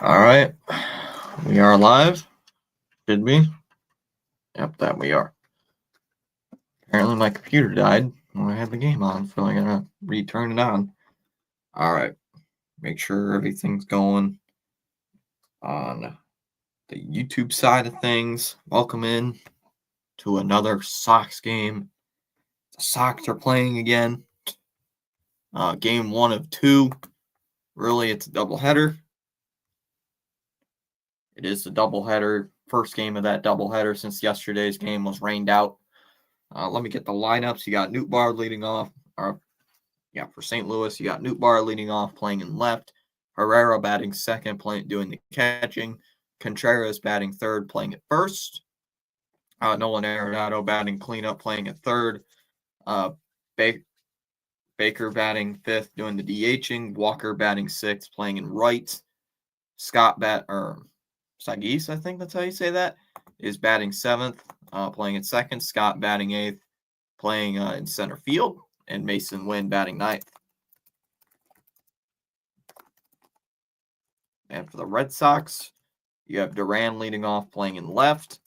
All right. We are live. Should be. Yep, that we are. Apparently my computer died when I had the game on, so I gotta return it on. All right. Make sure everything's going on the YouTube side of things. Welcome in to another Sox game. The Sox are playing again. Game one of two. Really, it's a doubleheader. It is a doubleheader. First game of that doubleheader since yesterday's game was rained out. Let me get the lineups. You got Newt Bar leading off. For St. Louis, you got Newt Bar leading off, playing in left. Herrera batting second, doing the catching. Contreras batting third, playing at first. Nolan Arenado batting cleanup, playing at third. Uh, Baker batting fifth, doing the DHing. Walker batting sixth, playing in right. Sagis, I think that's how you say that, is batting seventh, playing in second. Scott batting eighth, playing in center field. And Mason Wynn batting ninth. And for the Red Sox, you have Duran leading off, playing in left.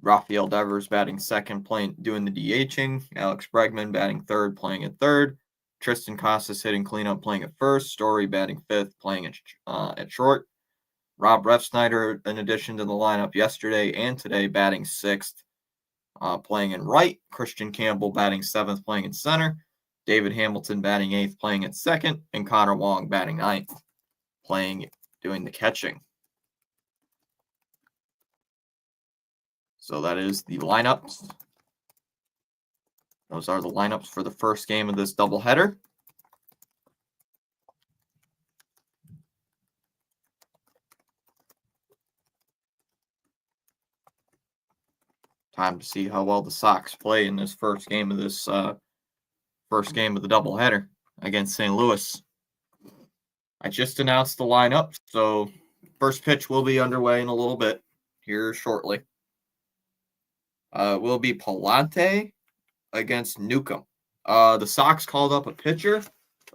Rafael Devers batting second, doing the DHing. Alex Bregman batting third, playing at third. Tristan Casas hitting cleanup, playing at first. Story batting fifth, playing at short. Rob Refsnyder, in addition to the lineup yesterday and today, batting sixth, playing in right. Christian Campbell batting seventh, playing in center. David Hamilton batting eighth, playing at second. And Connor Wong batting ninth, doing the catching. So that is the lineups. Those are the lineups for the first game of this doubleheader. Time to see how well the Sox play in this first game of the doubleheader against St. Louis. I just announced the lineup, so first pitch will be underway in a little bit here shortly. Will be Palante against Newcomb. The Sox called up a pitcher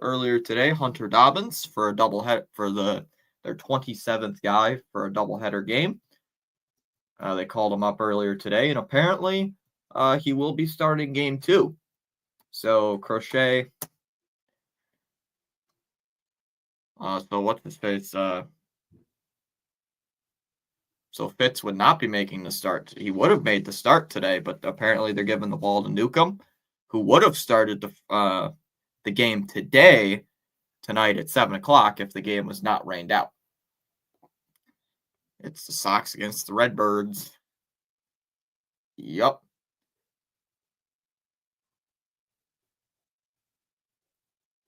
earlier today, Hunter Dobbins, for a doubleheader for their 27th guy for a doubleheader game. They called him up earlier today, and apparently he will be starting game two. So Crochet. So what's his face? So Fitz would not be making the start. He would have made the start today, but apparently they're giving the ball to Newcomb, who would have started the game tonight at 7:00 if the game was not rained out. It's the Sox against the Redbirds. Yup.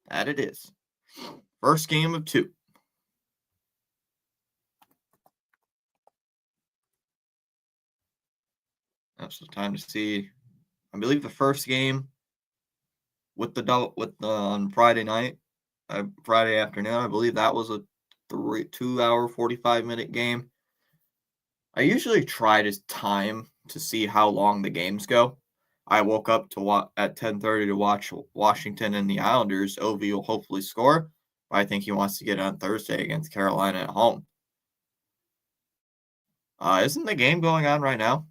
That it is. First game of two. That's the time to see. I believe the first game on Friday night, Friday afternoon. I believe that was a 2-hour 45-minute game. I usually try to time to see how long the games go. I woke up at 10:30 to watch Washington and the Islanders. Ovi will hopefully score. But I think he wants to get on Thursday against Carolina at home. Isn't the game going on right now?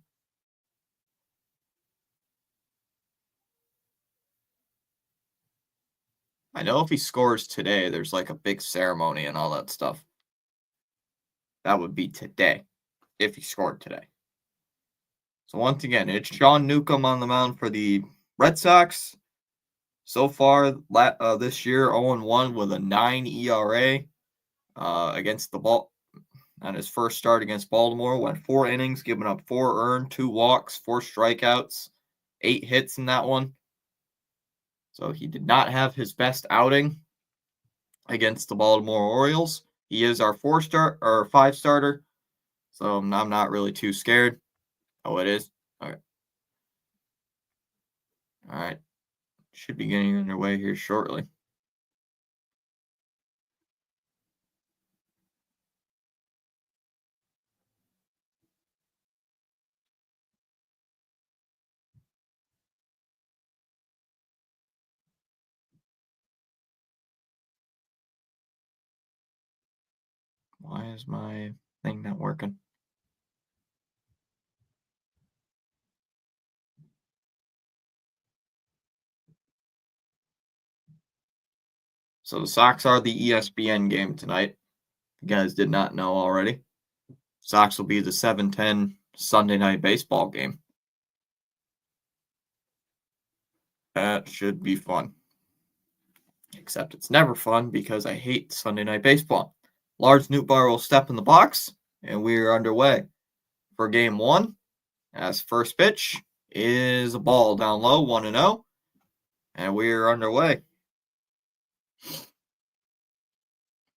I know if he scores today, there's like a big ceremony and all that stuff. That would be today, if he scored today. So once again, it's Sean Newcomb on the mound for the Red Sox. So far this year, 0-1 with a 9 ERA against the ball. On his first start against Baltimore, went 4 innings, giving up 4 earned, 2 walks, 4 strikeouts, 8 hits in that one. So he did not have his best outing against the Baltimore Orioles. He is our 5 starter, so I'm not really too scared. Oh, it is? Okay. All right. Should be getting underway here shortly. Why is my thing not working? So the Sox are the ESPN game tonight. You guys did not know already. Sox will be the 7:10 Sunday night baseball game. That should be fun. Except it's never fun because I hate Sunday night baseball. Lars Nootbaar will step in the box, and we are underway for game one. As first pitch is a ball down low, 1-0, and we are underway.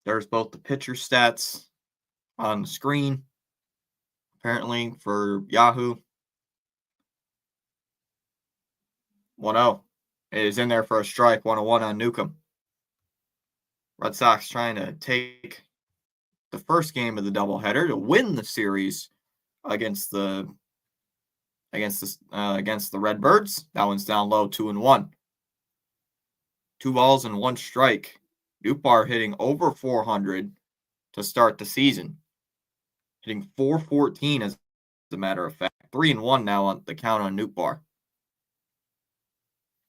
There's both the pitcher stats on the screen, apparently, for Yahoo. 1-0. It is in there for a strike, 1-1 on Newcomb. Red Sox trying to take the first game of the doubleheader to win the series against the Redbirds. That one's down low, 2-1. 2 balls and 1 strike. Nootbaar hitting over 400 to start the season. Hitting 414 as a matter of fact. 3-1 now on the count on Nootbaar.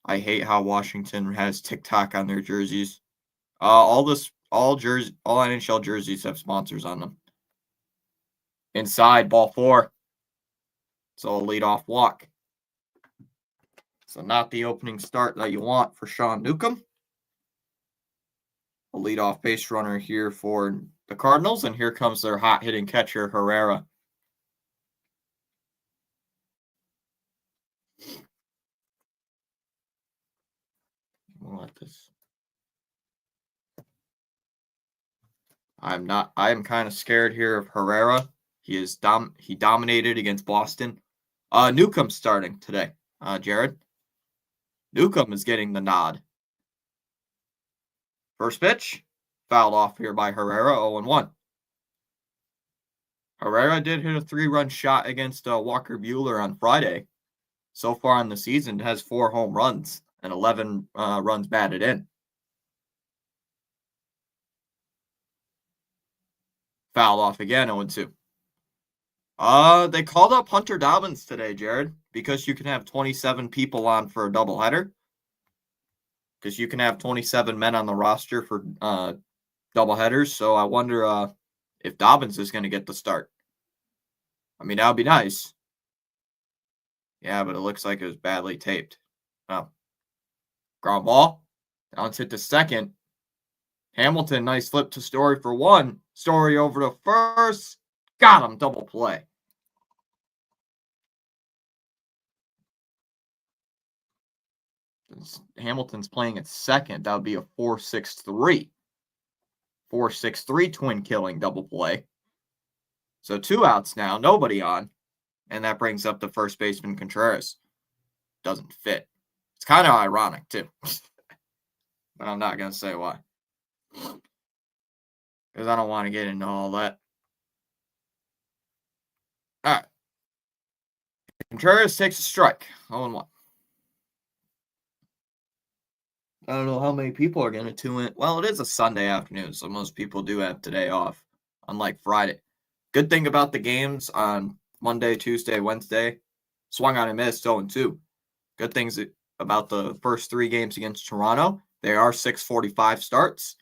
I hate how Washington has TikTok on their jerseys. All NHL jerseys have sponsors on them. Inside, ball 4. So a leadoff walk. So not the opening start that you want for Sean Newcomb. A leadoff base runner here for the Cardinals, and here comes their hot-hitting catcher, Herrera. We'll let this. I am kind of scared here of Herrera. He dominated against Boston. Newcomb's starting today. Jared. Newcomb is getting the nod. First pitch, fouled off here by Herrera, 0-1. Herrera did hit a 3-run shot against Walker Buehler on Friday. So far in the season, has 4 home runs and 11 runs batted in. Fouled off again, 0-2. They called up Hunter Dobbins today, Jared, because you can have 27 people on for a doubleheader. Because you can have 27 men on the roster for doubleheaders. So I wonder if Dobbins is going to get the start. I mean, that would be nice. Yeah, but it looks like it was badly taped. Oh. Ground ball. Now let's hit the second. Hamilton, nice flip to Story for 1. Story over to first. Got him, double play. Hamilton's playing at second. That would be a 4-6-3. 4-6-3 twin killing double play. So 2 outs now, nobody on. And that brings up the first baseman Contreras. Doesn't fit. It's kind of ironic, too. But I'm not going to say why. Because I don't want to get into all that. All right. Contreras takes a strike. 0-1. I don't know how many people are going to tune in. Well, it is a Sunday afternoon, so most people do have today off, unlike Friday. Good thing about the games on Monday, Tuesday, Wednesday, swung on and missed 0-2. Good things about the first 3 games against Toronto. They are 6:45 starts.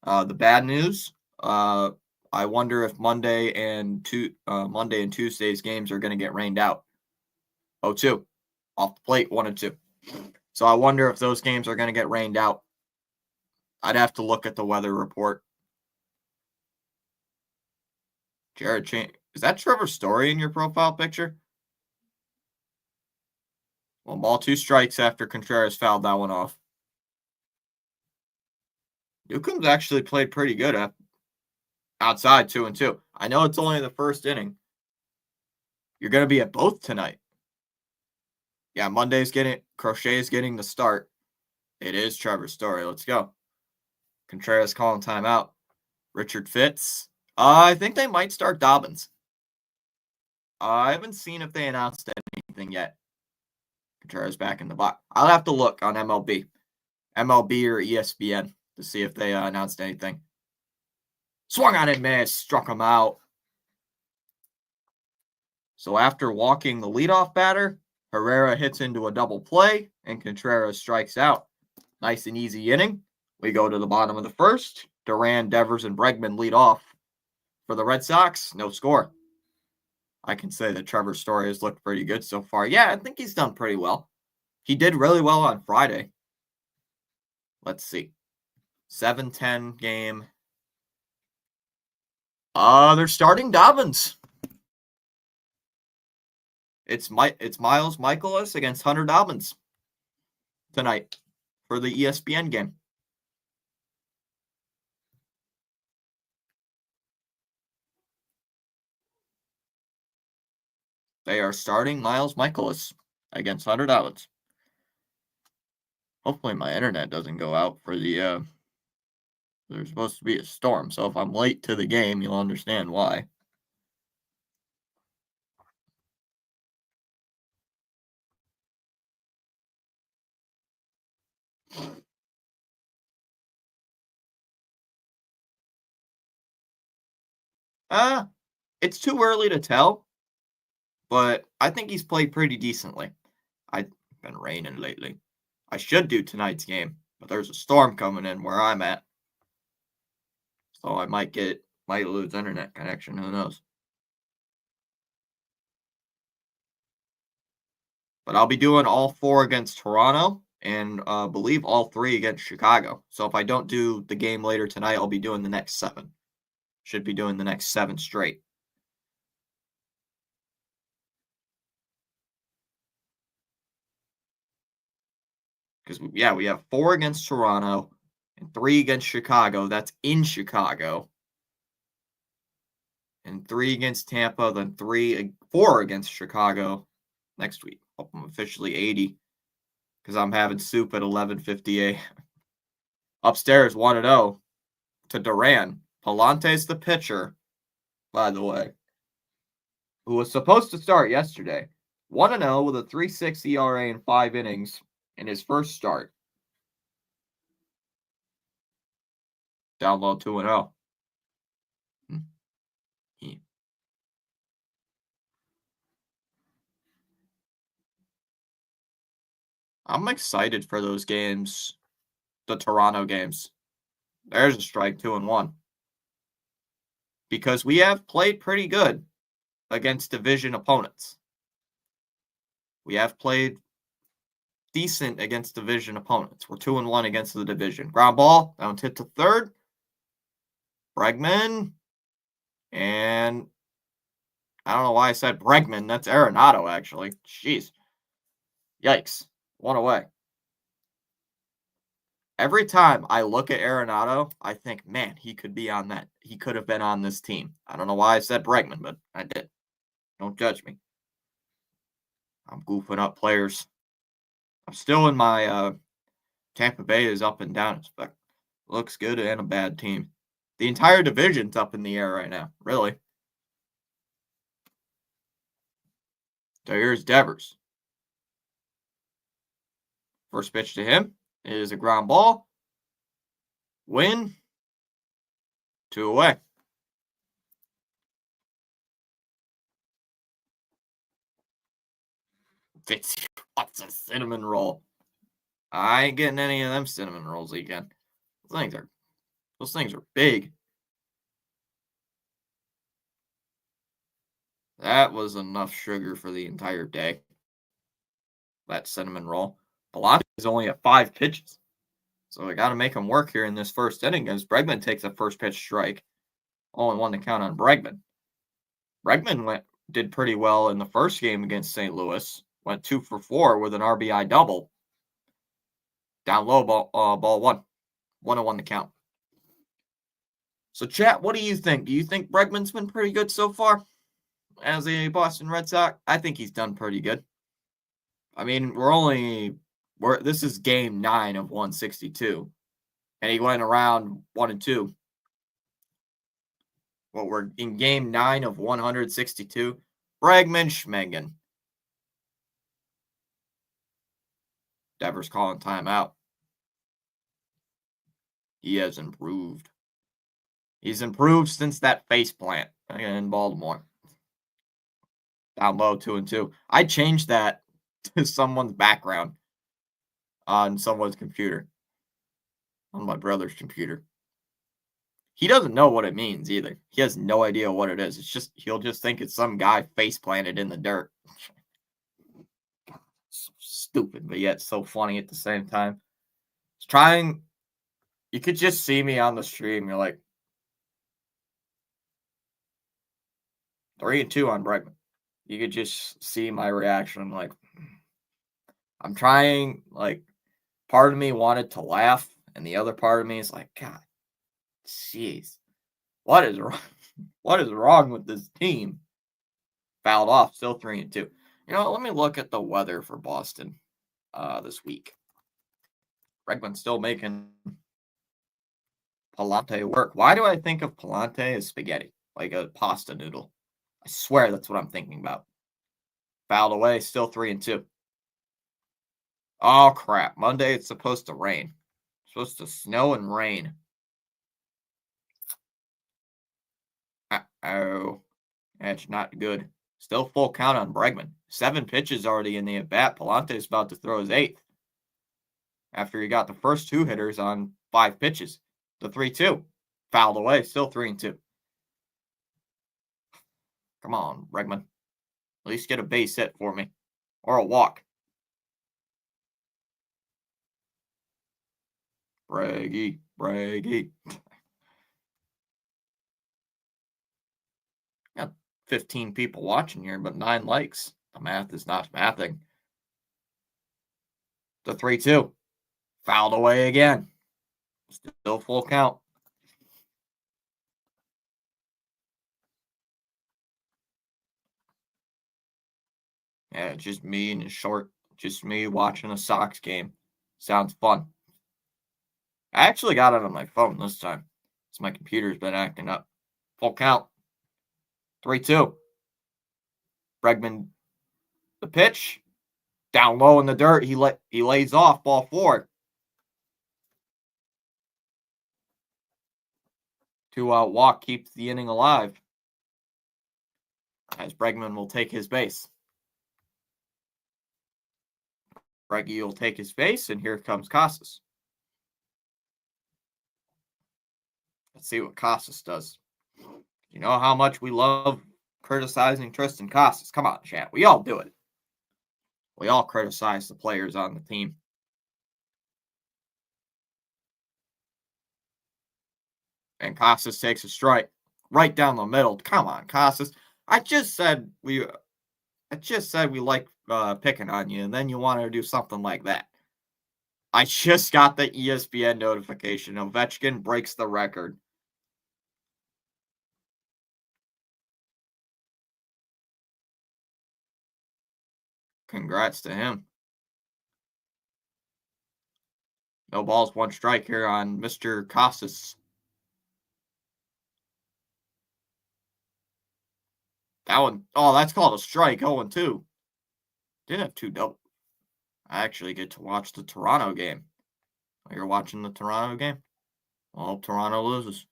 The bad news, I wonder if Monday and Tuesday's games are going to get rained out. 0-2. Off the plate, 1-2. So I wonder if those games are going to get rained out. I'd have to look at the weather report. Jared, is that Trevor Story in your profile picture? 1 ball, 2 strikes after Contreras fouled that one off. Newcomb's actually played pretty good outside 2-2. I know it's only the first inning. You're going to be at both tonight. Yeah, Crochet's getting the start. It is Trevor Story. Let's go. Contreras calling timeout. Richard Fitz. I think they might start Dobbins. I haven't seen if they announced anything yet. Contreras back in the box. I'll have to look on MLB or ESPN to see if they announced anything. Swung on and missed. Struck him out. So after walking the leadoff batter, Herrera hits into a double play, and Contreras strikes out. Nice and easy inning. We go to the bottom of the first. Duran, Devers, and Bregman lead off. For the Red Sox, no score. I can say that Trevor Story has looked pretty good so far. Yeah, I think he's done pretty well. He did really well on Friday. Let's see. 7-10 game. They're starting Dobbins. It's Miles Michaelis against Hunter Dobbins tonight for the ESPN game. They are starting Miles Michaelis against Hunter Dobbins. Hopefully my internet doesn't go out for the there's supposed to be a storm, so if I'm late to the game, you'll understand why. It's too early to tell, but I think he's played pretty decently. I've been raining lately. I should do tonight's game, but there's a storm coming in where I'm at. So I might lose internet connection, who knows. But I'll be doing all 4 against Toronto and believe all 3 against Chicago. So if I don't do the game later tonight, I'll be doing the next 7. Should be doing the next 7 straight. Because, yeah, we have 4 against Toronto and 3 against Chicago. That's in Chicago. And 3 against Tampa, then 4 against Chicago next week. Hope I'm officially 80 because I'm having soup at 11:58. Upstairs 1-0 to Duran. Palante's the pitcher, by the way, who was supposed to start yesterday. 1-0 with a 3.6 ERA in 5 innings in his first start. Down low 2-0. I'm excited for those games, the Toronto games. There's a strike, 2-1. Because we have played pretty good against division opponents. We have played decent against division opponents. We're 2-1 against the division. Ground ball, down hit to third. Bregman. And I don't know why I said Bregman. That's Arenado, actually. Jeez. Yikes. 1 away. Every time I look at Arenado, I think, man, he could be on that. He could have been on this team. I don't know why I said Bregman, but I did. Don't judge me. I'm goofing up players. I'm still in my Tampa Bay is up and down. But looks good and a bad team. The entire division's up in the air right now. Really. So here's Devers. First pitch to him is a ground ball. Win. 2 away. What's a cinnamon roll? I ain't getting any of them cinnamon rolls again. Those things are big. That was enough sugar for the entire day. That cinnamon roll. Palante is only at 5 pitches. So I got to make him work here in this first inning as Bregman takes a first pitch strike. Only 1 to count on Bregman. Bregman did pretty well in the first game against St. Louis. Went 2 for 4 with an RBI double. Down low, ball 1. 1-1 to count. So, chat, what do you think? Do you think Bregman's been pretty good so far as a Boston Red Sox? I think he's done pretty good. I mean, this is game 9 of 162, and he went around 1-2. Well, we're in game 9 of 162. Bregman Schmengen. Devers calling timeout. He has improved. He's improved since that face plant in Baltimore. Down low, 2-2. I changed that to someone's background on someone's computer, on my brother's computer. He doesn't know what it means either. He has no idea what it is. It's just he'll just think it's some guy face planted in the dirt. So stupid, but yet so funny at the same time. It's trying. You could just see me on the stream. You're like 3-2 on Bregman. You could just see my reaction. Like I'm trying. Like part of me wanted to laugh, and the other part of me is like, God, jeez, what is wrong? What is wrong with this team? Fouled off, still 3-2. You know, let me look at the weather for Boston this week. Bregman's still making Palante work. Why do I think of Palante as spaghetti, like a pasta noodle? I swear that's what I'm thinking about. Fouled away, still 3-2. Oh crap! Monday it's supposed to rain. It's supposed to snow and rain. Oh, that's not good. Still full count on Bregman. 7 pitches already in the at bat. Palante's about to throw his 8th after he got the first 2 hitters on 5 pitches. The 3-2 fouled away. Still 3-2. Come on, Bregman. At least get a base hit for me. Or a walk. Braggy. Got 15 people watching here, but 9 likes. The math is not mathing. The 3-2. Fouled away again. Still full count. Yeah, just me in a short. Just me watching a Sox game. Sounds fun. I actually got it on my phone this time. So my computer's been acting up. Full count. 3-2. Bregman, the pitch. Down low in the dirt. He lays off ball 4. 2-out walk keeps the inning alive. As Bregman will take his base. Breggy will take his base, and here comes Casas. Let's see what Casas does. You know how much we love criticizing Tristan Casas. Come on, chat. We all do it. We all criticize the players on the team. And Casas takes a strike right down the middle. Come on, Casas. I just said we like picking on you, and then you want to do something like that. I just got the ESPN notification. Ovechkin breaks the record. Congrats to him. No balls, 1 strike here on Mr. Casas. That one, oh, that's called a strike. 0-2. Did have 2 double. I actually get to watch the Toronto game. Oh, you're watching the Toronto game? Well, Toronto loses.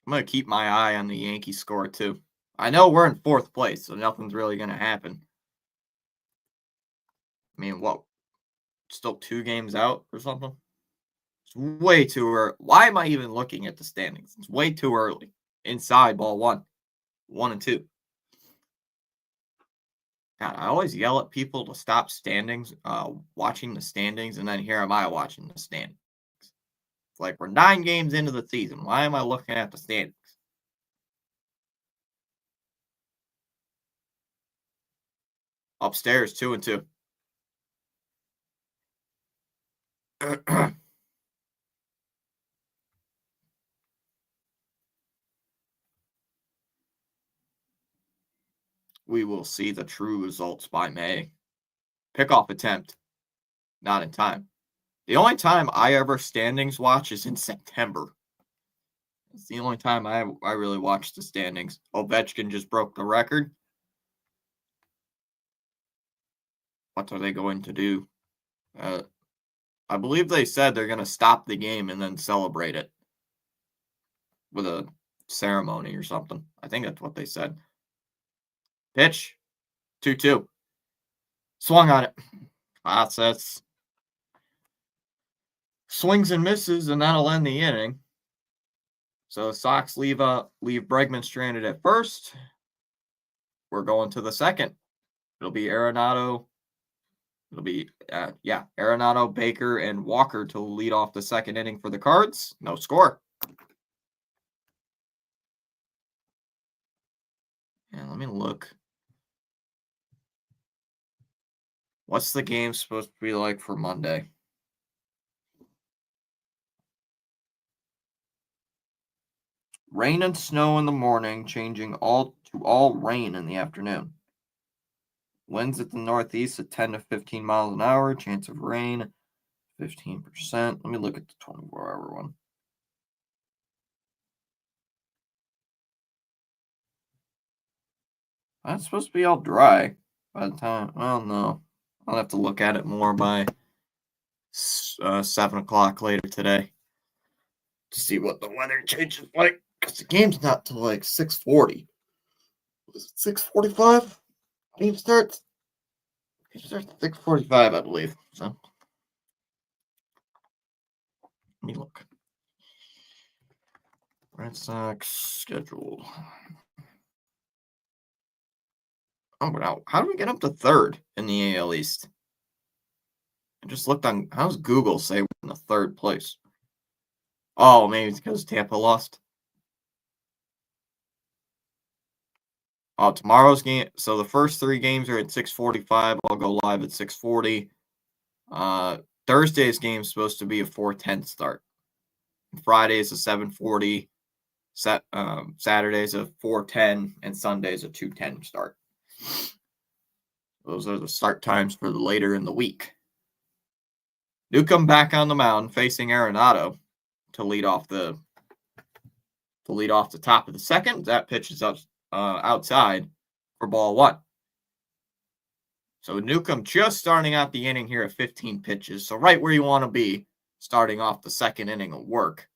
I'm going to keep my eye on the Yankees score, too. I know we're in 4th place, so nothing's really going to happen. I mean, what? Still 2 games out or something? It's way too early. Why am I even looking at the standings? It's way too early. Inside ball 1. 1-2. God, I always yell at people to stop watching the standings, and then here am I watching the standings. It's like we're 9 games into the season. Why am I looking at the standings? Upstairs, 2-2. We will see the true results by May. Pickoff attempt. Not in time. The only time I ever standings watch is in September. It's the only time I really watch the standings. Ovechkin just broke the record. What are they going to do? I believe they said they're going to stop the game and then celebrate it with a ceremony or something. I think that's what they said. Pitch, 2-2. Swung on it. That's swings and misses, and that'll end the inning. So the Sox leave Bregman stranded at first. We're going to the second. It'll be Arenado. It'll be Arenado, Baker, and Walker to lead off the second inning for the Cards. No score. And let me look. What's the game supposed to be like for Monday? Rain and snow in the morning, changing all rain in the afternoon. Winds at the northeast at 10 to 15 miles an hour. Chance of rain, 15%. Let me look at the 24-hour one. That's supposed to be all dry by the time. Well, no. I'll have to look at it more by 7 o'clock later today to see what the weather changes like. Because the game's not till like 6:40. Was it 6:45? Game starts at 6:45, I believe. So let me look. Red Sox schedule. Oh, wow. How do we get up to third in the AL East? I just looked on. How's Google say we're in the third place? Oh, maybe it's because Tampa lost. Tomorrow's game. So the first 3 games are at 6:45. I'll go live at 6:40. Thursday's game is supposed to be a 4:10 start. Friday's a 7:40. Saturday's a 4:10, and Sunday's a 2:10 start. Those are the start times for the later in the week. Newcomb back on the mound facing Arenado to lead off the top of the second. That pitch is outside for ball 1. So Newcomb just starting out the inning here at 15 pitches. So right where you want to be starting off the second inning of work.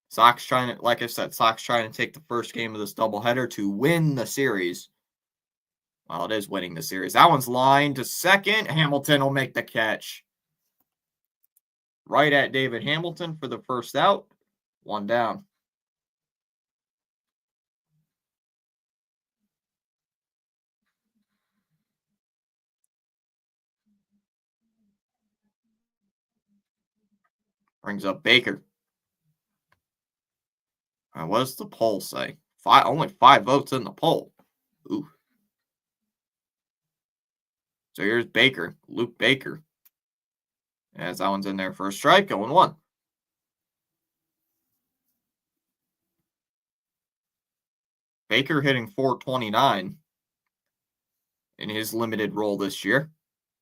Sox trying to take the first game of this doubleheader to win the series. Well, it is winning the series. That one's lined to second. Hamilton will make the catch. Right at David Hamilton for the first out. 1 down. Brings up Baker. What does the poll say? Only 5 votes in the poll. Ooh. So here's Baker, Luke Baker. As that one's in there for a strike, 0-1. Baker hitting .429 in his limited role this year.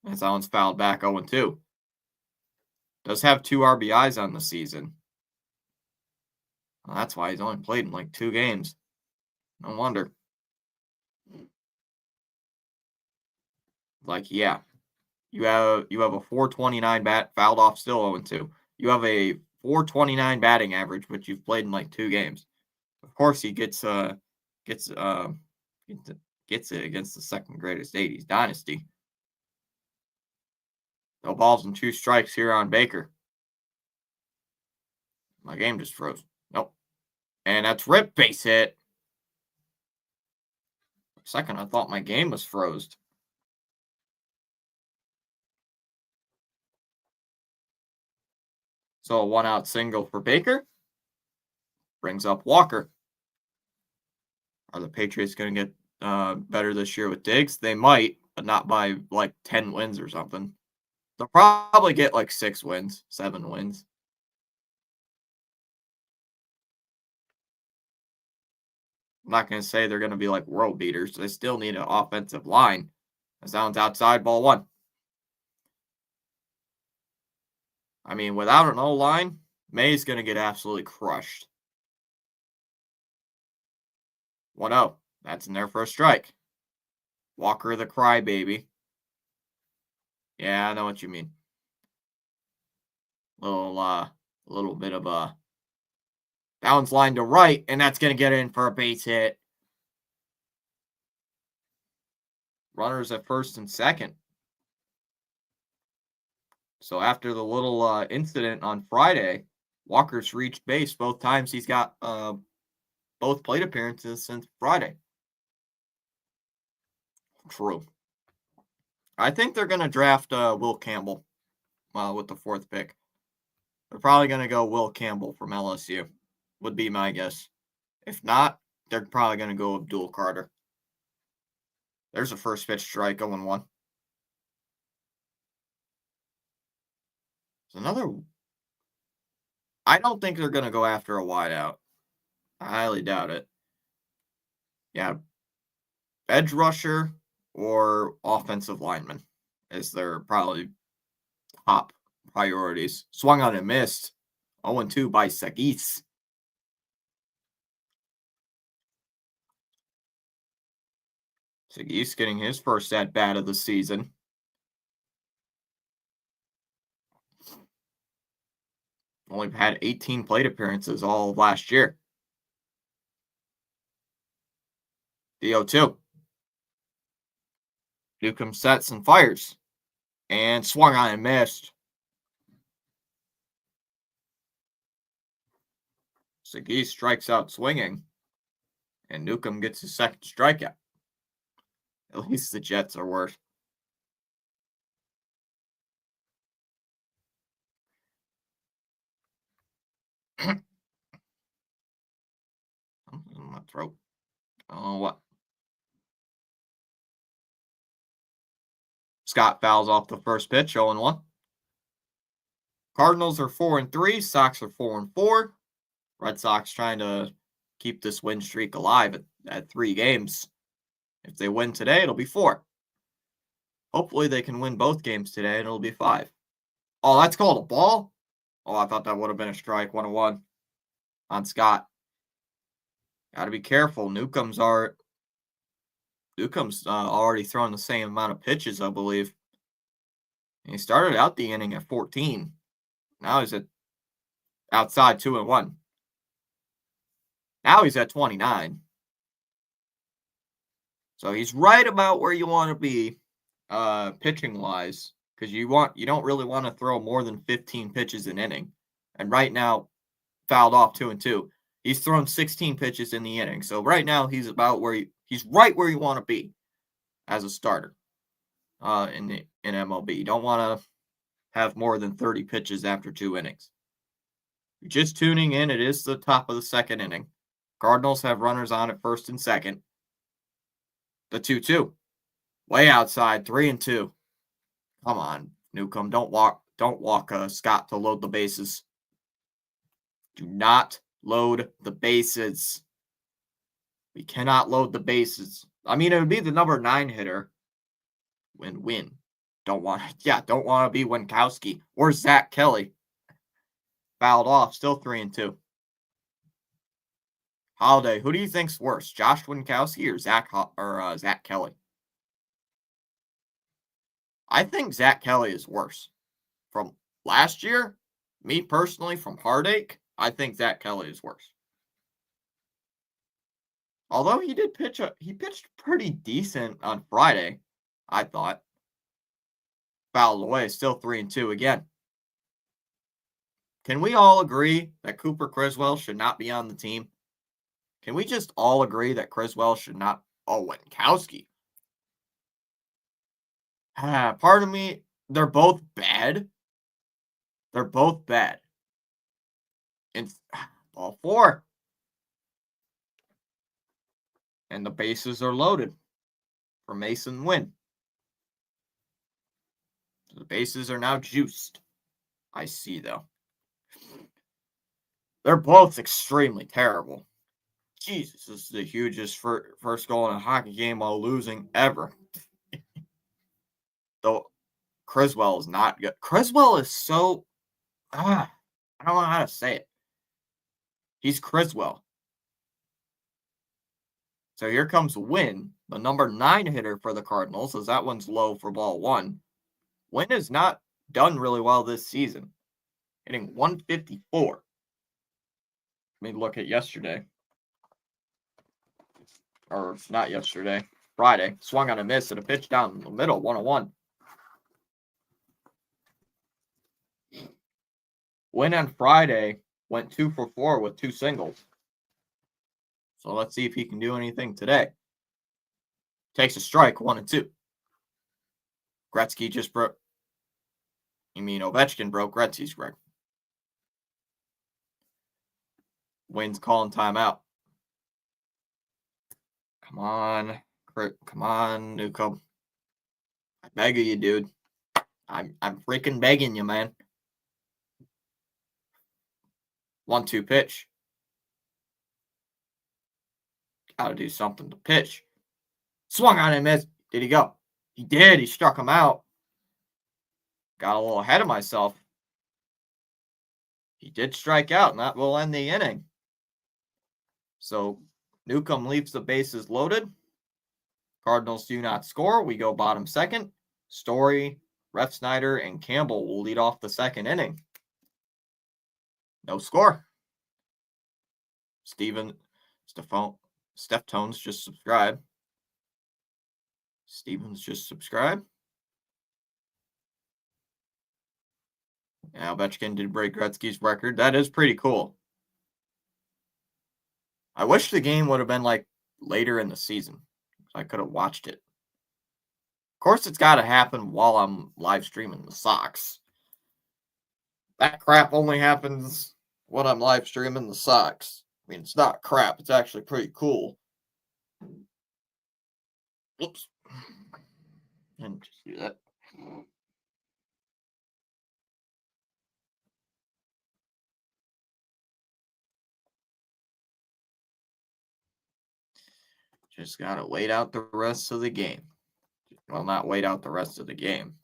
As that one's fouled back 0-2. Does have 2 RBIs on the season. Well, that's why he's only played in like 2 games. No wonder. Yeah. You have a .429 bat fouled off still 0-2. You have a .429 batting average, but you've played in like 2 games. Of course, he gets it against the second greatest '80s dynasty. No balls and 2 strikes here on Baker. My game just froze. Nope. And that's rip base hit. For a second, I thought my game was froze. So a 1-out single for Baker. Brings up Walker. Are the Patriots going to get better this year with Diggs? They might, but not by like 10 wins or something. They'll probably get like 6 wins, 7 wins. I'm not going to say they're going to be like world beaters. They still need an offensive line. That sounds outside, ball 1. I mean, without an O-line, May's going to get absolutely crushed. 1-0. That's in there for a strike. Walker the crybaby Yeah, I know what you mean. Little bit of a bounce line to right, and that's gonna get in for a base hit. Runners at first and second. So after the little incident on Friday, Walker's reached base both times he's got both plate appearances since Friday. True. I think they're gonna draft Will Campbell with the fourth pick. They're probably gonna go Will Campbell from LSU. Would be my guess. If not, they're probably gonna go Abdul Carter. There's a first pitch strike, 0-1. It's another. I don't think they're gonna go after a wideout. I highly doubt it. Yeah, edge rusher or offensive lineman is their probably top priorities. Swung on and missed. 0-2 by Sagis. Sagis getting his first at bat of the season. Only had 18 plate appearances all of last year. The 0-2. Newcomb sets and fires. And swung on and missed. Sagis strikes out swinging. And Newcomb gets his second strikeout. At least the Jets are worse. In my throat. Oh, what? Scott fouls off the first pitch, 0-1. Cardinals are 4-3. Sox are 4-4. Red Sox trying to keep this win streak alive at 3 games. If they win today, it'll be 4. Hopefully they can win both games today and it'll be 5. Oh, that's called a ball? Oh, I thought that would have been a strike. 1-1 on Scott. Got to be careful. Newcomb's already thrown the same amount of pitches, I believe. And he started out the inning at 14. Now he's at outside 2-1. Now he's at 29. So he's right about where you want to be, pitching wise, because you don't really want to throw more than 15 pitches an inning. And right now, fouled off 2-2. He's thrown 16 pitches in the inning. So right now he's about where he's right where you want to be as a starter. In MLB, you don't want to have more than 30 pitches after 2 innings. You're just tuning in, it is the top of the second inning. Cardinals have runners on at first and second. The 2-2. Way outside, 3-2. Come on, Newcomb. Don't walk Scott to load the bases. Do not load the bases. We cannot load the bases. I mean, it would be the number 9 hitter. Win. Don't want to be Winkowski or Zach Kelly. Fouled off, still 3-2. Holiday, who do you think's worse, Josh Winkowski or Zach Kelly? I think Zach Kelly is worse. From last year, me personally, from heartache, I think Zach Kelly is worse. Although he pitched pretty decent on Friday, I thought. Fouled away, still 3-2 again. Can we all agree that Cooper Criswell should not be on the team? Can we just all agree that Criswell should not? Oh, Winkowski. Pardon me, they're both bad. They're both bad. It's all 4. And the bases are loaded for Mason Wynn. The bases are now juiced. I see, though. They're both extremely terrible. Jesus, this is the hugest first goal in a hockey game while losing ever. Though Criswell is not good. Criswell is so... I don't know how to say it. He's Criswell. So here comes Wynn, the number 9 hitter for the Cardinals, as that one's low for ball 1. Wynn has not done really well this season, hitting 154. Let me look at yesterday. Or not yesterday, Friday. Swung on a miss and a pitch down the middle, 101. Wynn on Friday went 2 for 4 with 2 singles. So let's see if he can do anything today. Takes a strike, 1-2. Gretzky just broke. You mean Ovechkin broke Gretzky's record. Wynn's calling timeout. Come on. Come on, Newcomb. I beg of you, dude. I'm freaking begging you, man. 1-2 pitch. Gotta do something to pitch. Swung on and missed. Did he go? He did. He struck him out. Got a little ahead of myself. He did strike out, and that will end the inning. So Newcomb leaves the bases loaded. Cardinals do not score. We go bottom second. Story, Refsnyder, and Campbell will lead off the second inning. No score. Steph Tones just subscribed. Stevens just subscribed. Yeah, Ovechkin did break Gretzky's record. That is pretty cool. I wish the game would have been like later in the season. I could have watched it. Of course, it's got to happen while I'm live streaming the Sox. That crap only happens when I'm live streaming the Sox. I mean, it's not crap. It's actually pretty cool. Oops. And just do that. Just got to wait out the rest of the game. Well, not wait out the rest of the game.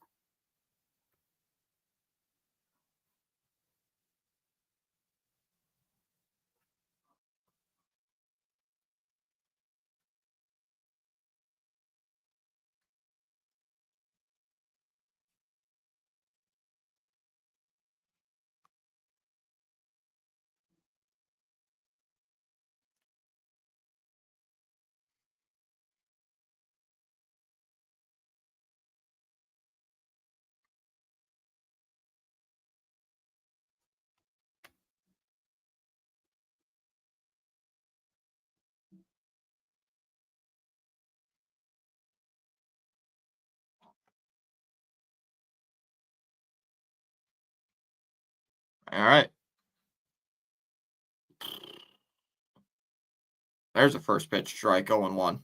All right. There's a first pitch strike, 0-1.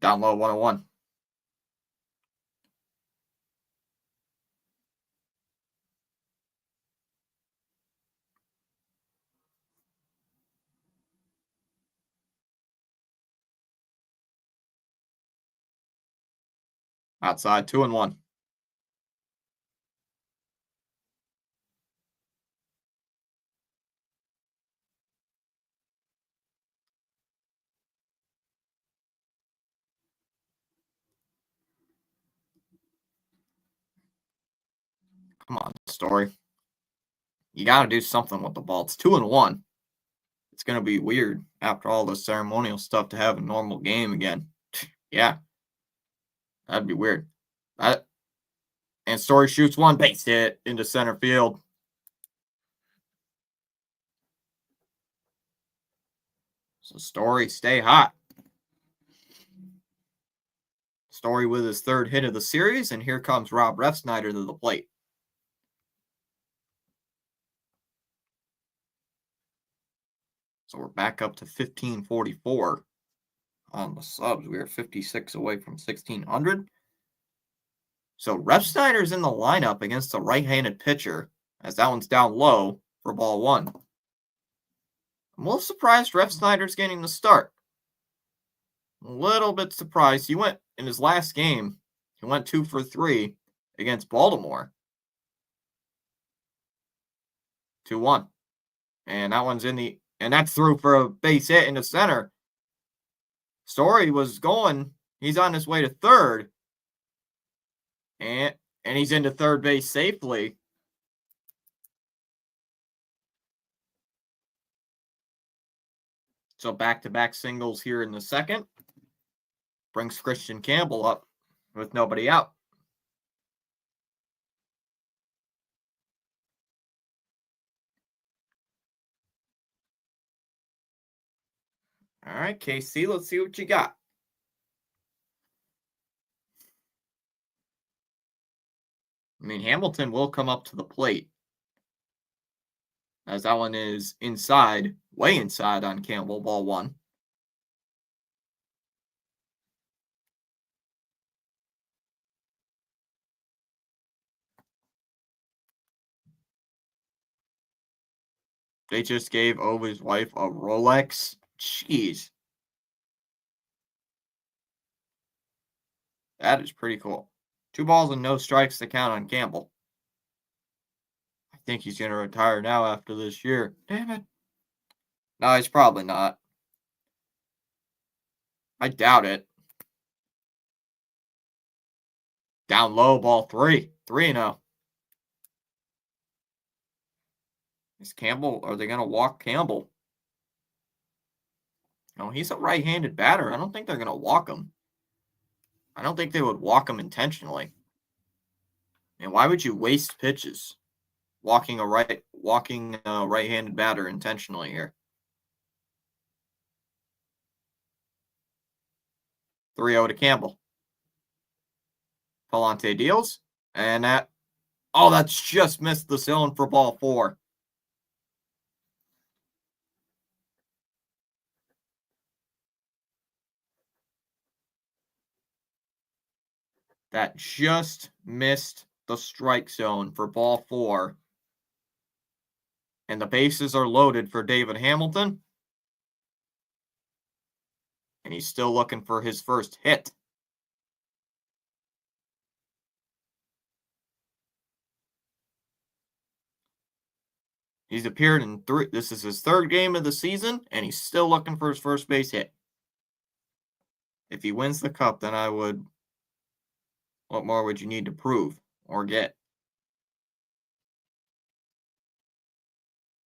Down low, 1-1. Outside, 2-1. Come on, Story. You got to do something with the ball. It's 2-1. It's going to be weird after all the ceremonial stuff to have a normal game again. Yeah. That'd be weird. And Story shoots one, base hit into center field. So Story, stay hot. Story with his third hit of the series, and here comes Rob Refsnyder to the plate. So we're back up to 1544 on the subs. We are 56 away from 1600. So Refsnyder's in the lineup against a right-handed pitcher, as that one's down low for ball 1. I'm a little surprised Refsnyder's getting the start. A little bit surprised. He went in his last game, he went 2 for 3 against Baltimore. 2-1. And that one's and that's through for a base hit in the center. Story was going. He's on his way to third. And he's into third base safely. So back-to-back singles here in the second. Brings Christian Campbell up with nobody out. All right, KC, let's see what you got. I mean, Hamilton will come up to the plate, as that one is inside, way inside on Campbell, ball one. They just gave Ovi's wife a Rolex. Jeez. That is pretty cool. 2 balls and no strikes to count on Campbell. I think he's going to retire now after this year. Damn it. No, he's probably not. I doubt it. Down low, ball 3. 3-0. Is Campbell, are they going to walk Campbell? No, he's a right-handed batter. I don't think they're going to walk him. I don't think they would walk him intentionally. And why would you waste pitches walking a right-handed batter intentionally here? 3-0 to Campbell. Palante deals, and that's just missed the zone for ball 4. That just missed the strike zone for ball 4. And the bases are loaded for David Hamilton. And he's still looking for his first hit. He's appeared in 3. This is his 3rd game of the season, and he's still looking for his first base hit. If he wins the cup, then what more would you need to prove or get?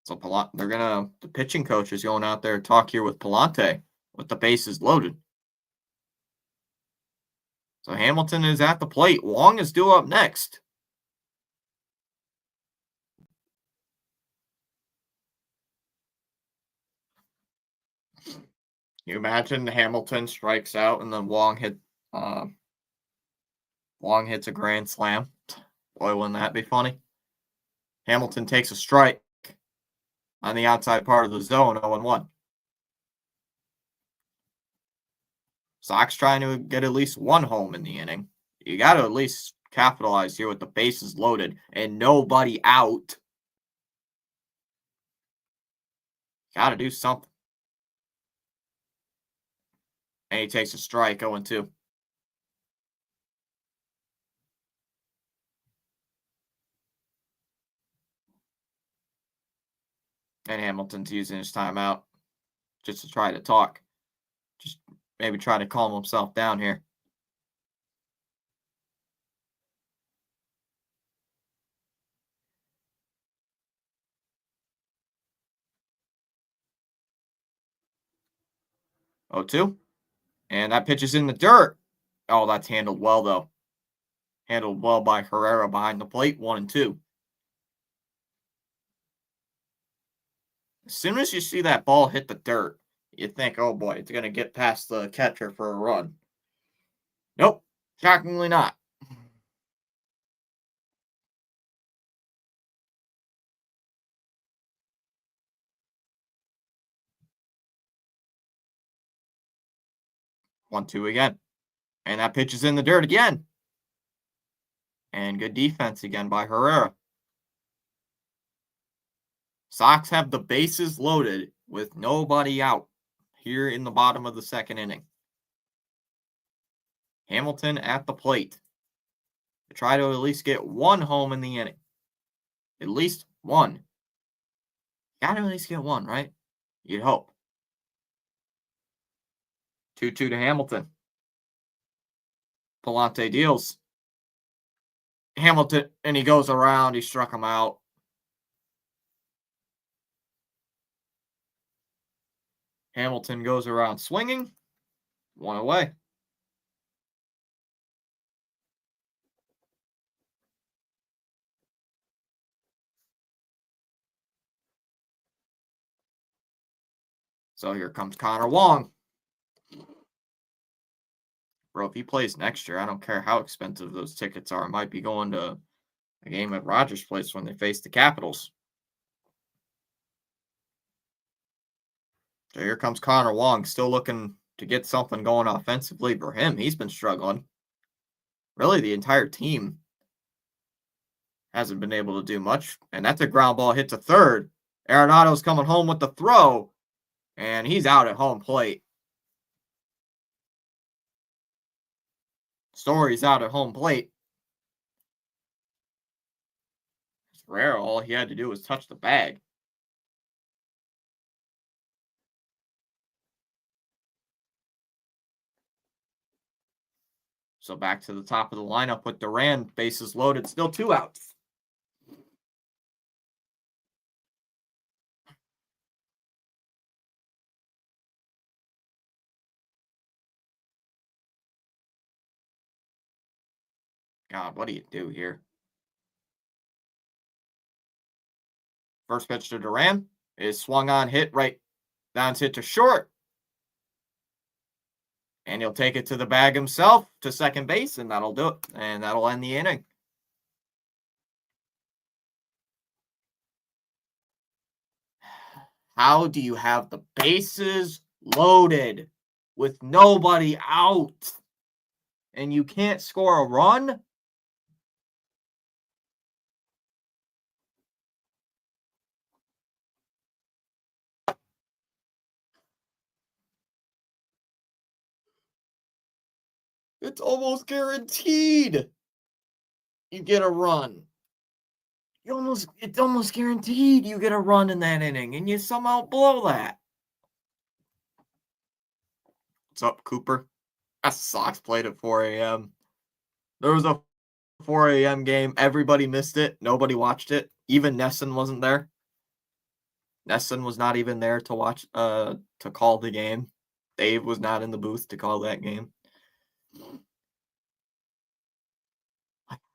So the pitching coach is going out there to talk here with Palante with the bases loaded. So Hamilton is at the plate. Wong is due up next. You imagine Hamilton strikes out and then Wong hits a grand slam. Boy, wouldn't that be funny? Hamilton takes a strike on the outside part of the zone, 0-1. Sox trying to get at least 1 home in the inning. You got to at least capitalize here with the bases loaded and nobody out. Got to do something. And he takes a strike, 0-2. And Hamilton's using his timeout just to try to talk. Just maybe try to calm himself down here. Oh, 2. And that pitch is in the dirt. Oh, that's handled well, though. Handled well by Herrera behind the plate, 1-2. As soon as you see that ball hit the dirt, you think, oh boy, it's going to get past the catcher for a run. Nope, shockingly not. One, two again. And that pitch is in the dirt again. And good defense again by Herrera. Sox have the bases loaded with nobody out here in the bottom of the 2nd inning. Hamilton at the plate to try to at least get 1 home in the inning. At least 1. Gotta at least get one, right? You'd hope. 2-2 to Hamilton. Palante deals. Hamilton, and he goes around. He struck him out. Hamilton goes around swinging. One away. So here comes Connor Wong. Bro, if he plays next year, I don't care how expensive those tickets are. I might be going to a game at Rogers Place when they face the Capitals. So here comes Connor Wong, still looking to get something going offensively for him. He's been struggling. Really, the entire team hasn't been able to do much. And that's a ground ball hit to third. Arenado's coming home with the throw, and he's out at home plate. Story's out at home plate. It's rare. All he had to do was touch the bag. So back to the top of the lineup with Duran, bases loaded, still 2 outs. God, what do you do here? First pitch to Duran is swung on, hit right. Down's hit to short. And he'll take it to the bag himself to second base, and that'll do it. And that'll end the inning. How do you have the bases loaded with nobody out and you can't score a run? It's almost guaranteed you get a run. It's almost guaranteed you get a run in that inning, and you somehow blow that. What's up, Cooper? That Sox played at 4 a.m. There was a 4 a.m. game. Everybody missed it. Nobody watched it. Even Nesson wasn't there. Nesson was not even there to watch, to call the game. Dave was not in the booth to call that game.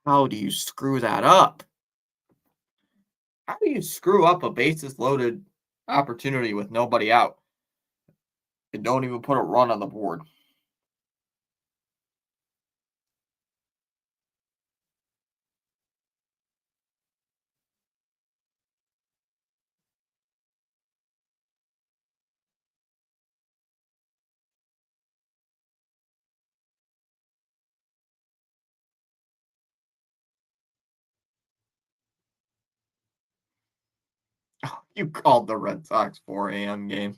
How do you screw that up? How do you screw up a bases loaded opportunity with nobody out and don't even put a run on the board? You called the Red Sox 4 a.m. game.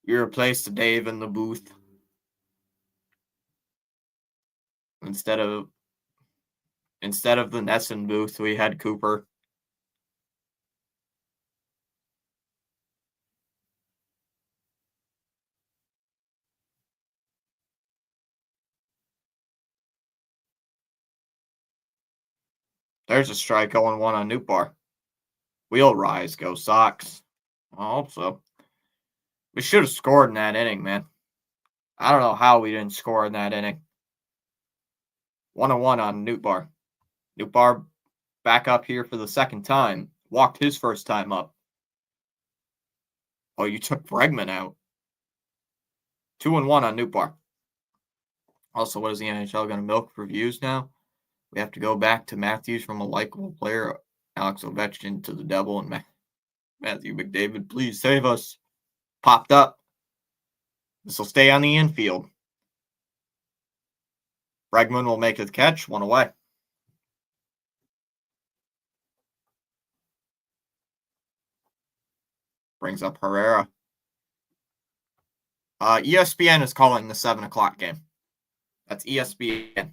You replaced Dave in the booth instead of the Nesson booth. We had Cooper. There's a strike going 1 on Newbar. We'll rise, go Sox. I hope so. We should have scored in that inning, man. I don't know how we didn't score in that inning. 1-1 on Newbar. Newbar back up here for the second time. Walked his first time up. Oh, you took Bregman out. 2-1 on Newbar. Also, what is the NHL going to milk for views now? We have to go back to Matthews from a likable player, Alex Ovechkin to the devil, and Matthew McDavid. Please save us. Popped up. This will stay on the infield. Bregman will make the catch. 1 away. Brings up Herrera. ESPN is calling the 7 o'clock game. That's ESPN.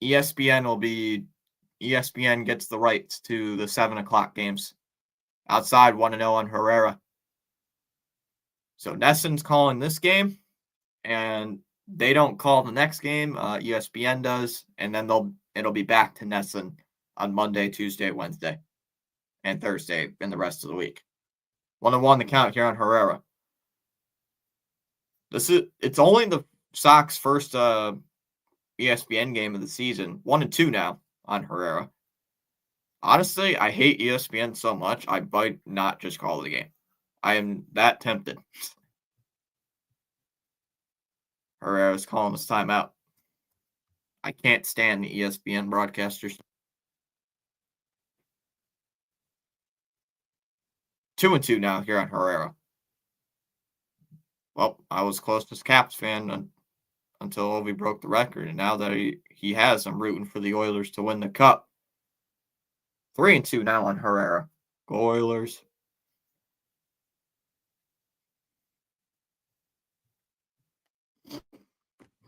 ESPN gets the rights to the 7 o'clock games. Outside 1-0 on Herrera. So Nesson's calling this game, and they don't call the next game. ESPN does, and then it'll be back to Nesson on Monday, Tuesday, Wednesday, and Thursday, and the rest of the week. 1-1 the count here on Herrera. It's only the Sox first ESPN game of the season. 1-2 now on Herrera. Honestly, I hate ESPN so much, I might not just call the game. I am that tempted. Herrera's calling this timeout. I can't stand the ESPN broadcasters. 2-2 now here on Herrera. Well, I was closest Caps fan until Ovi broke the record, and now that he has, I'm rooting for the Oilers to win the Cup. 3-2 now on Herrera. Go Oilers.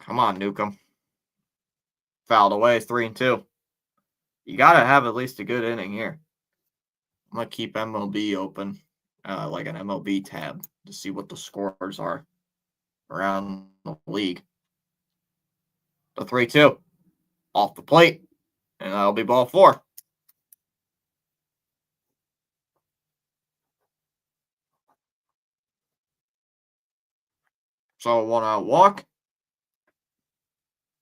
Come on, Newcomb. Fouled away, 3-2. You got to have at least a good inning here. I'm going to keep MLB open, like an MLB tab, to see what the scores are around the league. The 3-2. Off the plate, and that'll be ball 4. So a 1-out walk.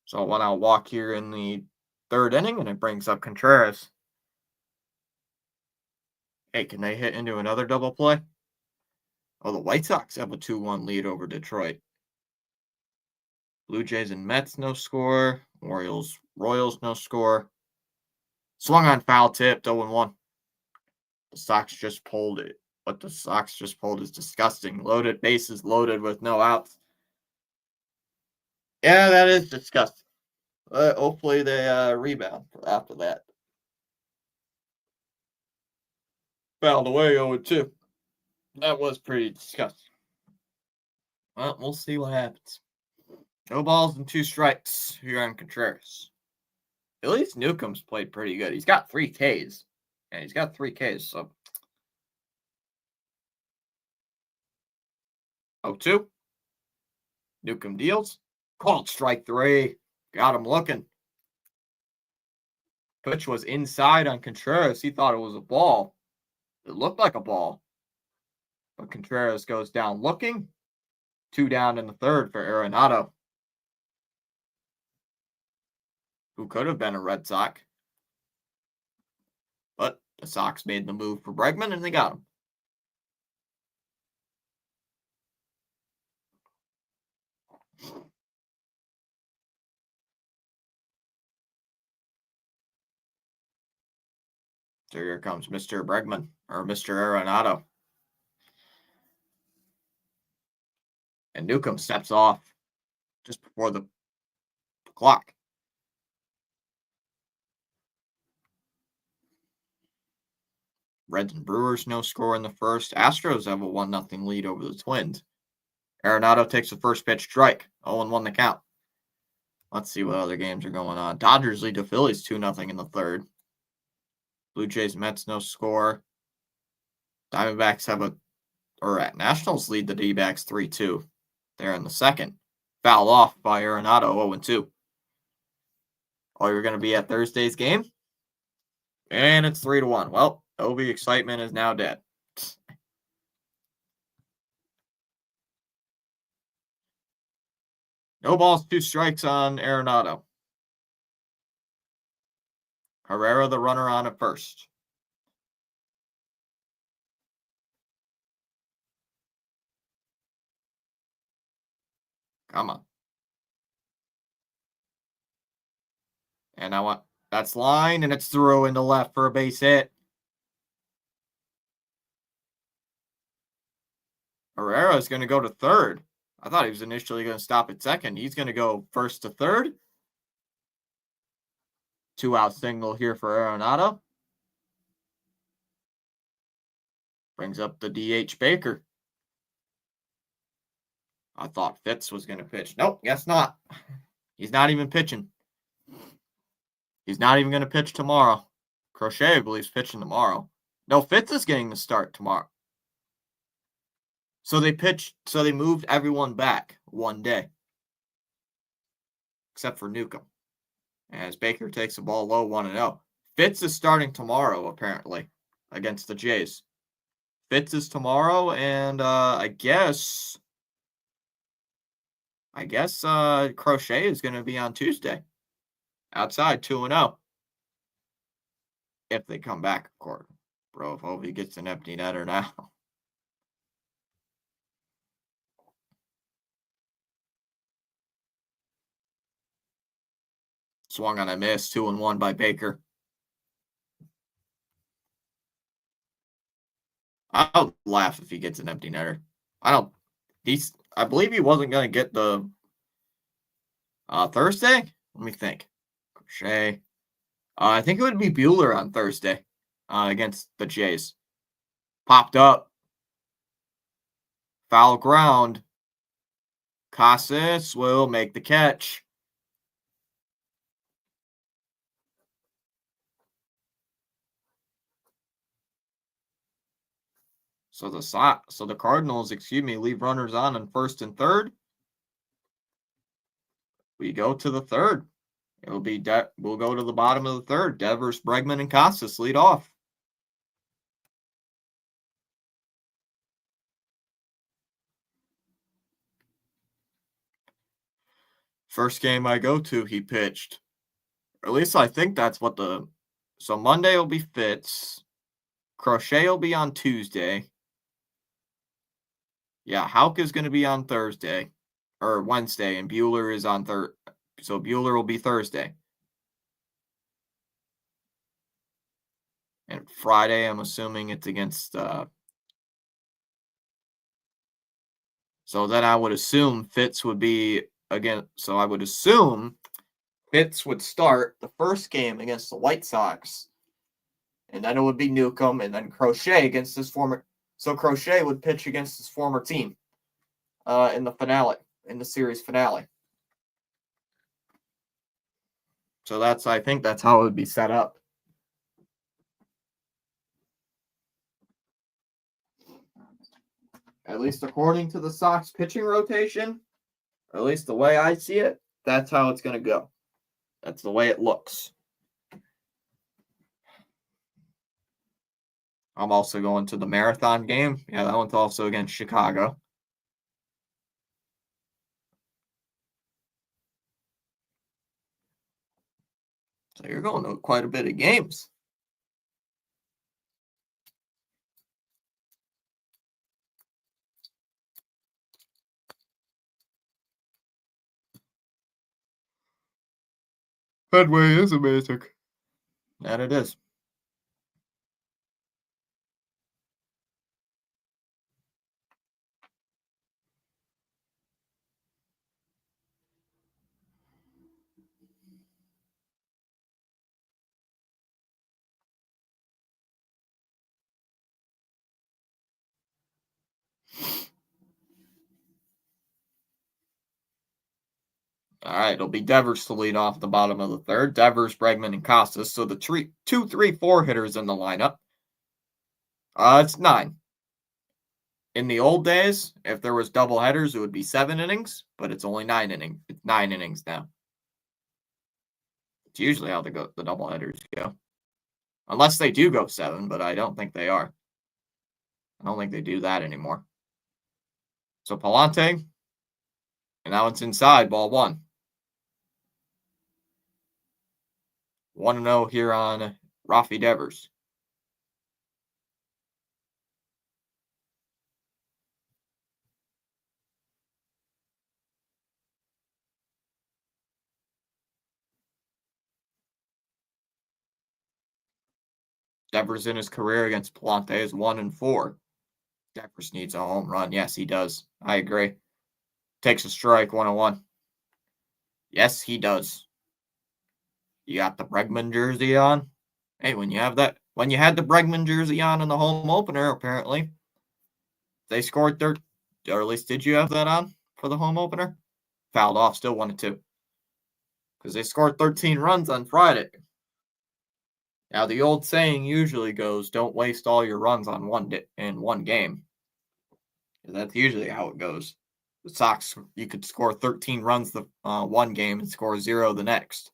So a 1-out walk here in the 3rd inning, and it brings up Contreras. Hey, can they hit into another double play? Oh, the White Sox have a 2-1 lead over Detroit. Blue Jays and Mets, no score. Orioles, Royals, no score. Swung on foul tip, 0-1. The Sox just pulled it. What the Sox just pulled is disgusting. Loaded, bases loaded with no outs. Yeah, that is disgusting. Hopefully they rebound after that. Fouled away 0-2. That was pretty disgusting. Well, we'll see what happens. No balls and 2 strikes here on Contreras. At least Newcomb's played pretty good. He's got 3 Ks. Yeah, he's got 3 Ks, so. 0-2. Newcomb deals. Called strike 3. Got him looking. Pitch was inside on Contreras. He thought it was a ball. It looked like a ball. But Contreras goes down looking. 2 down in the 3rd for Arenado, who could have been a Red Sox. But the Sox made the move for Bregman, and they got him. So here comes Mr. Bregman, or Mr. Arenado. And Newcomb steps off just before the clock. Reds and Brewers, no score in the 1st. Astros have a 1-0 lead over the Twins. Arenado takes the first pitch strike. 0-1 the count. Let's see what other games are going on. Dodgers lead the Phillies 2-0 in the 3rd. Blue Jays, Mets, no score. Diamondbacks Nationals lead the D-backs 3-2. They're in the 2nd. Foul off by Arenado, 0-2. Oh, you're going to be at Thursday's game? And it's 3-1. Well, Ovi excitement is now dead. No balls, 2 strikes on Arenado. Herrera, the runner on at first. Come on. And that's line, and it's through into left for a base hit. Herrera is going to go to 3rd. I thought he was initially going to stop at 2nd. He's going to go 1st to 3rd. 2-out single here for Arenado. Brings up the DH Baker. I thought Fitz was going to pitch. Nope, guess not. He's not even pitching. He's not even going to pitch tomorrow. Crochet, I believe, is pitching tomorrow. No, Fitz is getting the start tomorrow. So they moved everyone back one day. Except for Newcomb. As Baker takes the ball low 1-0. Fitz is starting tomorrow, apparently, against the Jays. Fitz is tomorrow, and I guess Crochet is going to be on Tuesday. Outside 2-0. If they come back, of course. Bro, if Ovi gets an empty netter now. Swung on a miss, 2-1 by Baker. I'll laugh if he gets an empty netter. I believe he wasn't going to get the Thursday. Let me think. Crochet. I think it would be Bueller on Thursday against the Jays. Popped up. Foul ground. Casas will make the catch. So the Cardinals, leave runners on first and third. We go to the third. It'll be we'll go to the bottom of the third. Devers, Bregman, and Casas lead off. First game I go to, he pitched. Or at least I think that's what so Monday will be Fitz. Crochet will be on Tuesday. Yeah, Houck is going to be on Thursday. Or Wednesday, and Bueller is on Thursday. So Bueller will be Thursday. And Friday, I'm assuming it's against... So then I would assume Fitz would be again. So I would assume Fitz would start the first game against the White Sox, and then it would be Newcomb, and then Crochet against his former. So Crochet would pitch against his former team in the series finale. So I think that's how it would be set up. At least according to the Sox pitching rotation, or at least the way I see it, that's how it's going to go. That's the way it looks. I'm also going to the Marathon game. Yeah, that one's also against Chicago. So you're going to quite a bit of games. Fenway is amazing. That it is. All right, it'll be Devers to lead off the bottom of the third. Devers, Bregman, and Costas. So the 2, 3, 4 hitters in the lineup. It's 9. In the old days, if there was double headers, it would be 7 innings, but it's only 9 innings. It's 9 innings now. It's usually how the double headers go. Unless they do go 7, but I don't think they are. I don't think they do that anymore. So Palante, and now it's inside, ball 1. 1-0 here on Rafi Devers. Devers in his career against Palante is 1-4. Devers needs a home run. Yes, he does. I agree. Takes a strike, 1-1. Yes, he does. You got the Bregman jersey on. Hey, when you had the Bregman jersey on in the home opener, apparently they scored or at least did you have that on for the home opener? Fouled off, still 1-2. Because they scored 13 runs on Friday. Now, the old saying usually goes, "Don't waste all your runs on in one game." That's usually how it goes. The Sox, you could score 13 runs the one game and score 0 the next.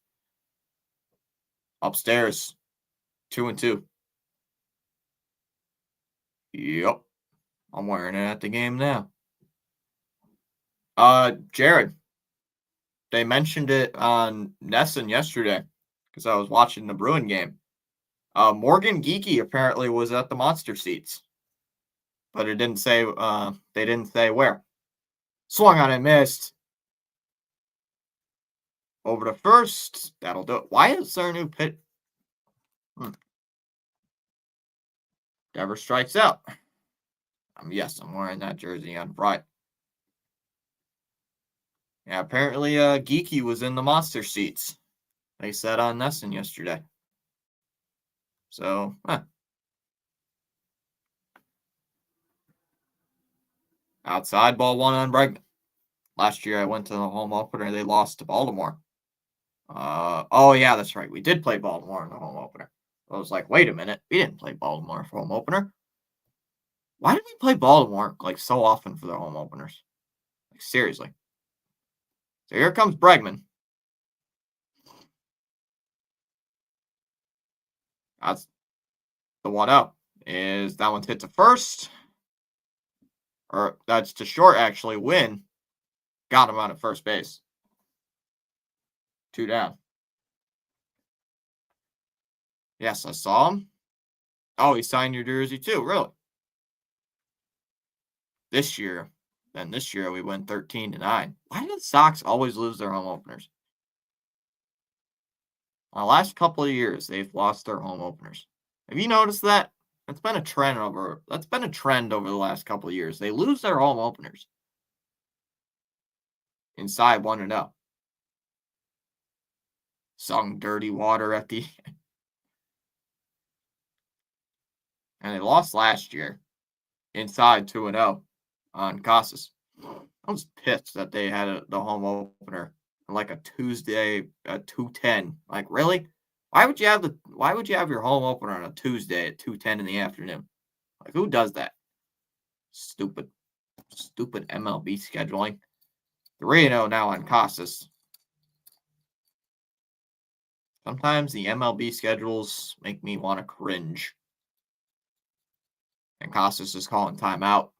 Upstairs, 2-2. Yep, I'm wearing it at the game now. Jared, they mentioned it on Nesson yesterday because I was watching the Bruin game. Morgan Geeky apparently was at the monster seats, but it didn't say. They didn't say where. Swung on and missed. Over to first. That'll do it. Why is there a new pit? Never strikes out. Yes, I'm wearing that jersey on Friday. Yeah, apparently Geeky was in the monster seats. They said on Nesson yesterday. So, outside ball one on Bregman. Last year I went to the home opener. They lost to Baltimore. Oh yeah, that's right. We did play Baltimore in the home opener. I was like, wait a minute, we didn't play Baltimore for home opener. Why did we play Baltimore like so often for the home openers? Like seriously. So here comes Bregman. That's the 1-0. Is that one's hit to first? Or that's to short actually. Win. Got him out at first base. 2 down. Yes, I saw him. Oh, he signed your jersey too, really? This year. Then this year we win 13-9. Why do the Sox always lose their home openers? The last couple of years, they've lost their home openers. Have you noticed that? That's been a trend over the last couple of years. They lose their home openers. Inside 1-0. Sung dirty water at the and they lost last year. Inside 2-0 on Casas. I was pissed that they had the home opener on like a Tuesday at 2:10. Like, really? Why would you have your home opener on a Tuesday at 2:10 in the afternoon? Like, who does that? Stupid MLB scheduling. 3-0 now on Casas. Sometimes the MLB schedules make me want to cringe. And Casas is calling timeout.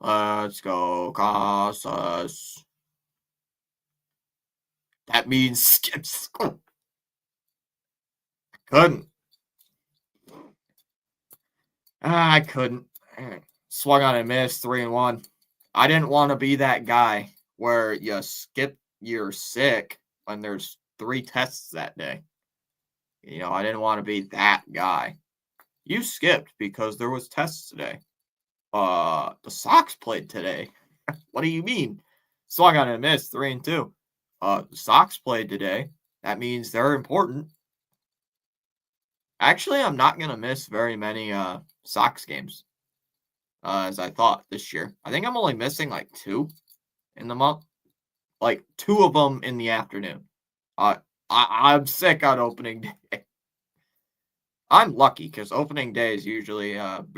Let's go, Casas. That means skip school. Couldn't. I couldn't. Swung on and missed 3-1. I didn't want to be that guy where you skip you're sick when there's 3 tests that day. I didn't want to be that guy. You skipped because there was tests today. The Sox played today. What do you mean? Swung on and missed 3-2. The Sox played today. That means they're important. Actually, I'm not gonna miss very many Sox games as I thought this year. I think I'm only missing like 2 in the month. Like 2 of them in the afternoon. I'm sick on opening day. I'm lucky because opening day is usually I've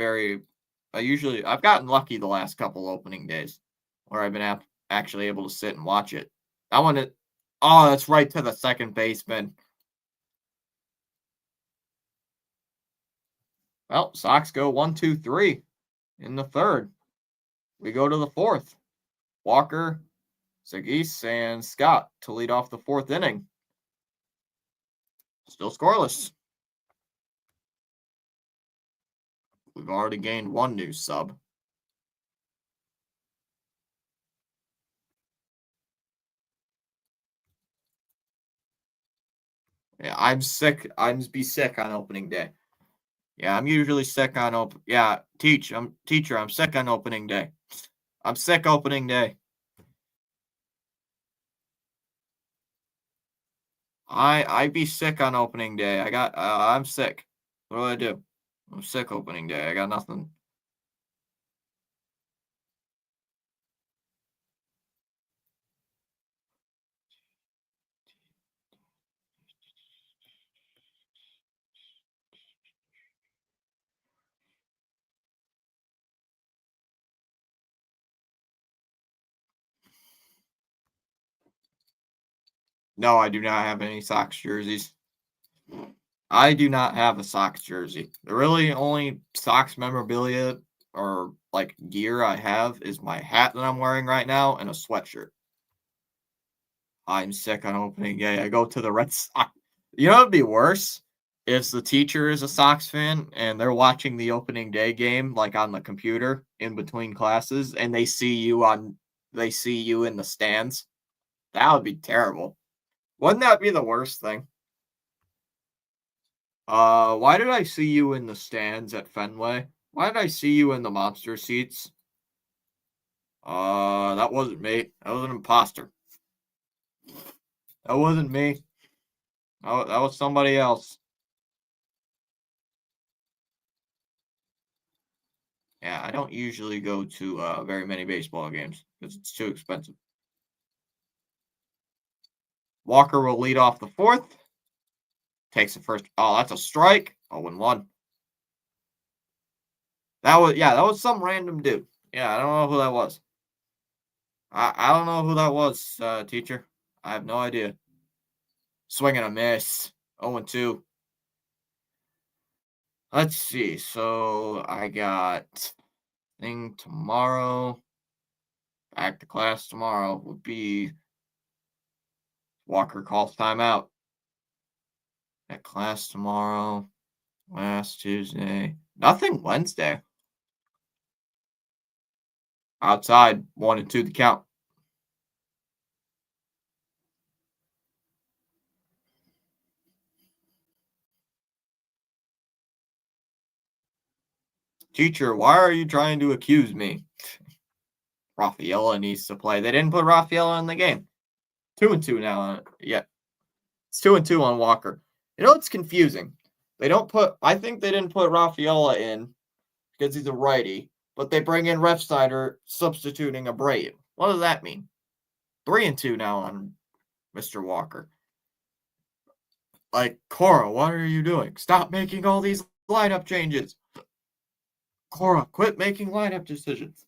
gotten lucky the last couple opening days where I've been actually able to sit and watch it. That one, that's right to the second baseman. Well, Sox go 1-2-3 in the third. We go to the fourth. Walker, Sagis, and Scott to lead off the fourth inning. Still scoreless. We've already gained 1 new sub. Yeah, I'm sick. I'm be sick on opening day. Yeah, I'm usually sick on Yeah, teacher. I'm sick on opening day. I'm sick opening day. I be sick on opening day. I'm sick. What do I do? I'm sick opening day. I got nothing. No, I do not have any Sox jerseys. I do not have a Sox jersey. The really only Sox memorabilia or like gear I have is my hat that I'm wearing right now and a sweatshirt. I'm sick on opening day. I go to the Red Sox. You know what'd be worse? If the teacher is a Sox fan and they're watching the opening day game like on the computer in between classes and they see you in the stands. That would be terrible. Wouldn't that be the worst thing? Why did I see you in the stands at Fenway? Why did I see you in the monster seats? That wasn't me. That was an imposter. That wasn't me. That was somebody else. Yeah, I don't usually go to very many baseball games because it's too expensive. Walker will lead off the fourth. Takes the first. Oh, that's a strike. 0-1. That was some random dude. Yeah, I don't know who that was. I don't know who that was, teacher. I have no idea. Swing and a miss. 0-2. Let's see. So I got thing tomorrow. Back to class tomorrow would be Walker calls timeout. At class tomorrow. Last Tuesday. Nothing Wednesday. Outside 1-2 the count. Teacher, why are you trying to accuse me? Rafaela needs to play. They didn't put Rafaela in the game. 2-2 now. Yeah. It's 2-2 on Walker. You know, it's confusing. I think they didn't put Rafaela in because he's a righty, but they bring in Refsnyder substituting Abreu. What does that mean? 3-2 now on Mr. Walker. Like, Cora, what are you doing? Stop making all these lineup changes. Cora, quit making lineup decisions.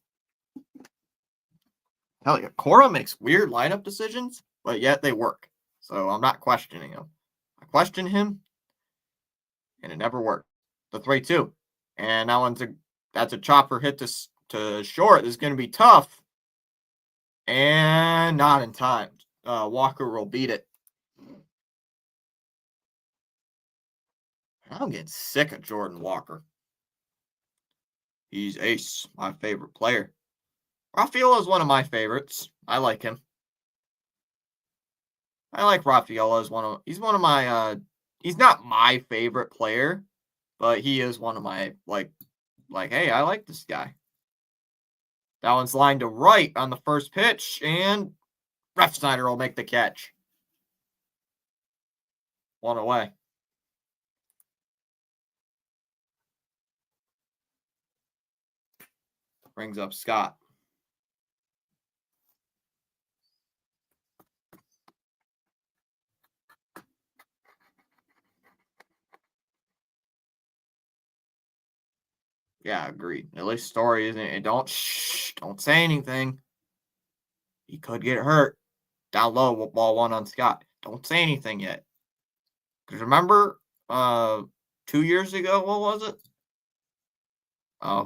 Hell yeah, Cora makes weird lineup decisions, but yet they work. So I'm not questioning him. I question him, and it never worked. The 3-2. And that's a chopper hit to short. This is going to be tough. And not in time. Walker will beat it. I'm getting sick of Jordan Walker. He's ace, my favorite player. Rafaela is one of my favorites. I like him. I like Rafaela as he's one of my he's not my favorite player, but he is one of my hey, I like this guy. That one's lined to right on the first pitch, and Refsnyder will make the catch. 1 away. Brings up Scott. Yeah, agreed. At least Story isn't it. Don't say anything. He could get hurt. Down low, ball 1 on Scott. Don't say anything yet. Because remember, 2 years ago, what was it?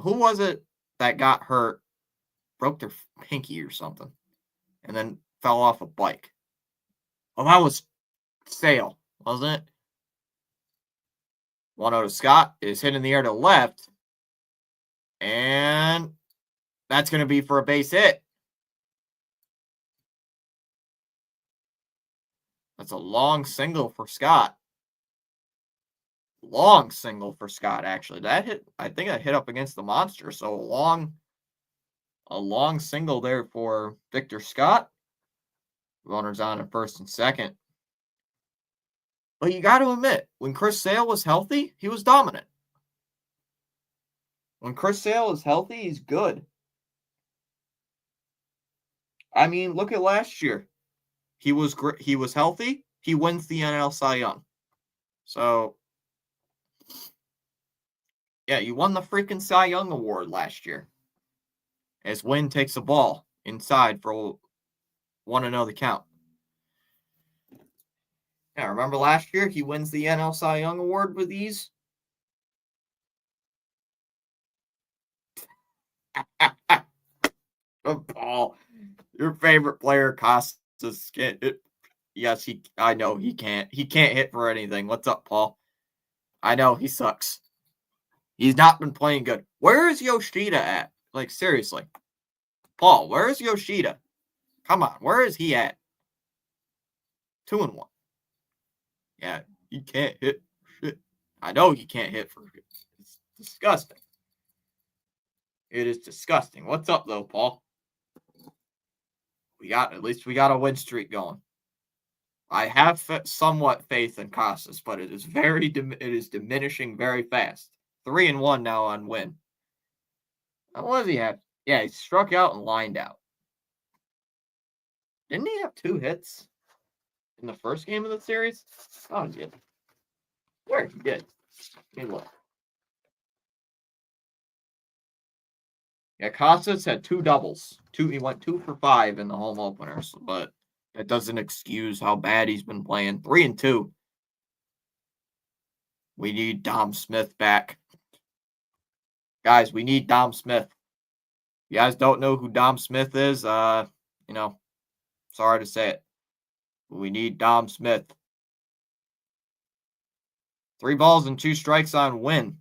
Who was it that got hurt, broke their pinky or something, and then fell off a bike? Oh, that was Sale, wasn't it? 1-0 to Scott is hit in the air to left, and that's going to be for a base hit. That's a long single for Scott. Long single for Scott, actually. I think that hit up against the monster. So a long single there for Victor Scott. Runners on at first and second. But you got to admit, when Chris Sale was healthy, he was dominant. When Chris Sale is healthy, he's good. I mean, look at last year. He was healthy. He wins the NL Cy Young. So, yeah, you won the freaking Cy Young award last year. As Wynn takes the ball inside for 1-0 the count. Yeah, remember last year he wins the NL Cy Young Award with ease? Paul, your favorite player, Costas. Yes, I know he can't. He can't hit for anything. What's up, Paul? I know he sucks. He's not been playing good. Where is Yoshida at? Like, seriously. Paul, where is Yoshida? Come on, where is he at? 2-1. Yeah, he can't hit shit. I know he can't hit for shit. It's disgusting. It is disgusting. What's up, though, Paul? At least we got a win streak going. I have somewhat faith in Casas, but it is it is diminishing very fast. 3-1 now on win. What does he have? Yeah, he struck out and lined out. Didn't he have 2 hits in the first game of the series? Oh, he did. Where he did? Hey, look. Yeah, Casas had 2 doubles. He went 2 for 5 in the home openers, but that doesn't excuse how bad he's been playing. 3-2. We need Dom Smith back. Guys, we need Dom Smith. If you guys don't know who Dom Smith is, sorry to say it. But we need Dom Smith. 3 balls and 2 strikes on win.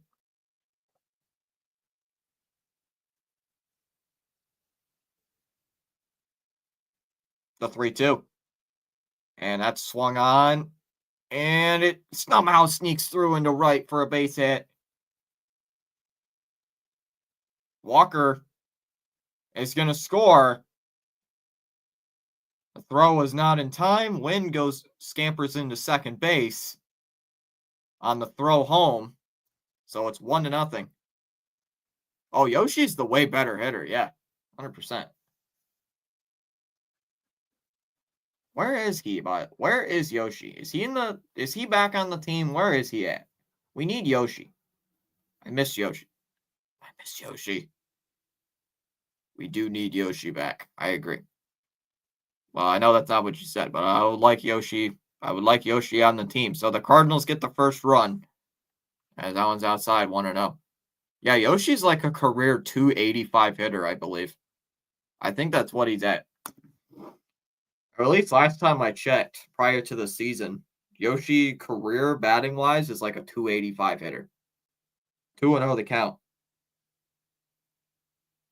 The 3-2. And that's swung on. And it somehow sneaks through into right for a base hit. Walker is going to score. The throw was not in time. Wynn scampers into second base on the throw home. So it's 1-0. Oh, Yoshi's the way better hitter. Yeah, 100%. Where is he? Where is Yoshi? Is he back on the team? Where is he at? We need Yoshi. I miss Yoshi. We do need Yoshi back. I agree. Well, I know that's not what you said, but I would like Yoshi. I would like Yoshi on the team. So the Cardinals get the first run. As that one's outside, 1-0. Yeah, Yoshi's like a career 285 hitter, I believe. I think that's what he's at. Or at least last time I checked, prior to the season, Yoshi career batting wise is like a 285 hitter. 2-0 the count.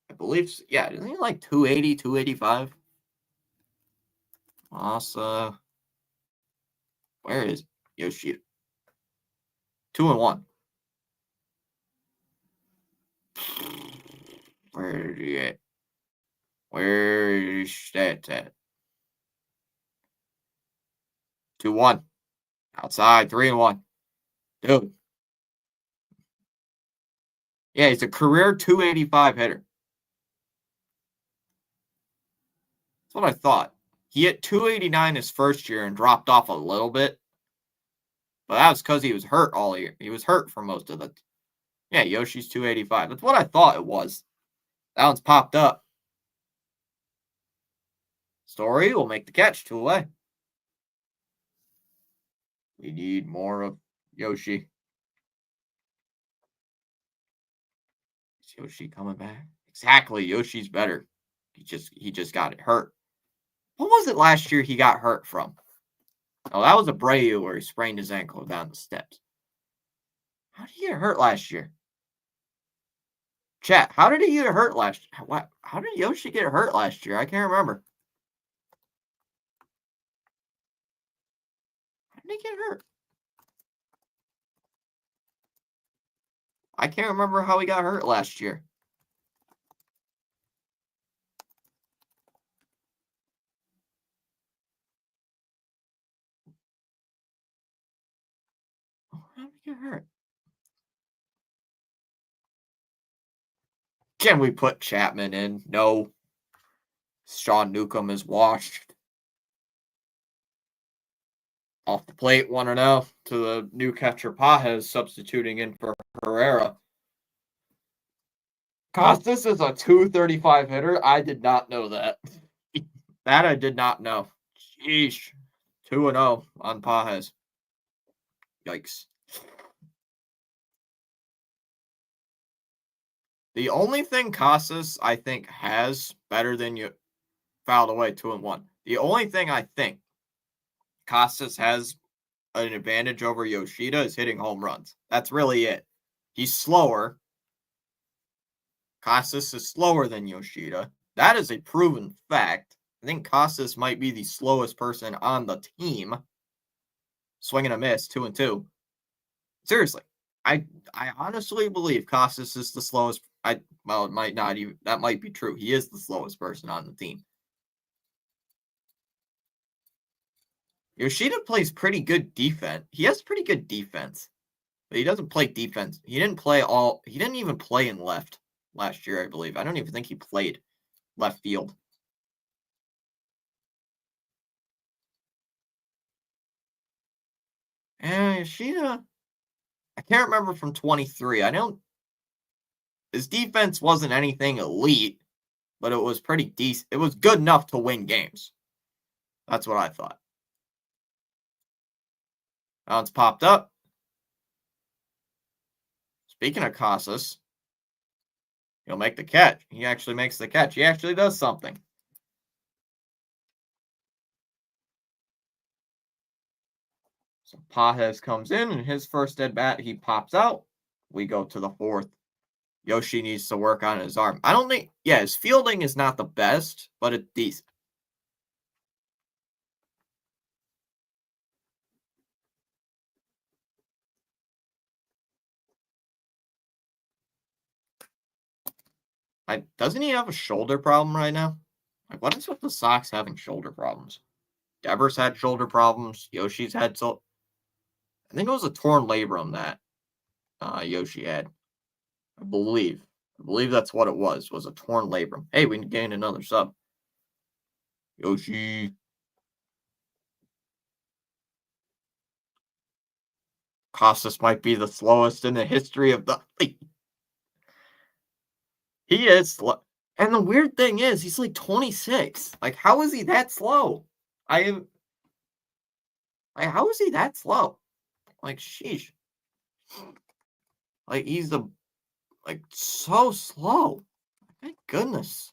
I believe, yeah, isn't he like 280, 285? Masa. Where is Yoshi? 2-1. Where is he at? Where is that at? 2-1. Outside, 3-1. Dude. Yeah, he's a career 285 hitter. That's what I thought. He hit 289 his first year and dropped off a little bit. But that was because he was hurt all year. He was hurt for most of it. Yeah, Yoshi's 285. That's what I thought it was. That one's popped up. Story will make the catch, 2 away. We need more of Yoshi. Is Yoshi coming back? Exactly. Yoshi's better. He just got it hurt. What was it last year he got hurt from? Oh, that was Abreu where he sprained his ankle down the steps. How did he get hurt last year? Chat, how did he get hurt last year? What? How did Yoshi get hurt last year? I can't remember. How did he get hurt? I can't remember how he got hurt last year. How did he get hurt? Can we put Chapman in? No. Sean Newcomb is washed. Off the plate, 1-0 to the new catcher Pajes substituting in for Herrera. Costas is a 235 hitter. I did not know that. That I did not know. Sheesh. 2-0 on Pajes. Yikes. The only thing Casas, I think, has better than you fouled away 2-1. The only thing I think Casas has an advantage over Yoshida is hitting home runs. That's really it. He's slower. Casas is slower than Yoshida. That is a proven fact. I think Casas might be the slowest person on the team. Swing and a miss, 2-2. Seriously, I honestly believe Casas is the slowest. Well, it might not even. That might be true. He is the slowest person on the team. Yoshida plays pretty good defense. He has pretty good defense, but he doesn't play defense. He didn't even play in left last year, I believe. I don't even think he played left field. And Yoshida, I can't remember from 23. His defense wasn't anything elite, but it was pretty decent. It was good enough to win games. That's what I thought. Now it's popped up. Speaking of Casas, he'll make the catch. He actually makes the catch. He actually does something. So Pajes comes in, and his first at bat, he pops out. We go to the fourth. Yoshi needs to work on his arm. I don't think, yeah, his fielding is not the best, but it's decent. Doesn't he have a shoulder problem right now? Like, what is with the Sox having shoulder problems? Devers had shoulder problems. Yoshi's had I think it was a torn labrum that Yoshi had. I believe. I believe that's what it was a torn labrum. Hey, we gained another sub. Yoshi. Costas might be the slowest in the history of the league. He is slow. And the weird thing is, he's like 26. Like, how is he that slow? How is he that slow? Like, sheesh. Like, he's so slow. My goodness.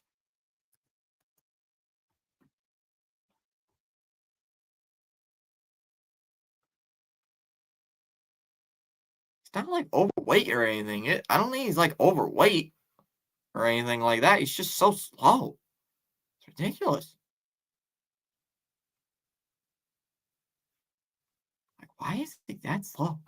He's not like overweight or anything. I don't think he's like overweight or anything like that. He's just so slow. It's ridiculous. Like, why is he that slow?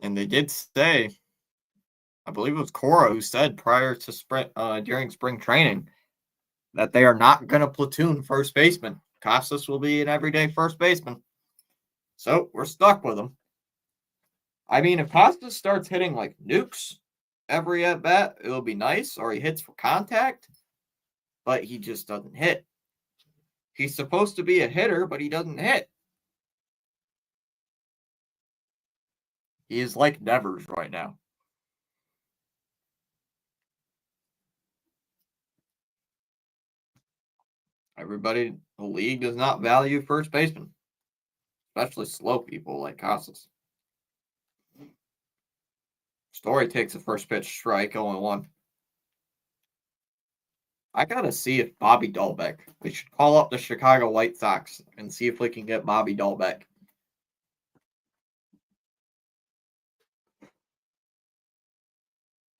And they did say, I believe it was Cora who said prior to during spring training that they are not going to platoon first baseman. Costas will be an everyday first baseman. So we're stuck with him. I mean, if Costas starts hitting like nukes every at bat, it'll be nice, or he hits for contact, but he just doesn't hit. He's supposed to be a hitter, but he doesn't hit. He is like Nevers right now. Everybody in the league does not value first baseman, especially slow people like Casas. Story takes a first pitch strike, 0-1. I gotta see if Bobby Dahlbeck. We should call up the Chicago White Sox and see if we can get Bobby Dahlbeck.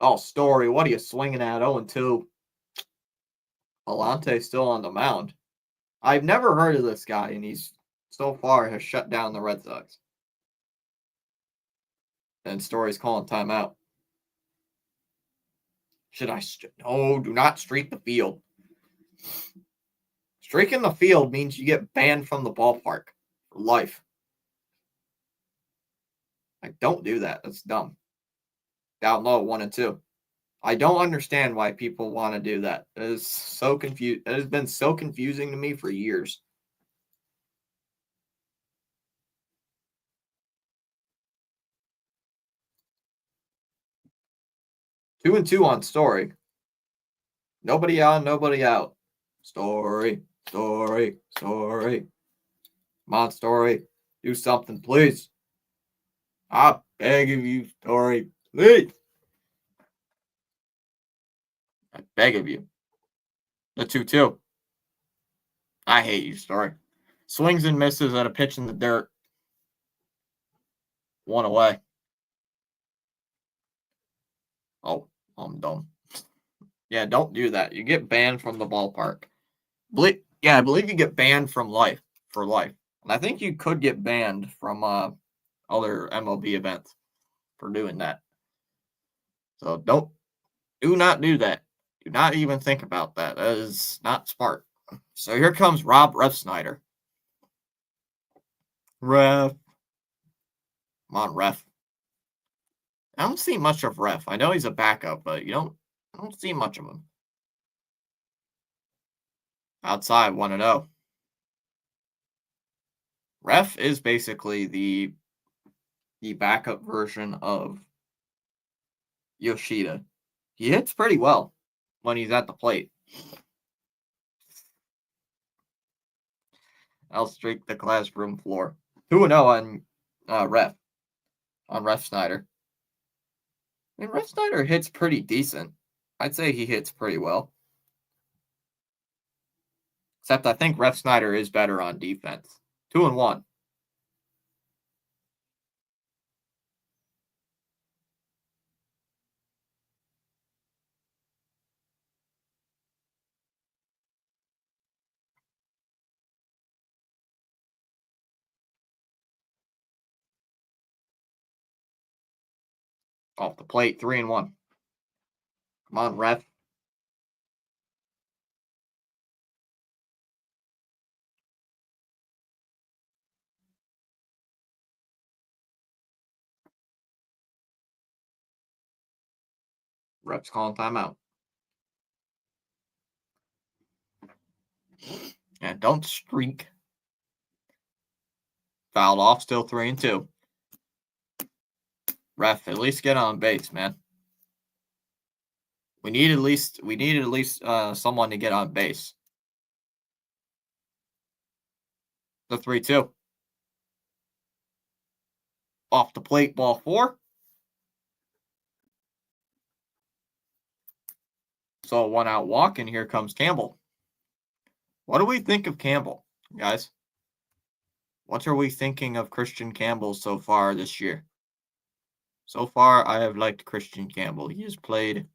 Oh, Story, what are you swinging at? 0-2. Alante still on the mound. I've never heard of this guy, and he's so far has shut down the Red Sox. And Story's calling timeout. No, do not streak the field. Streaking the field means you get banned from the ballpark for life. Like, don't do that. That's dumb. Down low, 1-2. I don't understand why people want to do that. It is so confused. It has been so confusing to me for years. 2-2 on Story. Nobody on, nobody out. Story. Come on, Story. Do something, please. I beg of you, Story. Please. I beg of you. The 2-2. I hate you, Story. Swings and misses at a pitch in the dirt. 1 away. Oh, I'm dumb. Yeah, don't do that. You get banned from the ballpark. I believe you get banned from life for life. And I think you could get banned from other MLB events for doing that. So do not do that. Do not even think about that. That is not smart. So here comes Rob Refsnyder. Ref. Come on, Ref. I don't see much of Ref. I know he's a backup, but I don't see much of him. Outside 1-0. Ref is basically the backup version of Yoshida. He hits pretty well when he's at the plate. I'll streak the classroom floor. 2-0 on Ref. On Refsnyder. I mean, Refsnyder hits pretty decent. I'd say he hits pretty well. Except I think Refsnyder is better on defense. 2-1. Off the plate, 3-1. Come on, Ref. Ref's calling timeout. And don't streak. Fouled off, still 3-2. Ref, at least get on base, man. We need at least someone to get on base. The 3-2. Off the plate, ball 4. So 1 out walk, and here comes Campbell. What do we think of Campbell, guys? What are we thinking of Christian Campbell so far this year? So far, I have liked Christian Campbell. He has played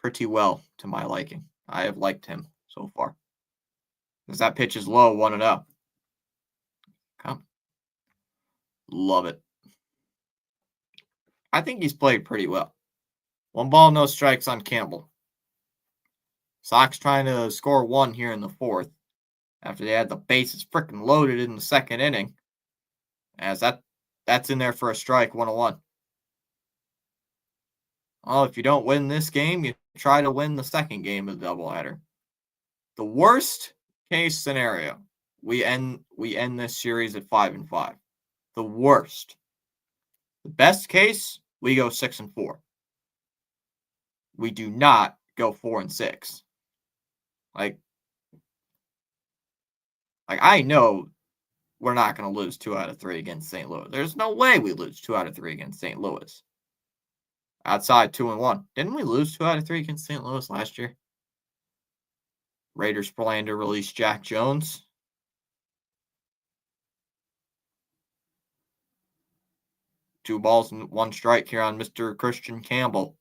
pretty well to my liking. I have liked him so far. Because that pitch is low, 1-0. Come. Love it. I think he's played pretty well. 1 ball, no strikes on Campbell. Sox trying to score 1 here in the 4th after they had the bases freaking loaded in the 2nd inning. As that's in there for a strike, 1-1. Oh, if you don't win this game, you try to win the 2nd game of the doubleheader. The worst case scenario, we end this series at 5-5. The worst. The best case, we go 6-4. We do not go 4-6. Like I know we're not going to lose 2 out of 3 against St. Louis. There's no way we lose 2 out of 3 against St. Louis. Outside 2-1. Didn't we lose 2 out of 3 against St. Louis last year? Raiders plan to release Jack Jones. Two balls and 1 strike here on Mr. Christian Campbell.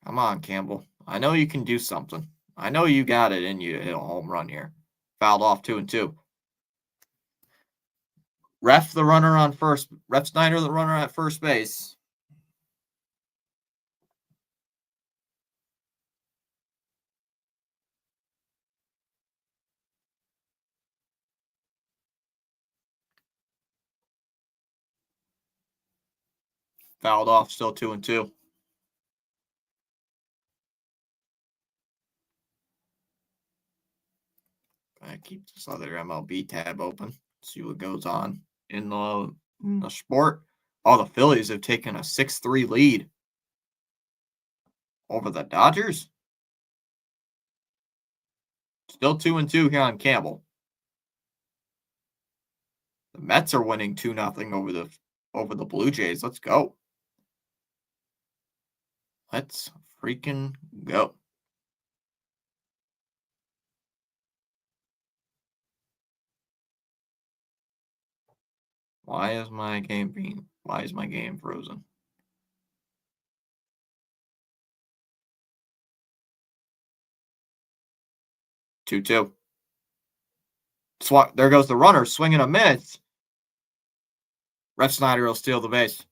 Come on, Campbell. I know you can do something. I know you got it in you to hit a home run here. Fouled off 2-2. Ref the runner on first. Refsnyder the runner at first base. Fouled off, still 2-2. I keep this other MLB tab open. See what goes on. in the sport. All the Phillies have taken a 6-3 lead over the Dodgers. Still 2-2 here on Campbell. The Mets are winning 2-0 over the Blue Jays. Let's go. Let's freaking go. Why is my game frozen? Two. There goes the runner, swinging a miss. Ref Snyder will steal the base.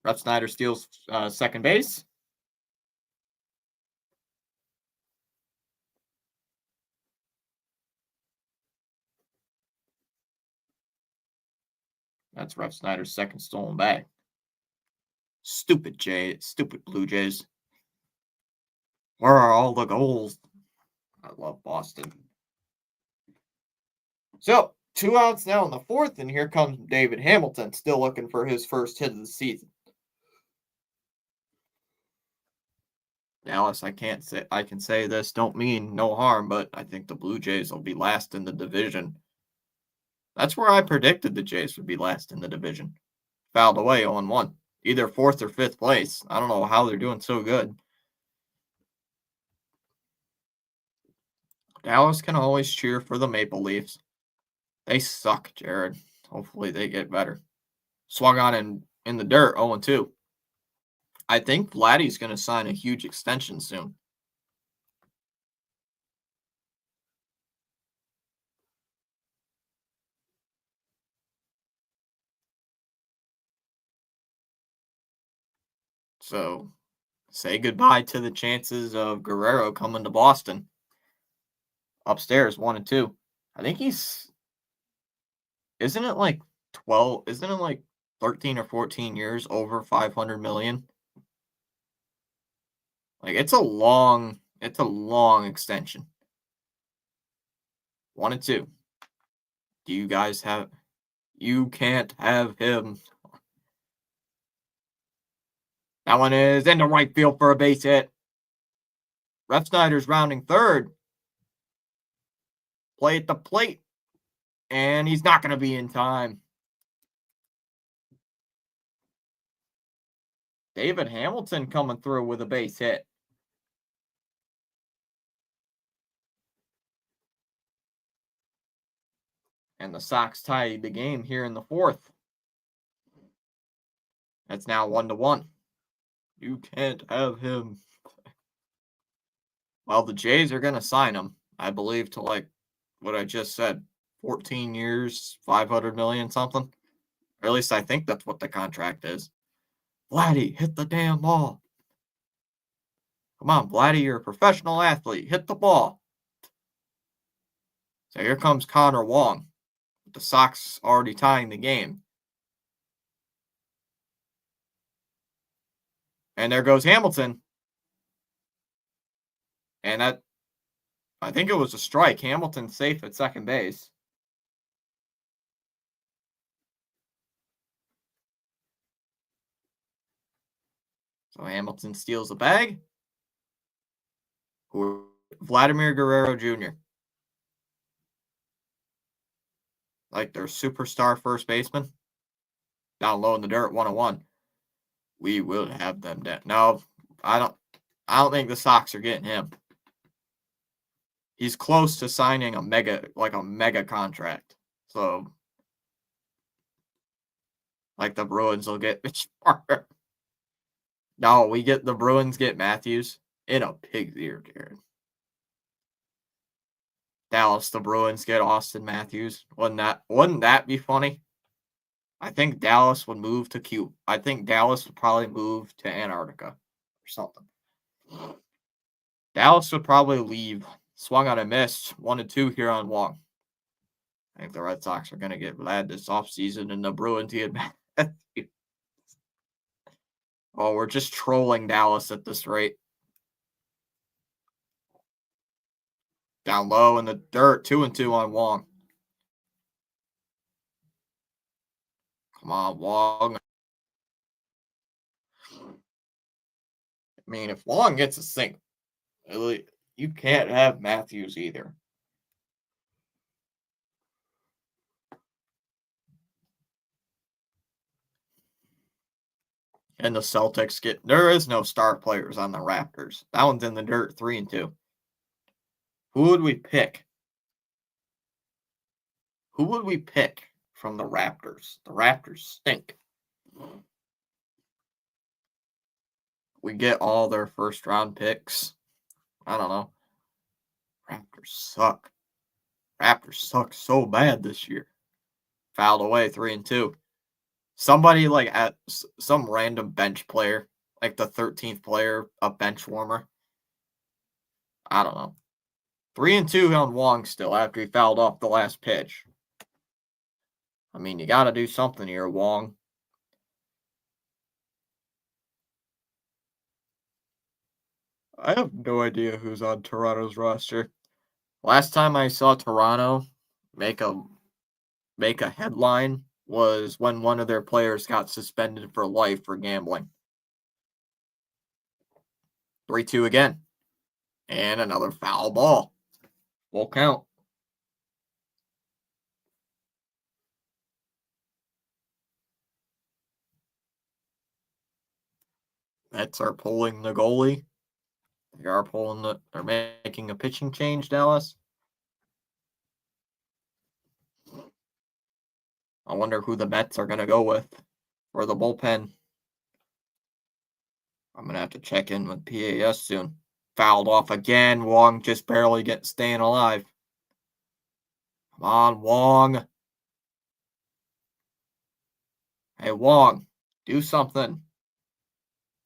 Ref Snyder steals second base. That's Ref Snyder's second stolen bag. Stupid Blue Jays. Where are all the goals? I love Boston. So, 2 outs now in the fourth, and here comes David Hamilton, still looking for his first hit of the season. Dallas, I can say this, don't mean no harm, but I think the Blue Jays will be last in the division. That's where I predicted the Jays would be last in the division. Fouled away 0-1. Either fourth or fifth place. I don't know how they're doing so good. Dallas can always cheer for the Maple Leafs. They suck, Jared. Hopefully they get better. Swung on in the dirt, 0-2. I think Vladdy's going to sign a huge extension soon. So, say goodbye to the chances of Guerrero coming to Boston. Upstairs, 1-2. I think isn't it like 13 or 14 years over 500 million? Like it's a long extension. 1-2. Do you guys have you can't have him. That one is into right field for a base hit. Ref Snyder's rounding third. Play at the plate. And he's not going to be in time. David Hamilton coming through with a base hit. And the Sox tie the game here in the fourth. That's now 1-1. You can't have him. Well, the Jays are going to sign him, I believe, to like what I just said, 14 years, 500 million something. Or at least I think that's what the contract is. Vladdy, hit the damn ball. Come on, Vladdy, you're a professional athlete. Hit the ball. So here comes Connor Wong. The Sox already tying the game. And there goes Hamilton. And I think it was a strike. Hamilton's safe at second base. So Hamilton steals the bag. Vladimir Guerrero Jr. Like their superstar first baseman. Down low in the dirt, 1-1. We will have them dead. No, I don't think the Sox are getting him. He's close to signing a mega contract. So like the Bruins will get Mitch Marner. No, the Bruins get Matthews in a pig's ear, Jared. Dallas, the Bruins get Austin Matthews. Wouldn't that be funny? I think Dallas would move to Cuba. I think Dallas would probably move to Antarctica or something. Dallas would probably leave. Swung on a miss. 1-2 here on Wong. I think the Red Sox are going to get Vlad this offseason, and the Bruins get Matthews. Oh, we're just trolling Dallas at this rate. Down low in the dirt. 2-2 on Wong. Come on, Wong. I mean, if Wong gets a sink, you can't have Matthews either. And the Celtics there is no star players on the Raptors. That one's in the dirt, 3-2. Who would we pick? Who would we pick from the Raptors? The Raptors stink. We get all their first round picks. I don't know. Raptors suck. Raptors suck so bad this year. Fouled away, 3-2. Somebody like at some random bench player, like the 13th player, a bench warmer. I don't know. 3-2 on Wong still after he fouled off the last pitch. I mean, you got to do something here, Wong. I have no idea who's on Toronto's roster. Last time I saw Toronto make a headline was when one of their players got suspended for life for gambling. 3-2 again. And another foul ball. Full count. Mets are pulling the goalie. They're making a pitching change, Dallas. I wonder who the Mets are going to go with for the bullpen. I'm going to have to check in with PAS soon. Fouled off again. Wong just barely staying alive. Come on, Wong. Hey, Wong, do something.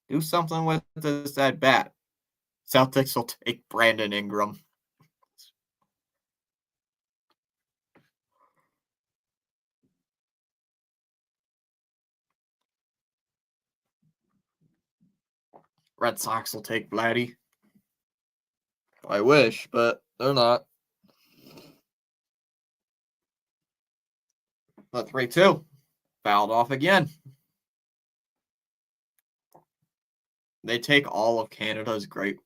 Do something with this at bat. Celtics will take Brandon Ingram. Red Sox will take Vladdy. I wish, but they're not. But 3-2. Fouled off again. They take all of Canada's great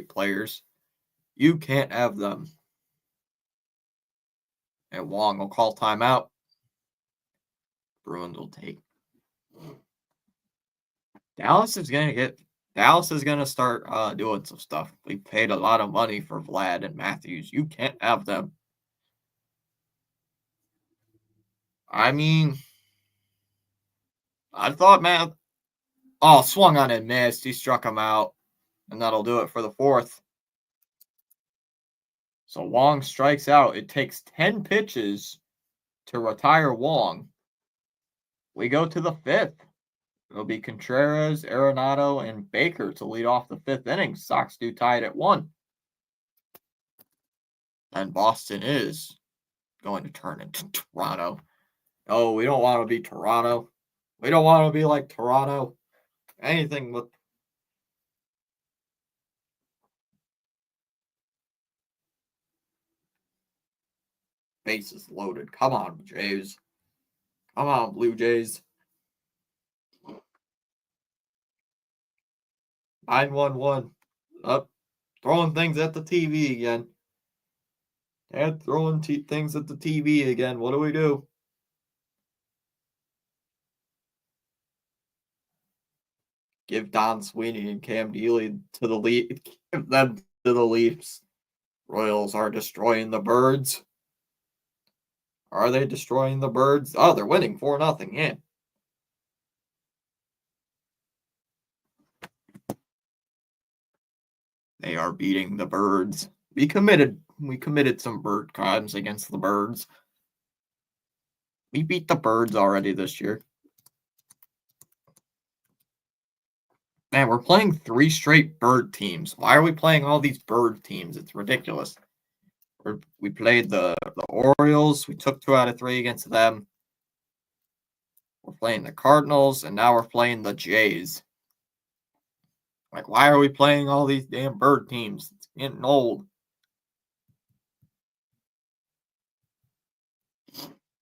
players. You can't have them. And Wong will call timeout. Bruins will take. Dallas is gonna start doing some stuff. We paid a lot of money for Vlad and Matthews. You can't have them. I mean, I thought swung on and missed. He struck him out, and that'll do it for the fourth. So Wong strikes out. It takes 10 pitches to retire Wong. We go to the fifth. It'll be Contreras, Arenado, and Baker to lead off the fifth inning. Sox do tie it at 1. And Boston is going to turn into Toronto. Oh, we don't want to be Toronto. We don't want to be like Toronto. Anything with bases loaded. Come on, Jays. Come on, Blue Jays. 9-1-1. Up. Throwing things at the TV again. And throwing things at the TV again. What do we do? Give Don Sweeney and Cam Neely to the Leafs. Give them to the Leafs. Royals are destroying the Birds. Are they destroying the Birds? Oh, they're winning 4-0. Yeah. They are beating the Birds. We committed some bird crimes against the Birds. We beat the Birds already this year. Man, we're playing 3 straight Bird teams. Why are we playing all these Bird teams? It's ridiculous. We played the Orioles. We took 2 out of 3 against them. We're playing the Cardinals, and now we're playing the Jays. Like, why are we playing all these damn Bird teams? It's Getting old.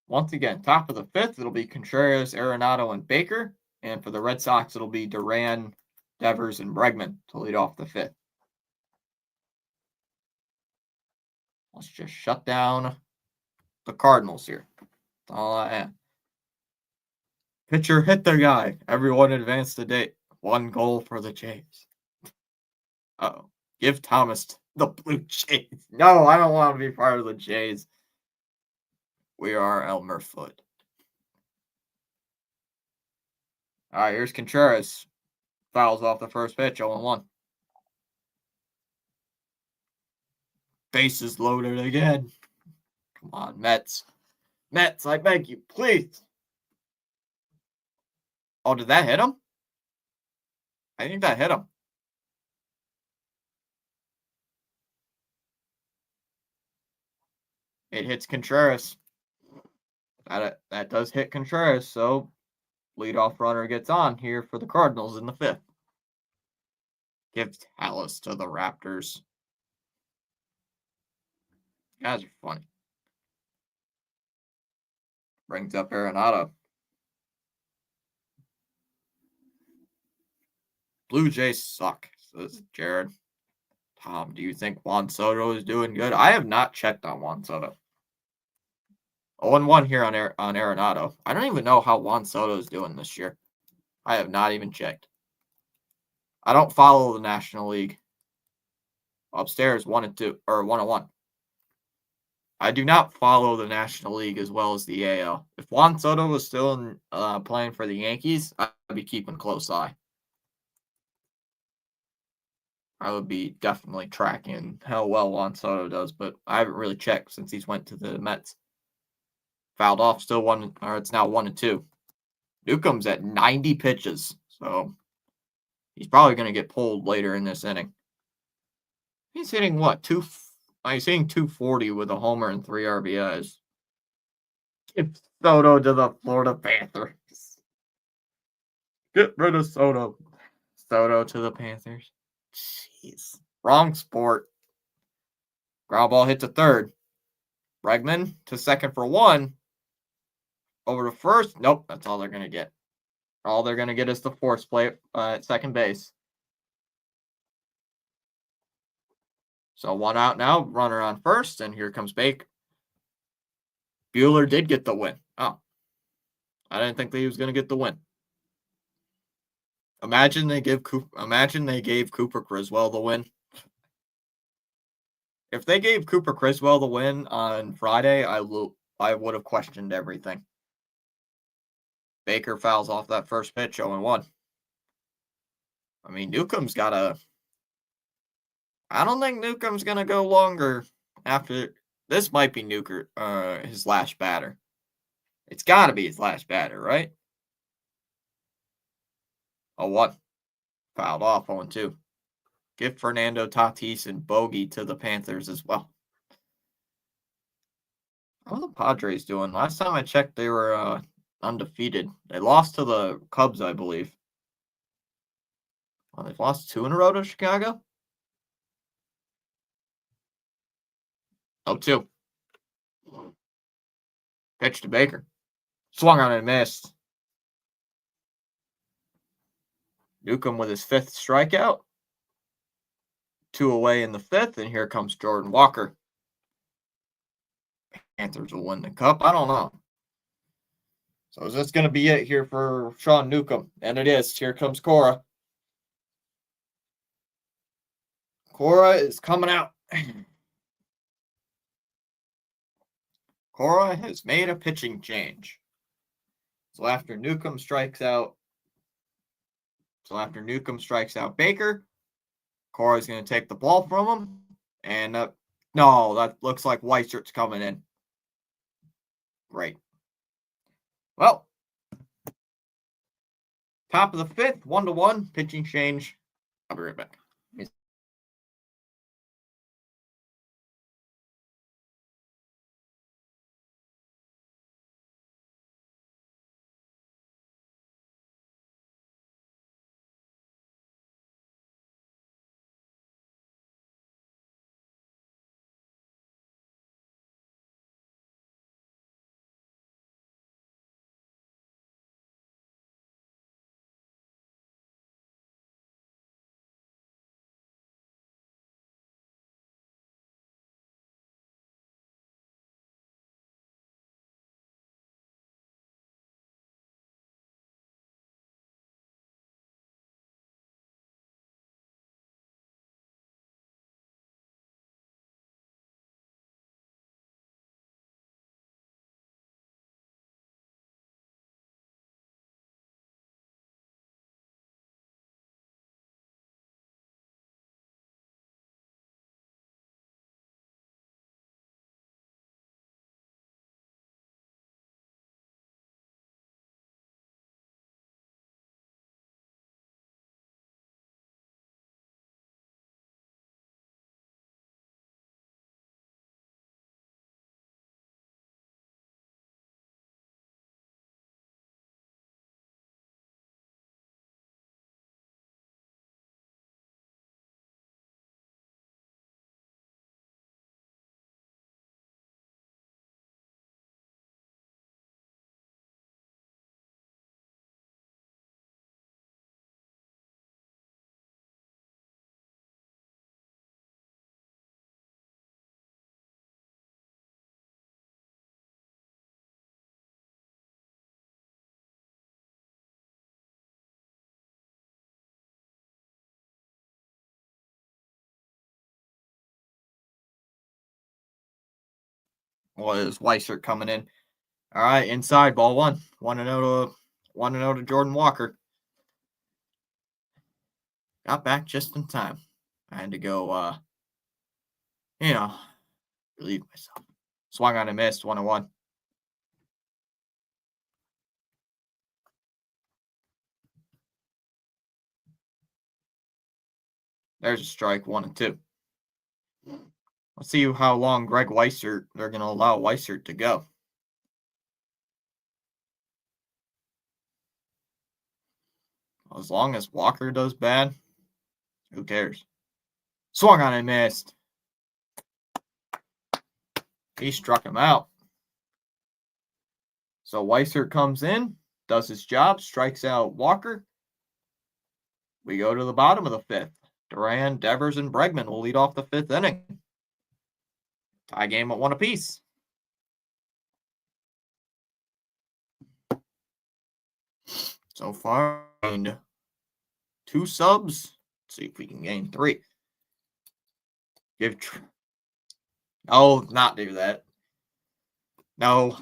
Once again, top of the fifth, it'll be Contreras, Arenado, and Baker. And for the Red Sox, it'll be Duran, Devers, and Bregman to lead off the fifth. Let's just shut down the Cardinals here. That's all I am. Pitcher hit their guy. Everyone advanced the date. 1 goal for the Jays. Uh-oh. Give Thomas the Blue Jays. No, I don't want to be part of the Jays. We are Elmer Fudd. All right, here's Contreras. Fouls off the first pitch, 0-1. Bases loaded again. Come on, Mets. Mets, I beg you, please. Oh, did that hit him? I think that hit him. It hits Contreras. That does hit Contreras, so leadoff runner gets on here for the Cardinals in the fifth. Give Tallis to the Raptors. You guys are funny. Brings up Arenado. Blue Jays suck, says Jared. Tom, do you think Juan Soto is doing good? I have not checked on Juan Soto. 0-1 here on Arenado. I don't even know how Juan Soto is doing this year. I have not even checked. I don't follow the National League. Upstairs, 1-2 or 1-1. I do not follow the National League as well as the AL. If Juan Soto was still playing for the Yankees, I'd be keeping a close eye. I would be definitely tracking how well Juan Soto does, but I haven't really checked since he's went to the Mets. Fouled off, still 1, or it's now 1-2. Newcomb's at 90 pitches, so he's probably going to get pulled later in this inning. He's hitting what? He's hitting 240 with a homer and 3 RBIs. Give Soto to the Florida Panthers. Get rid of Soto. Soto to the Panthers. Jeez. Wrong sport. Ground ball hit to third. Bregman to second for 1. Over to first. Nope, that's all they're going to get. All they're going to get is the force play at second base. So 1 out now, runner on first, and here comes Baker. Buehler did get the win. Oh, I didn't think that he was going to get the win. Imagine they gave Cooper Criswell the win. If they gave Cooper Criswell the win on Friday, I would have questioned everything. Baker fouls off that first pitch, 0-1. I mean, Newcomb's got a. I don't think Newcomb's gonna go longer after this. Might be his last batter. It's got to be his last batter, right? 0-1. Fouled off, 0-2. Give Fernando Tatis and Bogey to the Panthers as well. How are the Padres doing? Last time I checked, they were undefeated. They lost to the Cubs, I believe. Well, they've lost 2 in a row to Chicago. 0-2. Pitch to Baker. Swung on and missed. Newcomb with his 5th strikeout. 2 away in the 5th, and here comes Jordan Walker. Panthers will win the Cup. I don't know. So is this going to be it here for Sean Newcomb? And it is. Here comes Cora. Cora is coming out. Cora has made a pitching change. So after Newcomb strikes out Baker, Cora's going to take the ball from him. And no, that looks like Weisert's coming in. Great. Well, top of the 5th, 1-1, pitching change. I'll be right back. was Weissert coming in. All right, inside, ball one. 1-0 to Jordan Walker. Got back just in time. I had to go, relieve myself. Swung on and missed, 1-1. There's a strike, 1-2. Let's see how long they're going to allow Weissert to go. As long as Walker does bad, who cares? Swung on and missed. He struck him out. So Weissert comes in, does his job, strikes out Walker. We go to the bottom of the fifth. Duran, Devers, and Bregman will lead off the fifth inning. Tie game at 1 apiece. So far, gained 2 subs. Let's see if we can gain 3. No, not do that. No.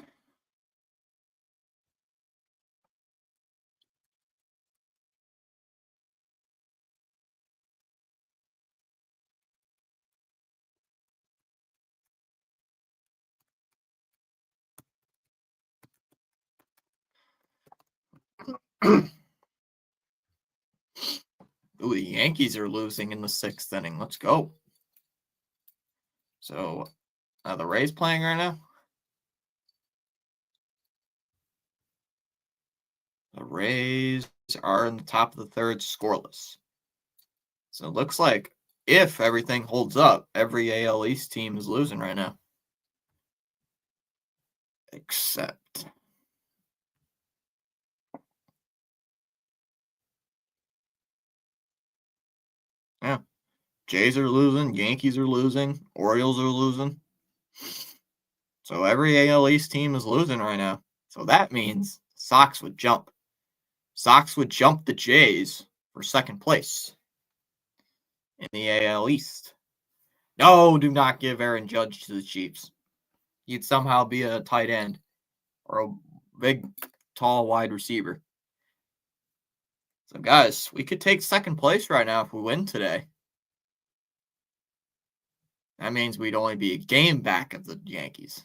Ooh, the Yankees are losing in the 6th inning. Let's go. So, are the Rays playing right now? The Rays are in the top of the 3rd, scoreless. So it looks like if everything holds up, every AL East team is losing right now. Except Jays are losing, Yankees are losing, Orioles are losing. So every AL East team is losing right now. So that means Sox would jump. Sox would jump the Jays for 2nd place in the AL East. No, do not give Aaron Judge to the Chiefs. He'd somehow be a tight end or a big, tall wide receiver. So, guys, we could take 2nd place right now if we win today. That means we'd only be a game back of the Yankees.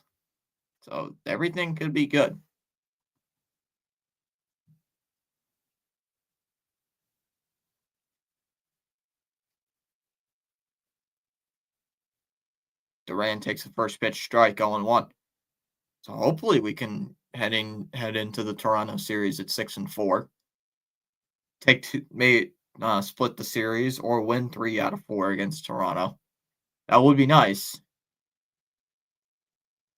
So, everything could be good. Duran takes the first pitch strike, 0-1. So, hopefully, we can head into the Toronto series at 6-4. Split the series or win 3 out of 4 against Toronto. That would be nice.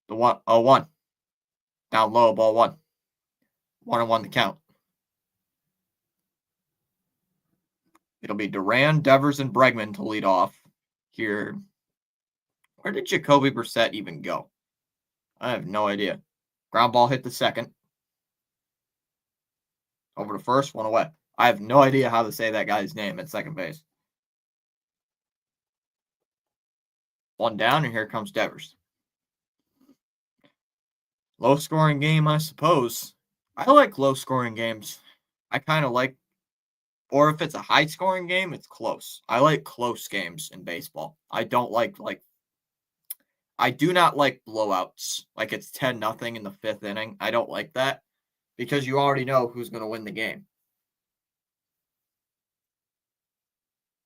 The 1-1. Down low, ball 1. 1-1 the count. It'll be Duran, Devers, and Bregman to lead off here. Where did Jacoby Brissett even go? I have no idea. Ground ball hit the 2nd. Over to 1st, 1 away. I have no idea how to say that guy's name at 2nd base. 1 down, and here comes Devers. Low-scoring game, I suppose. I like low-scoring games. I kind of like, or if it's a high-scoring game, it's close. I like close games in baseball. I don't I do not like blowouts. Like it's 10-0 in the 5th inning. I don't like that because you already know who's going to win the game.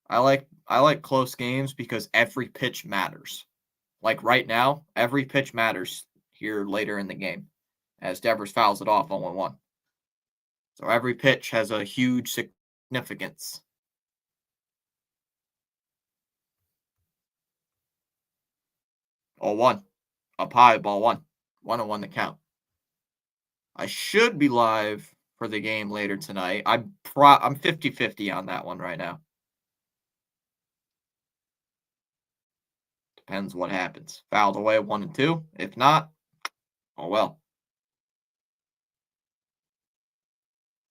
I like close games because every pitch matters. Like right now, every pitch matters here later in the game as Devers fouls it off 0-1. So every pitch has a huge significance. Oh, 1. Up high, ball 1. 1-1 the count. I should be live for the game later tonight. I'm 50-50 on that one right now. Depends what happens. Fouled away 1-2. If not, oh well.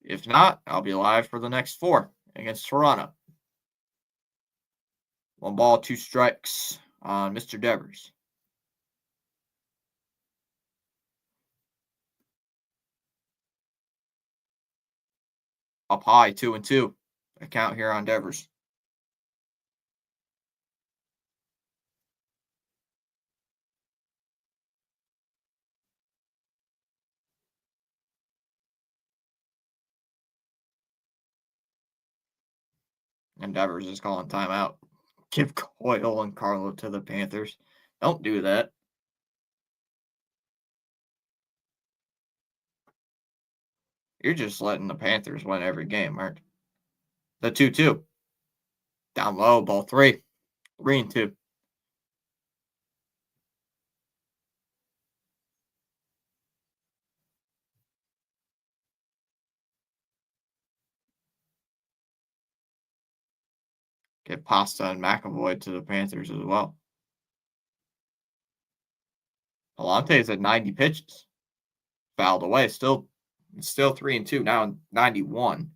If not, I'll be live for the next 4 against Toronto. 1 ball, 2 strikes on Mr. Devers. Up high, 2-2. Account here on Devers. And Devers is calling timeout. Give Coyle and Carlo to the Panthers. Don't do that. You're just letting the Panthers win every game, Mark. The 2-2. Down low, ball 3. 3-2. Get Pasta and McAvoy to the Panthers as well. Palante's at 90 pitches. Fouled away. Still 3-2. Now in 91.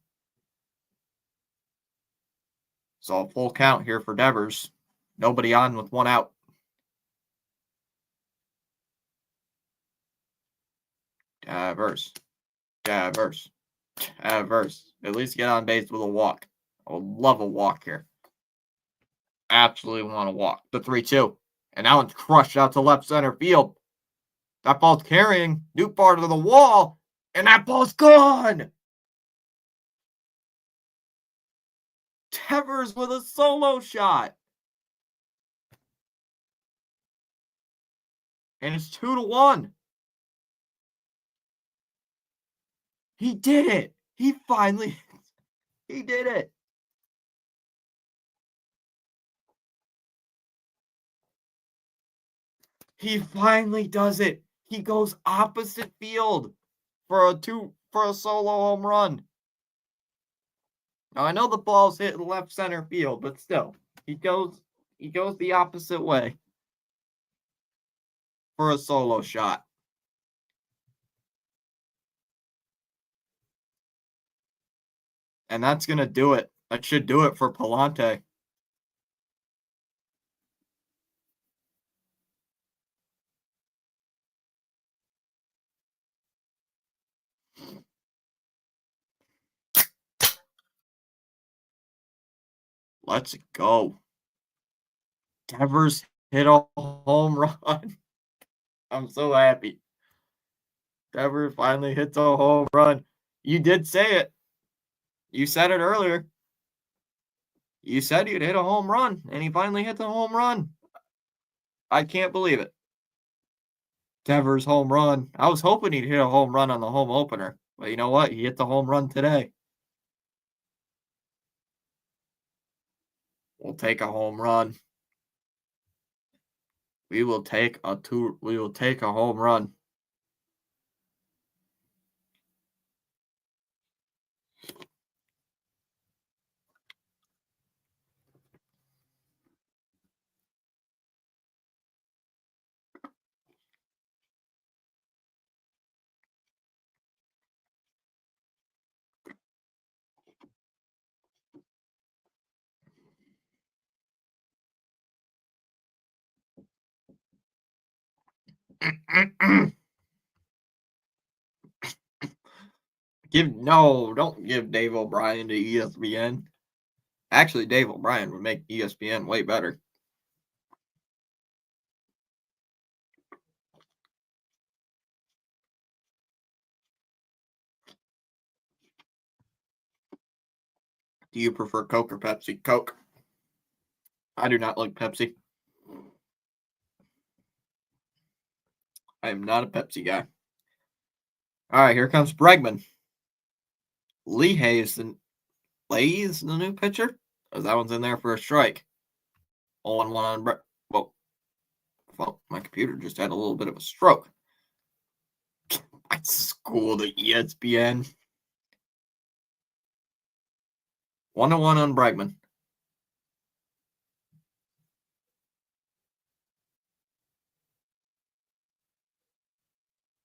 So a full count here for Devers. Nobody on with 1 out. Devers. At least get on base with a walk. I would love a walk here. Absolutely want to walk. The 3-2. And that one's crushed out to left center field. That ball's carrying. Nootbaar to the wall. And that ball's gone. Devers with a solo shot. And it's 2-1. He did it. He did it. He finally does it. He goes opposite field for a solo home run. Now I know the ball's hit left center field, but still, he goes the opposite way for a solo shot. And that's gonna do it. That should do it for Palante. Let's go. Devers hit a home run. I'm so happy. Devers finally hits a home run. You did say it. You said it earlier. You said you'd hit a home run, and he finally hit the home run. I can't believe it. Devers home run. I was hoping he'd hit a home run on the home opener, but you know what? He hit the home run today. We'll take a home run. We will take a home run. Don't give Dave O'Brien to ESPN. Actually, Dave O'Brien would make ESPN way better. Do you prefer Coke or Pepsi? Coke. I do not like Pepsi. I am not a Pepsi guy. All right, here comes Bregman. Lehigh is the new pitcher. Oh, that one's in there for a strike. 0-1 on Brett. Well, my computer just had a little bit of a stroke. I schooled at ESPN. 1-1 on Bregman.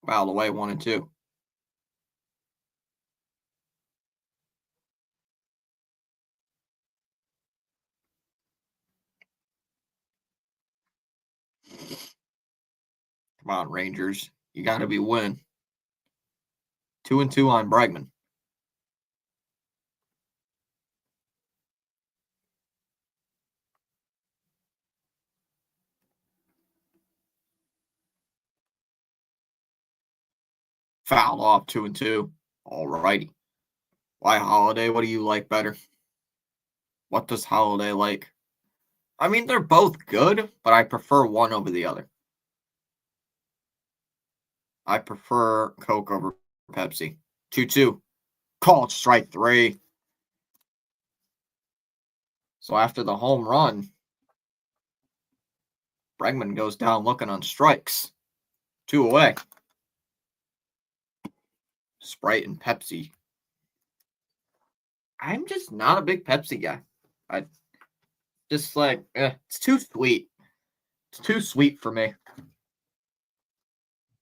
Fouled away, 1-2. Come on, Rangers. You got to be winning. 2-2 on Bregman. Fouled off 2-2. Alrighty. Why Holiday? What do you like better? What does Holiday like? I mean, they're both good, but I prefer one over the other. I prefer Coke over Pepsi. 2-2. Called strike 3. So after the home run, Bregman goes down looking on strikes. 2 away. Sprite and Pepsi. I'm just not a big Pepsi guy. I just like, it's too sweet. It's too sweet for me.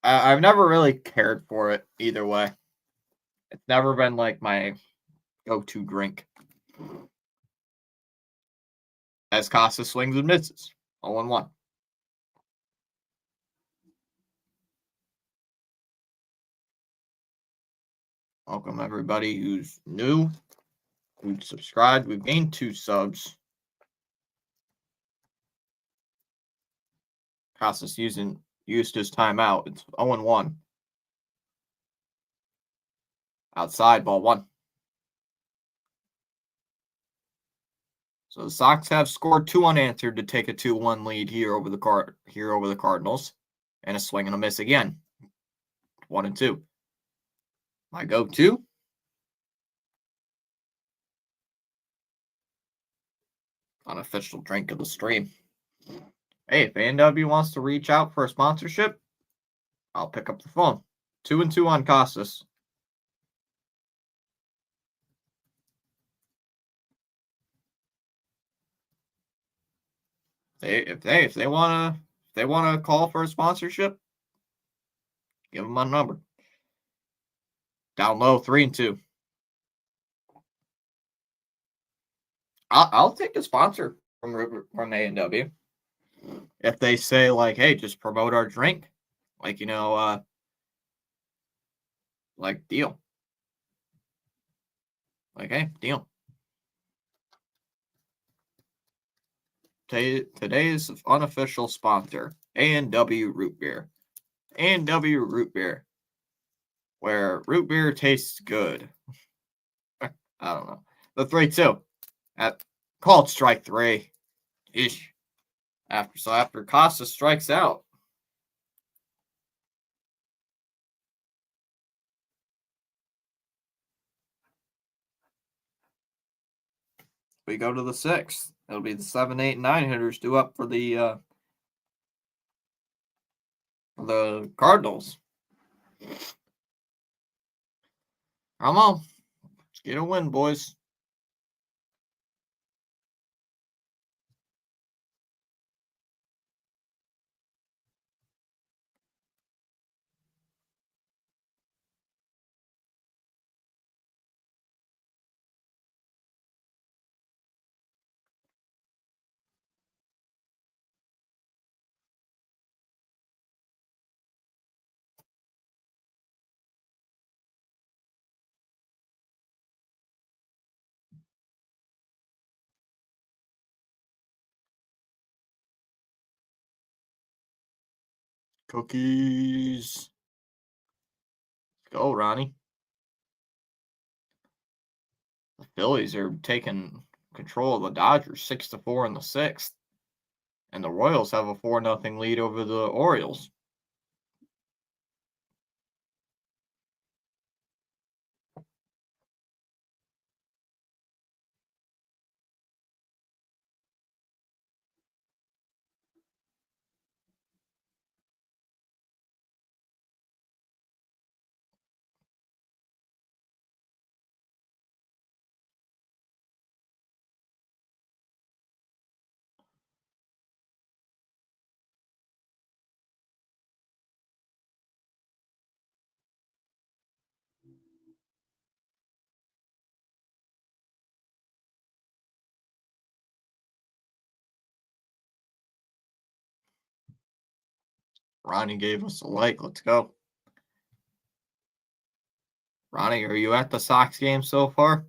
I've never really cared for it either way. It's never been like my go-to drink. As Costa swings and misses. 0-1. Welcome everybody who's new, who subscribed. We've gained 2 subs. Costas used his timeout. It's 0-1. Outside, ball 1. So the Sox have scored 2 unanswered to take a 2-1 lead here over the Cardinals, and a swing and a miss again. 1-2. My go-to. Unofficial drink of the stream. Hey, if A&W wants to reach out for a sponsorship, I'll pick up the phone. 2-2 on Costas. If they wanna call for a sponsorship, give them my number. Down low, 3-2. I'll take a sponsor from A&W. If they say like, hey, just promote our drink, like like deal. Like, hey, deal. Today's unofficial sponsor, A&W Root Beer. A&W Root Beer, where root beer tastes good. I don't know. The 3-2 at called strike 3. Ish. After Costa strikes out, we go to the 6th. It'll be the 7, 8, and 9 hitters due up for the Cardinals. Come on. Let's get a win, boys. Cookies. Let's go, Ronnie. The Phillies are taking control of the Dodgers 6-4 in the 6th. And the Royals have a 4-0 lead over the Orioles. Ronnie gave us a like. Let's go. Ronnie, are you at the Sox game so far?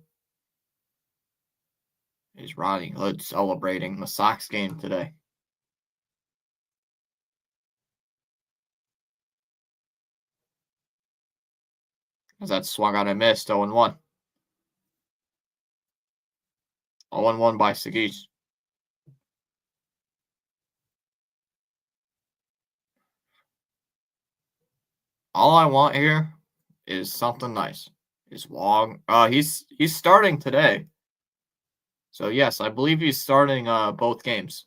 Is Ronnie Hood celebrating the Sox game today? As that swung on and missed. 0-1. 0-1 by Sagis. All I want here is something nice. Is Wong. He's starting today. So yes, I believe he's starting both games.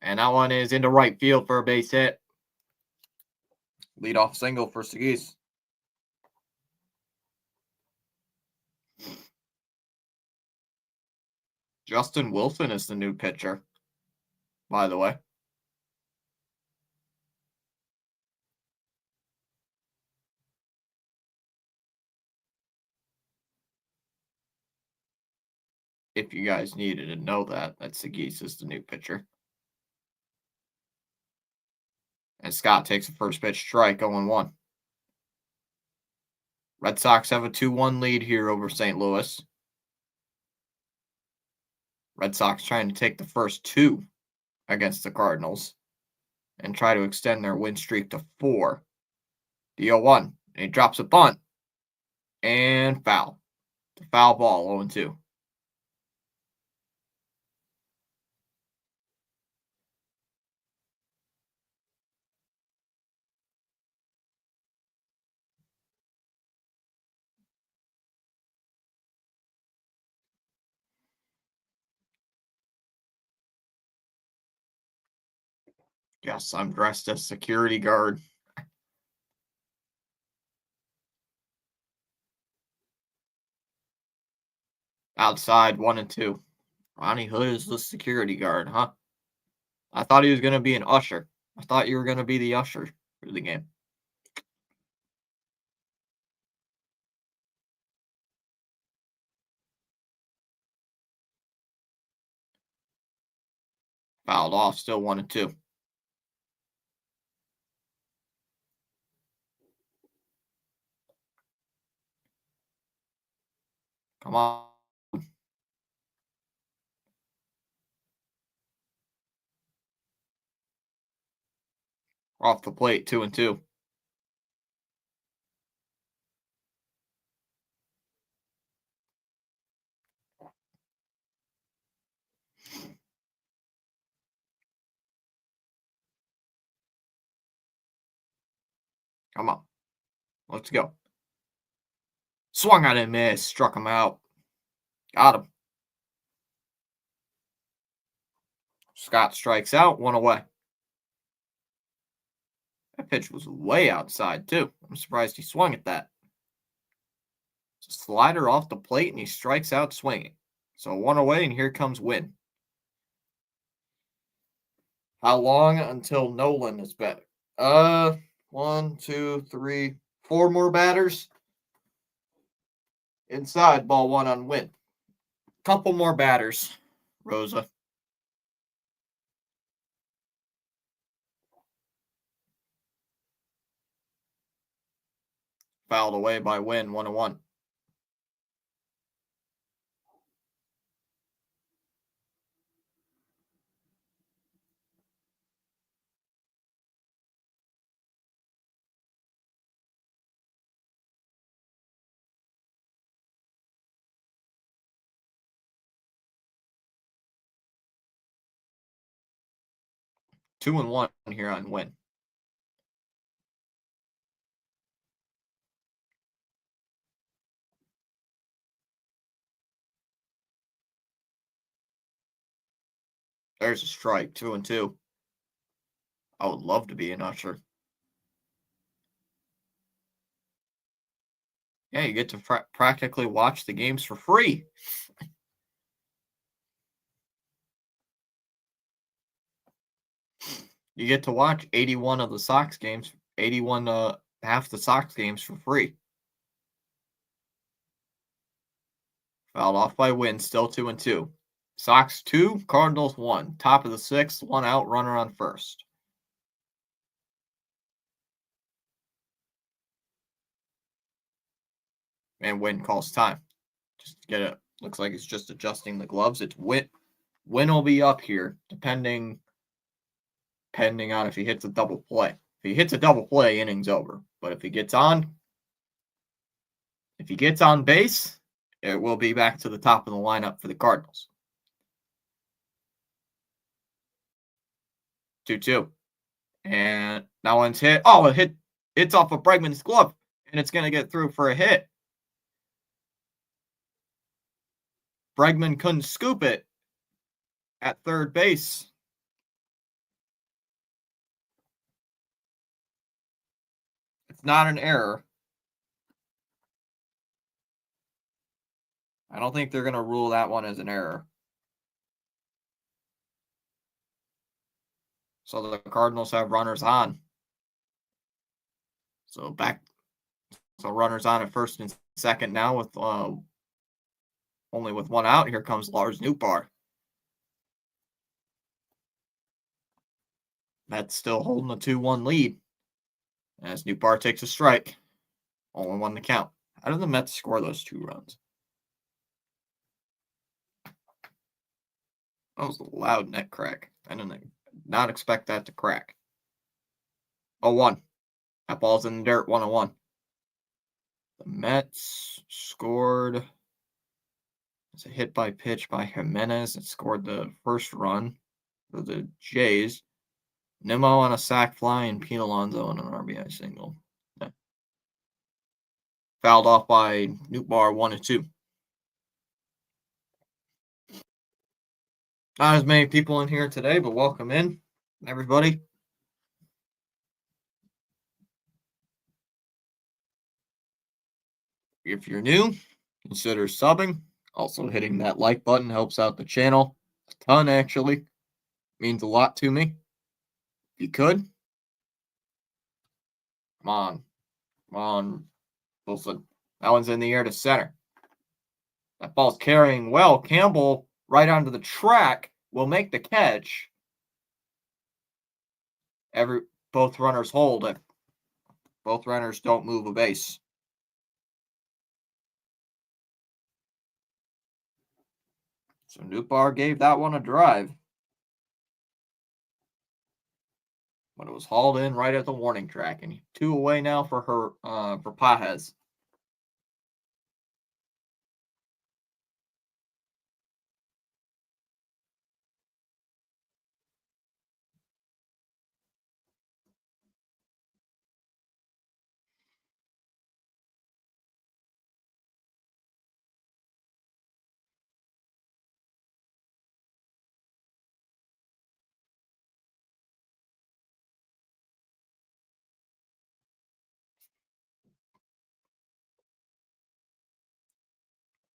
And that one is into right field for a base hit. Leadoff single for Sagis. Justin Wilson is the new pitcher, by the way. If you guys needed to know that Sagis is the new pitcher. And Scott takes a first pitch strike, 0-1. Red Sox have a 2-1 lead here over St. Louis. Red Sox trying to take the first two against the Cardinals and try to extend their win streak to 4. The 0-1. And he drops a bunt. And foul. The foul ball, 0-2. Yes, I'm dressed as security guard. Outside, 1-2. Ronnie Hood is the security guard, huh? I thought he was going to be an usher. I thought you were going to be the usher for the game. Fouled off, still 1-2. Come on. Off the plate, 2-2. Come on. Let's go. Swung on and missed. Struck him out. Got him. Scott strikes out. 1 away. That pitch was way outside, too. I'm surprised he swung at that. It's a slider off the plate, and he strikes out swinging. So 1 away, and here comes Win. How long until Nolan is back? 1, 2, 3, 4 more batters. Inside, ball 1 on Win. Couple more batters, Rosa. Fouled away by Win, 1-1. Two and one here on Win. There's a strike, 2-2. I would love to be an usher. Yeah, you get to practically watch the games for free. You get to watch 81 of the Sox games, 81 half the Sox games for free. Fouled off by Win, still 2-2. Sox 2, Cardinals 1. Top of the 6th, 1 out, runner on first. And Win calls time. Just to get it. Looks like it's just adjusting the gloves. It's Win. Win will be up here, depending on if he hits a double play. If he hits a double play, inning's over. But if he gets on, If he gets on base, it will be back to the top of the lineup for the Cardinals. 2-2. And that one's hit. Oh, it's off of Bregman's glove, and it's going to get through for a hit. Bregman couldn't scoop it at third base. It's not an error. I don't think they're going to rule that one as an error. So the Cardinals have runners on. So runners on at first and second now with only with one out. Here comes Lars Nootbaar. That's still holding a 2-1 lead as Nootbaar takes a strike. Only one to count. How did the Mets score those 2 runs? That was a loud net crack. I did not expect that to crack. 0-1. That ball's in the dirt, 1-1. The Mets scored. It's a hit by pitch by Jimenez. It scored the first run for the Jays. Nimmo on a sac fly and Pete Alonso on an RBI single. Yeah. Fouled off by Nootbaar, 1-2. Not as many people in here today, but welcome in, everybody. If you're new, consider subbing. Also, hitting that like button helps out the channel a ton, actually. Means a lot to me. If you could. Come on. Come on, Wilson. That one's in the air to center. That ball's carrying well. Campbell, right onto the track, will make the catch. Both runners hold it. Both runners don't move a base. So Nootbaar gave that one a drive. But it was hauled in right at the warning track. And 2 away now for Pages.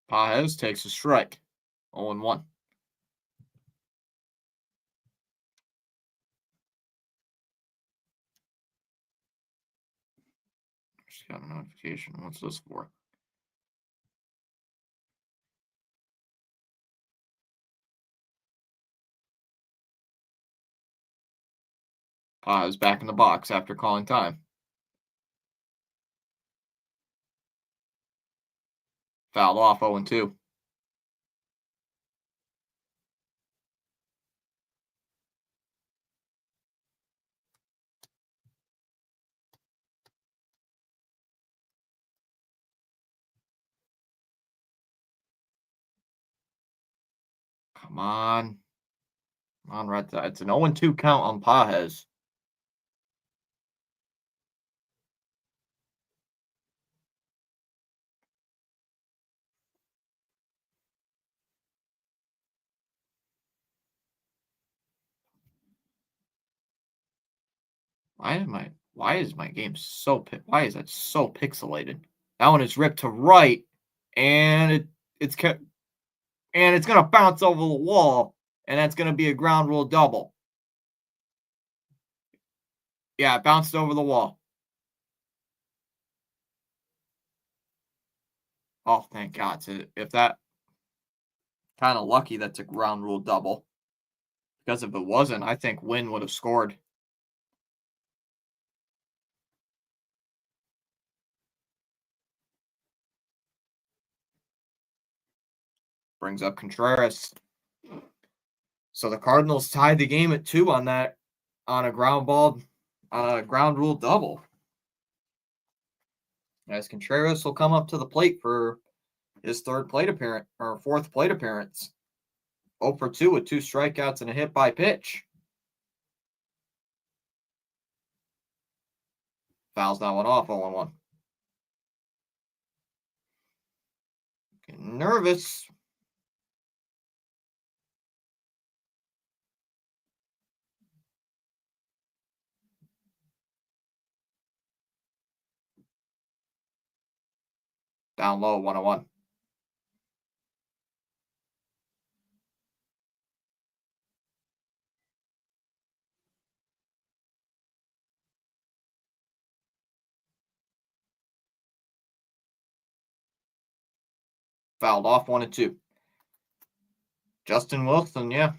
Pages takes a strike. 0-1. Just got a notification. What's this for? Pages back in the box after calling time. Fouled off, 0-2. Come on. Come on, Red Sox. It's an 0-2 count on Pages. Why is my game so why is that so pixelated? That one is ripped to right, and it's gonna bounce over the wall, and that's gonna be a ground rule double. Yeah, it bounced over the wall. Oh, thank God. So if that kind of lucky that's a ground rule double. Because if it wasn't, I think Wynn would have scored. Brings up Contreras. So the Cardinals tied the game at 2 on a ground rule double. as Contreras will come up to the plate for his third plate appearance or fourth plate appearance. 0 for 2 with 2 strikeouts and a hit by pitch. Fouls that one off, 0 1. Getting nervous. Down low, 1 1. Fouled off 1 2. Justin Wilson, yeah.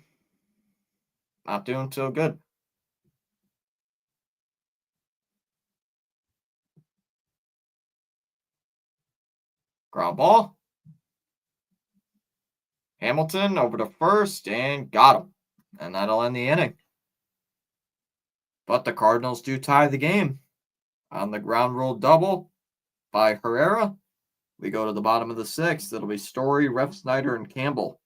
Not doing so good. Ground ball. Hamilton over to first and got him. And that'll end the inning. But the Cardinals do tie the game. On the ground rule double by Herrera, we go to the bottom of the sixth. It'll be Story, Refsnyder, and Campbell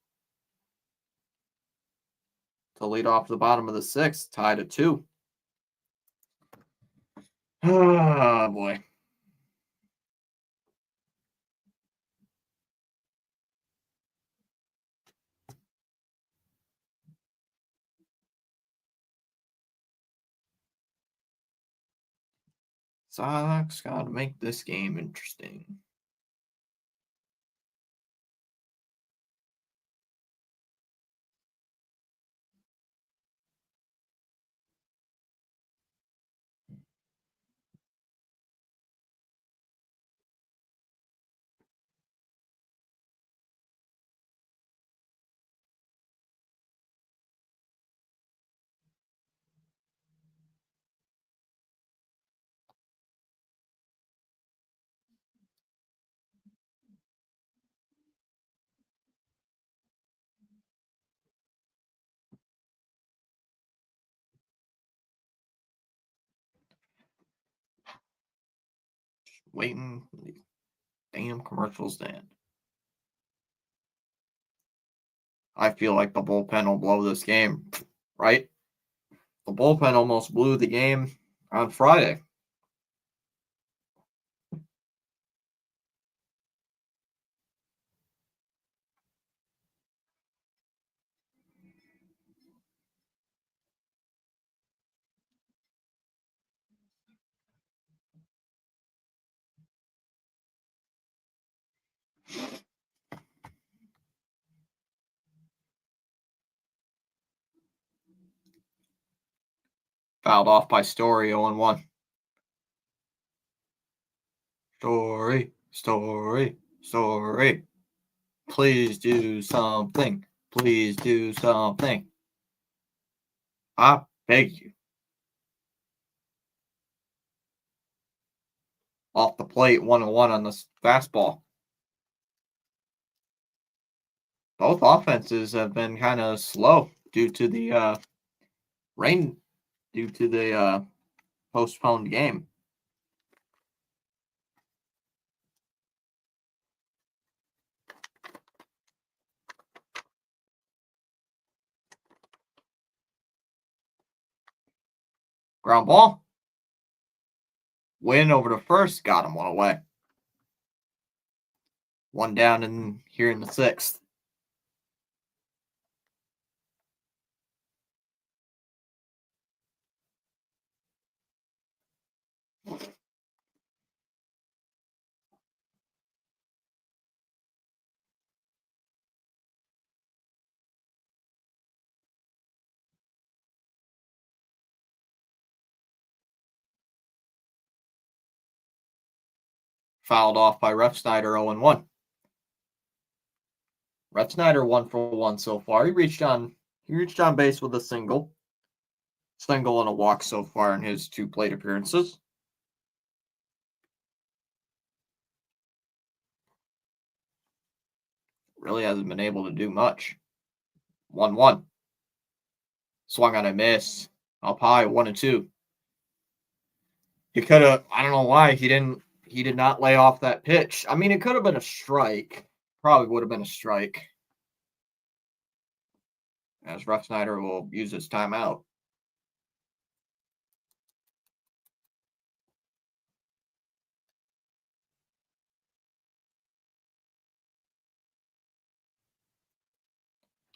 to lead off the bottom of the sixth, tied at 2. Oh, boy. Sox got to make this game interesting. Waiting for the damn commercials to end. I feel like the bullpen will blow this game, right? The bullpen almost blew the game on Friday. Fouled off by Story, 0 1. Story, Story, Story. Please do something. Please do something. I beg you. Off the plate, 1 1 on the fastball. Both offenses have been kind of slow due to the rain, due to the postponed game. Ground ball. Win over to first. Got him 1 away. 1 down in here in the sixth. Fouled off by Refsnyder, 0 1. Refsnyder 1 for 1 so far. He reached on base with a single and a walk so far in his 2 plate appearances. Really hasn't been able to do much. 1 1. Swung on a miss. Up high, 1 2. He could have, I don't know why he didn't He did not lay off that pitch. I mean, it could have been a strike. Probably would have been a strike. As Ref Snyder will use his timeout.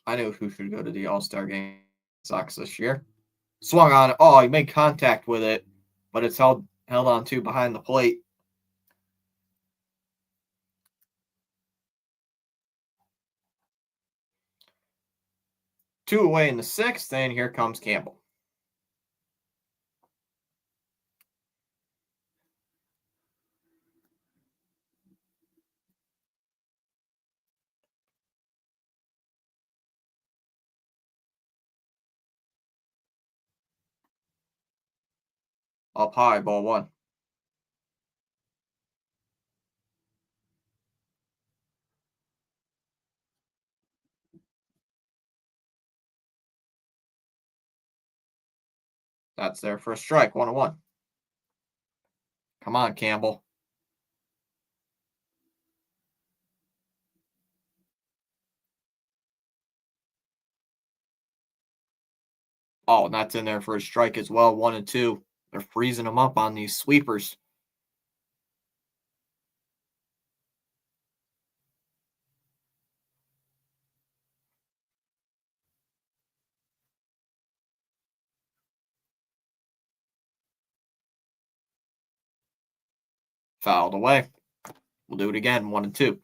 I knew who should go to the All-Star game. Sox this year. Swung on it. Oh, he made contact with it, but it's held on to behind the plate. Two away in the sixth, and here comes Campbell. Up high, ball one. That's their first strike, 1-1. Come on, Campbell. Oh, and that's in there for a strike as well, 1-2. They're freezing them up on these sweepers. Fouled away. We'll do it again, 1-2.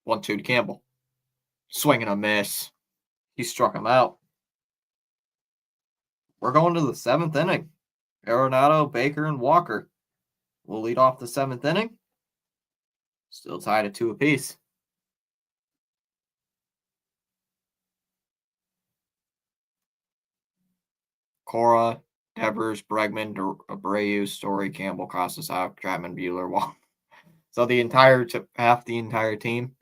One, two to Campbell. Swing and a miss. He struck him out. We're going to the seventh inning. Arenado, Baker, and Walker will lead off the seventh inning. Still tied at 2 apiece. Cora, Devers, Bregman, Abreu, Story, Campbell, Costas out, Chapman, Bueller, Wall. So the entire half the entire team.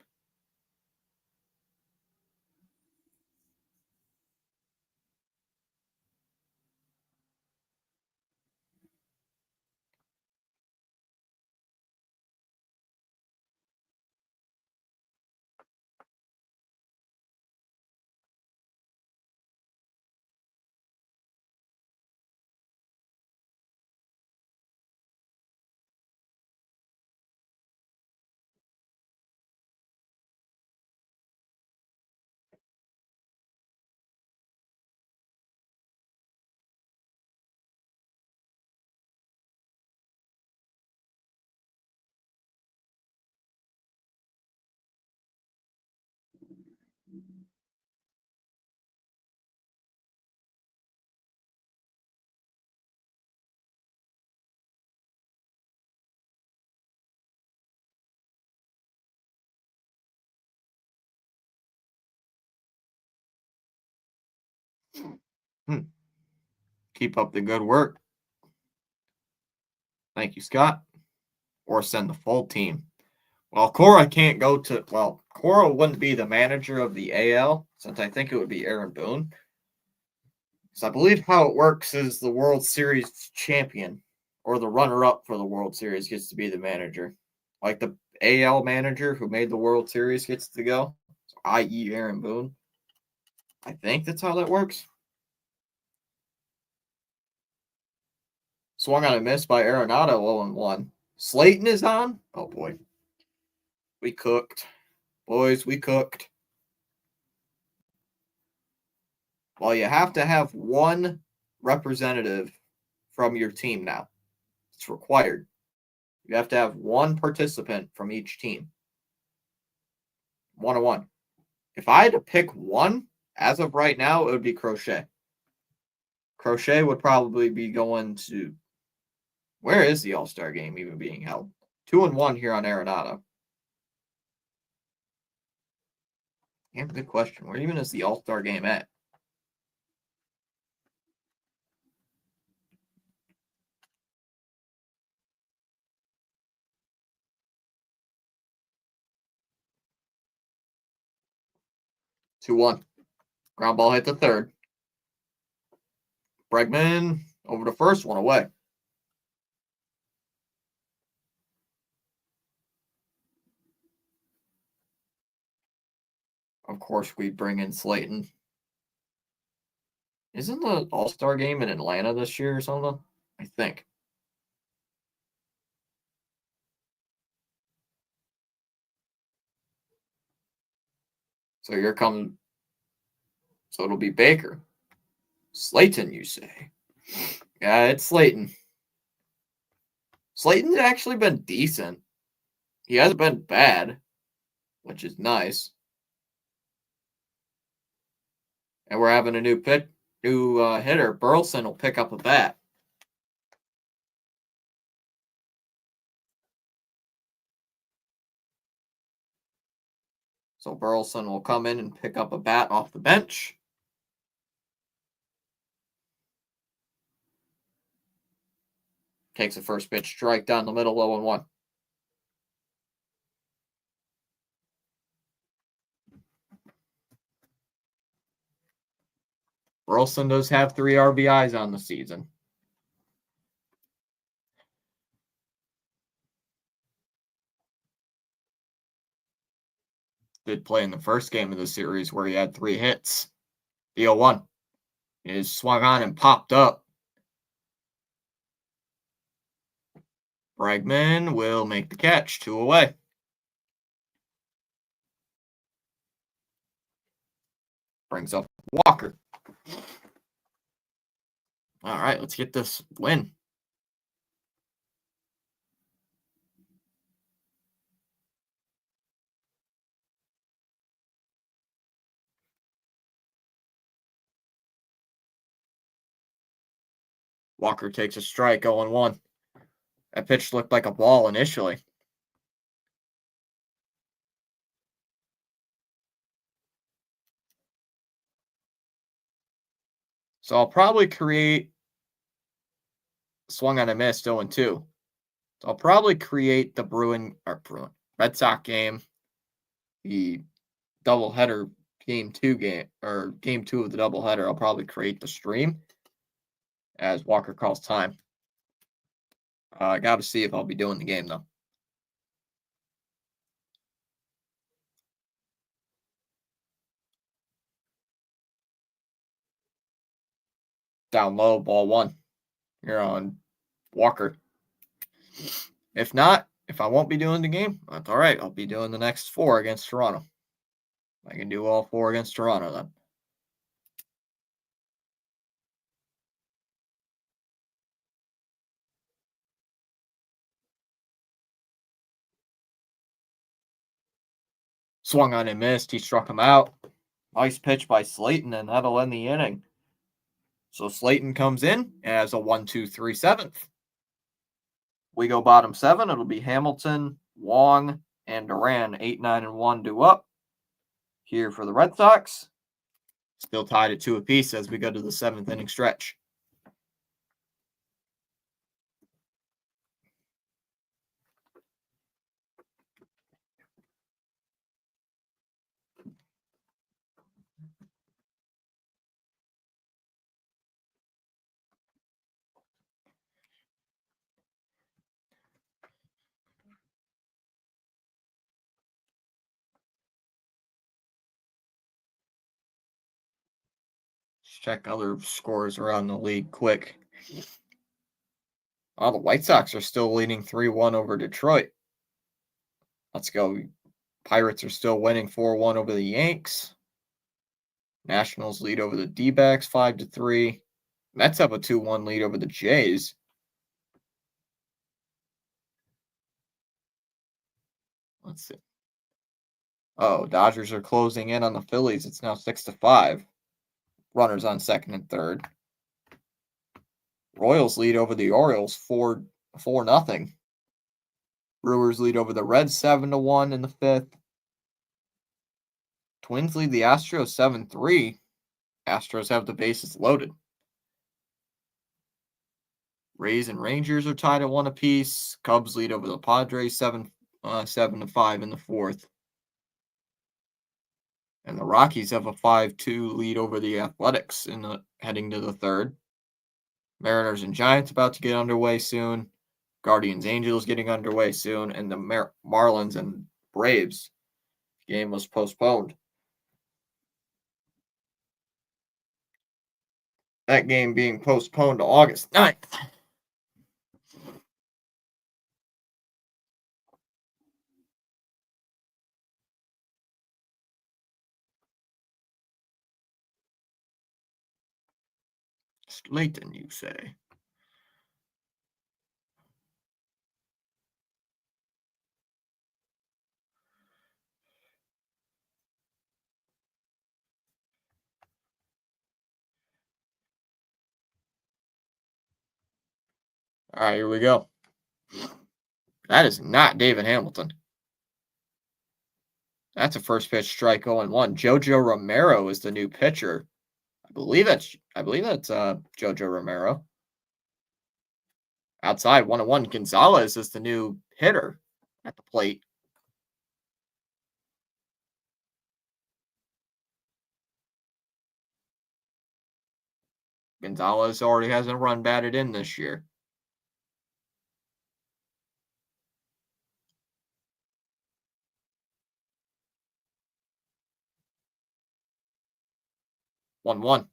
Keep up the good work. Thank you, Scott. Or send the full team. Well, Cora can't go to. Well, Cora wouldn't be the manager of the AL, since I think it would be Aaron Boone. So I believe how it works is the World Series champion or the runner-up for the World Series gets to be the manager. Like the AL manager who made the World Series gets to go, i.e. Aaron Boone. I think that's how that works. Swung on a miss by Arenado, 0-1. Slayton is on. Oh, boy. We cooked. Boys, we cooked. Well, you have to have one representative from your team now. It's required. You have to have one participant from each team. 1-1. If I had to pick one, as of right now, it would be Crochet. Crochet would probably be going to. Where is the All-Star game even being held? 2-1 here on Arenado. Yeah, good question. Where even is the All-Star game at? 2-1. Ground ball hit the third. Bregman over the first, one away. Of course, we bring in Slayton. Isn't the All-Star game in Atlanta this year or something? I think. So here comes. So it'll be Baker. Slayton, you say? Yeah, it's Slayton. Slayton's actually been decent. He hasn't been bad, which is nice. And we're having a new hitter. Burleson will pick up a bat. So Burleson will come in and pick up a bat off the bench. Takes a first pitch strike down the middle, 0-1. Burleson does have 3 RBIs on the season. Did play in the first game of the series where he had 3 hits. The 0-1 is swung on and popped up. Bregman will make the catch, 2 away. Brings up Walker. All right, let's get this win. Walker takes a strike, 0-1. That pitch looked like a ball initially. So I'll probably create swung on a miss, 0-2. So I'll probably create the Red Sox game, the doubleheader game 2 of the doubleheader. I'll probably create the stream as Walker calls time. I got to see if I'll be doing the game though. Down low, ball 1. You're on Walker. If not, if I won't be doing the game, that's all right. I'll be doing the next 4 against Toronto. I can do all 4 against Toronto then. Swung on and missed. He struck him out. Nice pitch by Slayton, and that'll end the inning. So Slayton comes in as a 1-2-3 7th. We go bottom 7. It'll be Hamilton, Wong, and Duran. 8, 9, and 1 due up here for the Red Sox. Still tied at 2 apiece as we go to the 7th inning stretch. Let's check other scores around the league quick. Oh, the White Sox are still leading 3-1 over Detroit. Let's go. Pirates are still winning 4-1 over the Yanks. Nationals lead over the D-backs 5-3. Mets have a 2-1 lead over the Jays. Let's see. Oh, Dodgers are closing in on the Phillies. It's now 6-5. Runners on second and third. Royals lead over the Orioles 4-0. Brewers lead over the Reds 7-1 in the 5th. Twins lead the Astros 7-3. Astros have the bases loaded. Rays and Rangers are tied at 1 apiece. Cubs lead over the Padres 7-5 in the 4th. And the Rockies have a 5-2 lead over the Athletics in the heading to the third. Mariners and Giants about to get underway soon. Guardians Angels getting underway soon, and the Marlins and Braves game was postponed. That game being postponed to August 9th. Slayton, you say? All right, here we go. That is not David Hamilton. That's a first pitch strike 0-1. Jojo Romero is the new pitcher. I believe that's Jojo Romero. Outside 1-1. Gonzalez is the new hitter at the plate. Gonzalez already has a run batted in this year. One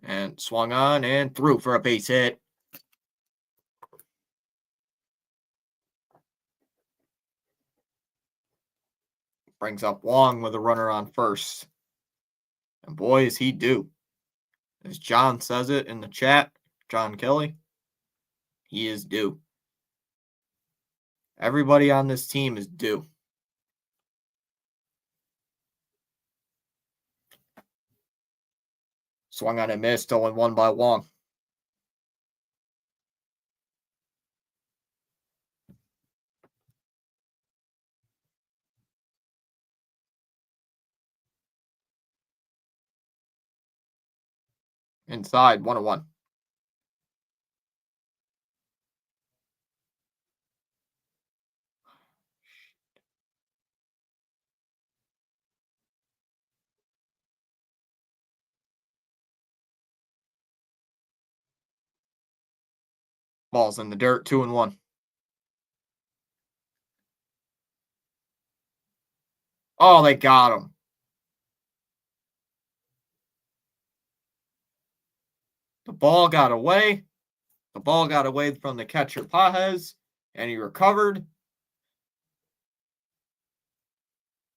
and swung on and threw for a base hit. Brings up Wong with a runner on first. And boy, is he due. As John says it in the chat, John Kelly, he is due. Everybody on this team is due. Swung on and missed, 0-1 by Wong. Inside, 1-1. Ball's in the dirt, 2-1. Oh, they got him. The ball got away. The ball got away from the catcher Pajes, and he recovered.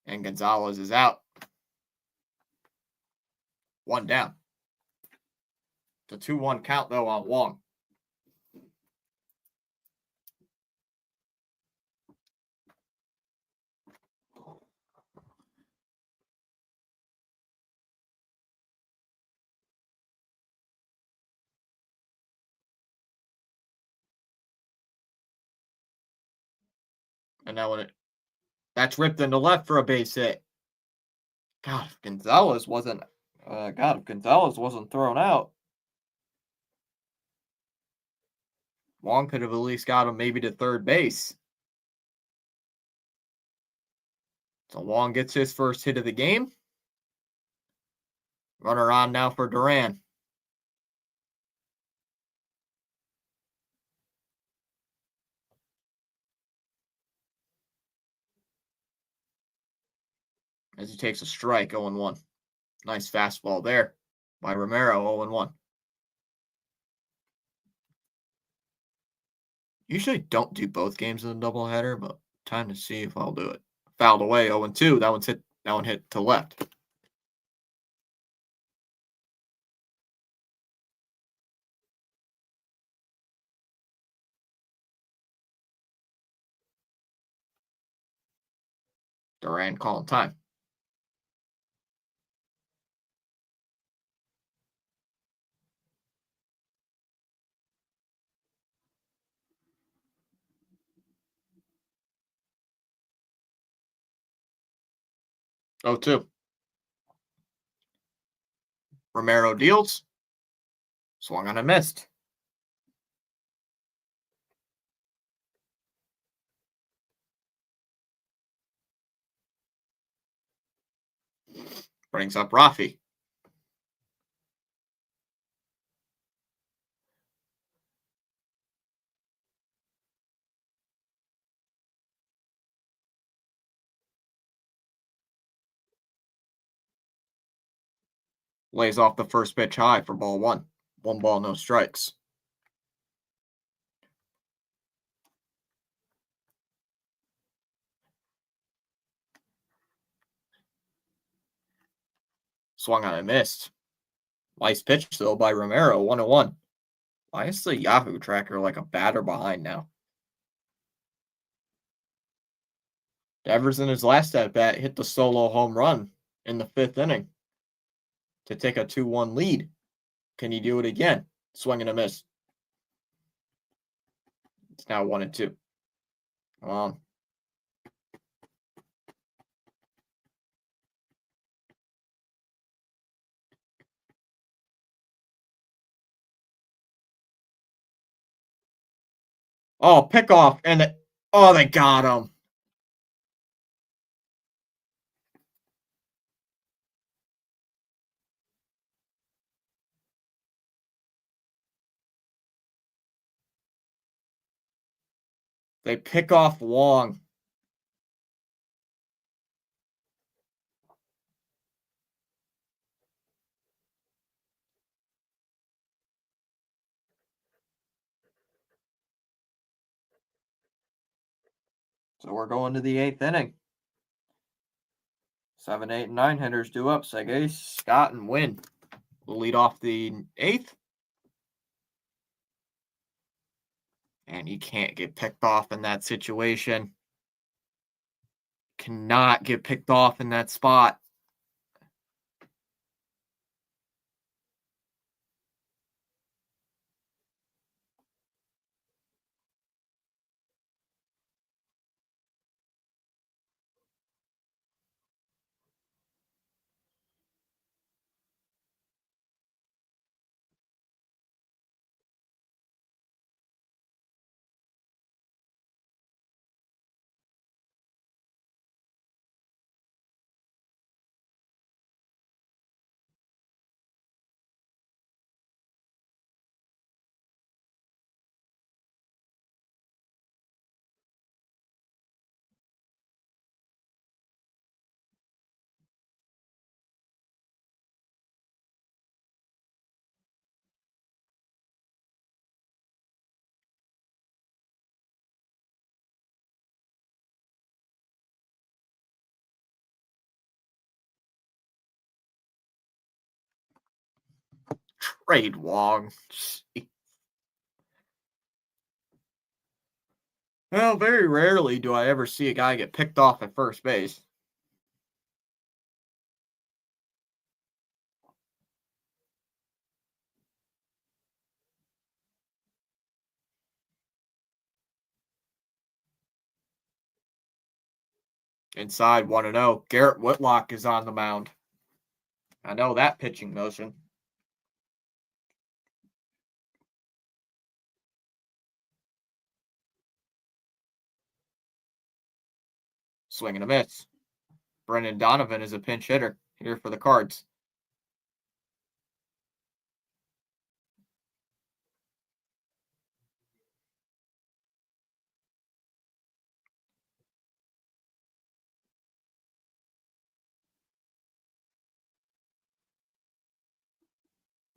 And Gonzalez is out. One down. The 2-1 count, though, on Wong. And now that's ripped into left for a base hit. God, if Gonzalez wasn't thrown out, Wong could have at least got him maybe to third base. So Wong gets his first hit of the game. Runner on now for Duran. As he takes a strike, 0-1. Nice fastball there by Romero, 0-1. Usually don't do both games in a doubleheader, but time to see if I'll do it. Fouled away, 0-2. That one hit to left. Duran calling time. Oh, 2. Romero deals. Swung on and missed. Brings up Rafi. Lays off the first pitch high for ball one. 1 ball, no strikes. Swung on and missed. Nice pitch, though, by Romero. 1-1. Why is the Yahoo tracker like a batter behind now? Devers in his last at bat hit the solo home run in the 5th inning to take a 2-1 lead. Can he do it again? Swing and a miss. It's now 1-2. Come on. Oh, pick off. And they got him. They pick off Wong. So we're going to the 8th inning. 7, 8, and 9 hitters due up. Segay, Scott, and Wynn will lead off the 8th. And you can't get picked off in that situation. Cannot get picked off in that spot. Trade Wong. Well, very rarely do I ever see a guy get picked off at first base. Inside 1-0. Garrett Whitlock is on the mound. I know that pitching motion. Swing and a miss. Brendan Donovan is a pinch hitter here for the Cards.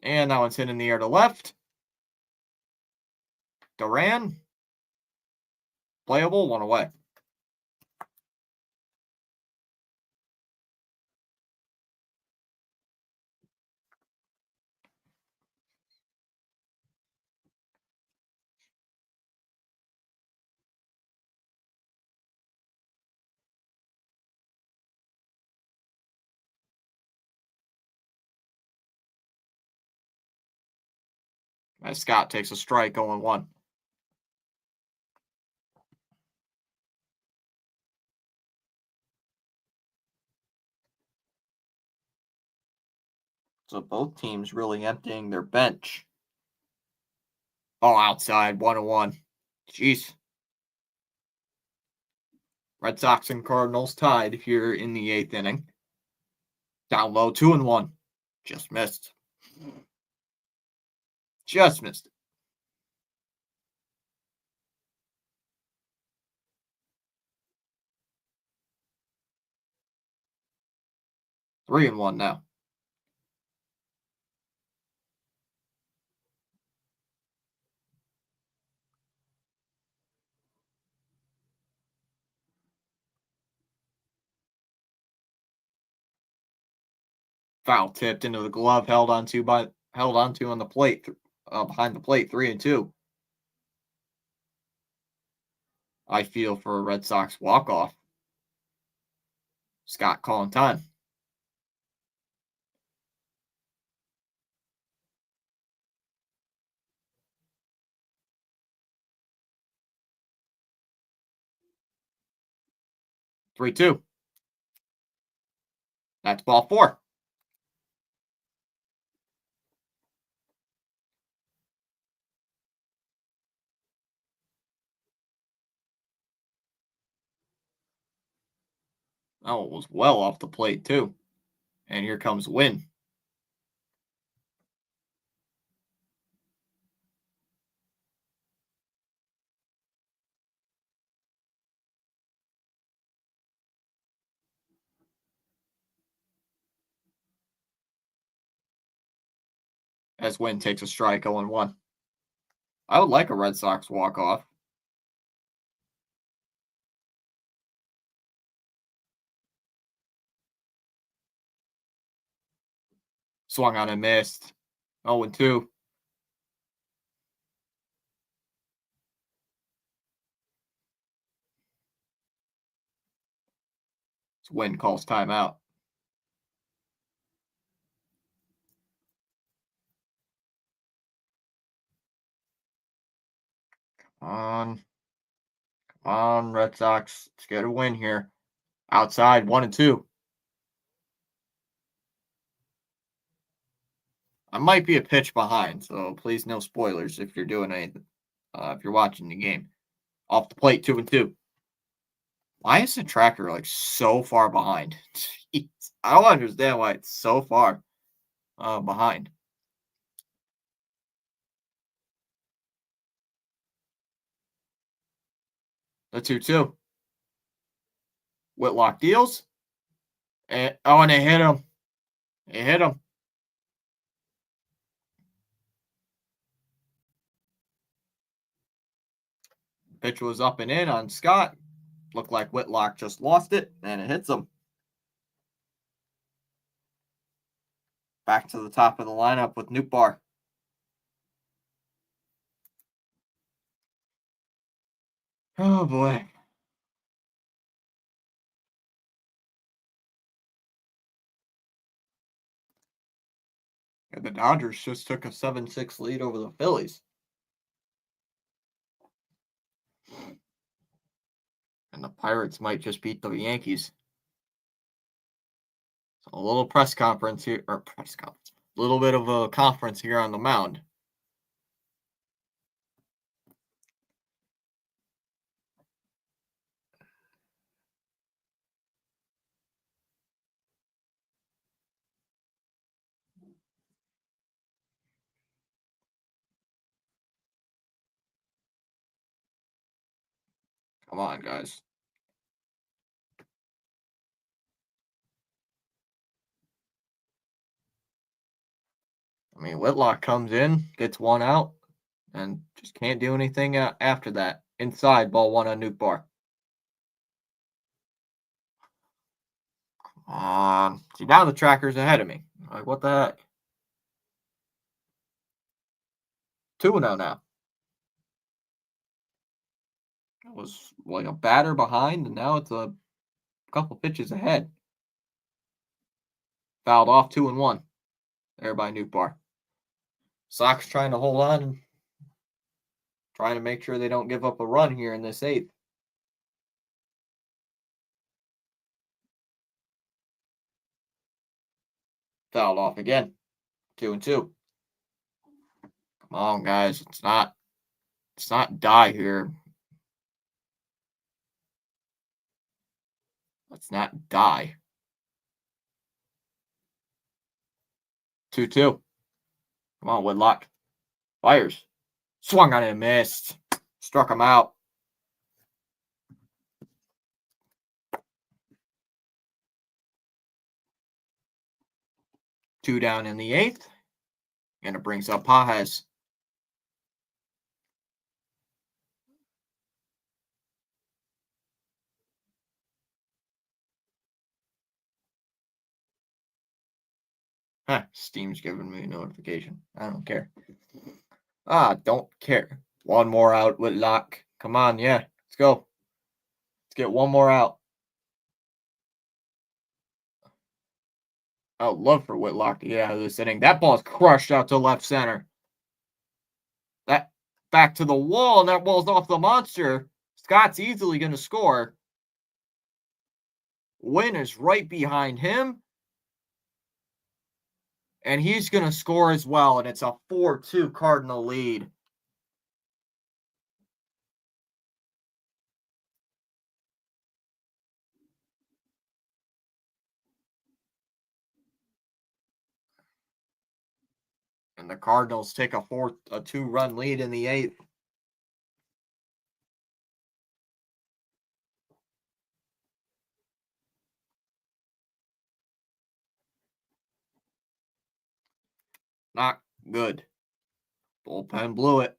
And that one's hit in the air to left. Duran. Playable, 1 away. As Scott takes a strike, 0-1. So both teams really emptying their bench. Oh, outside, 1-1. Jeez. Red Sox and Cardinals tied here in the 8th inning. Down low, 2-1. Just missed. Just missed it. 3-1 now. Foul tipped into the glove, held onto on the plate, behind the plate, 3-2. I feel for a Red Sox walk-off. Scott calling time. Three two. That's ball four. Oh, it was well off the plate too. And here comes Win. As Win takes a strike, 0-1. I would like a Red Sox walk-off. Swung on and missed. 0-2. Win calls timeout. Come on, Red Sox. Let's get a win here. Outside, 1-2. I might be a pitch behind, so please no spoilers if you're doing anything. If you're watching the game. Off the plate, 2-2. Why is the tracker like so far behind? Jeez, I don't understand why it's so far behind. The 2-2. Whitlock deals. And it hit him. It hit him. Pitch was up and in on Scott. Looked like Whitlock just lost it, and it hits him. Back to the top of the lineup with Nootbaar. Oh boy. And the Dodgers just took a 7-6 lead over the Phillies. And the Pirates might just beat the Yankees. So a little press conference here, or press conference. A little bit of a conference here on the mound. Come on, guys. I mean, Whitlock comes in, gets one out, and just can't do anything after that. Inside, ball one on Nootbaar. See, now the tracker's ahead of me. Like, what the heck? 2-0 now. It was like a batter behind, and now it's a couple pitches ahead. Fouled off, 2-1. There by Nootbaar. Sox trying to hold on and trying to make sure they don't give up a run here in this eighth. Fouled off again. 2-2. Come on, guys. It's not die here. Let's not die. 2-2. Come on, Whitlock. Fires. Swung on it and missed. Struck him out. Two down in the eighth. And it brings up Pajes. Huh, Steam's giving me a notification. I don't care. Don't care. One more out, Whitlock. Come on, yeah. Let's go. Let's get one more out. I would love for Whitlock to get out of this inning. That ball is crushed out to left center. That back to the wall, and that ball's off the monster. Scott's easily going to score. Wynn is right behind him. And he's going to score as well, and it's a 4-2 Cardinal lead. And the Cardinals take a 2-run lead in the eighth. Not good. Bullpen blew it.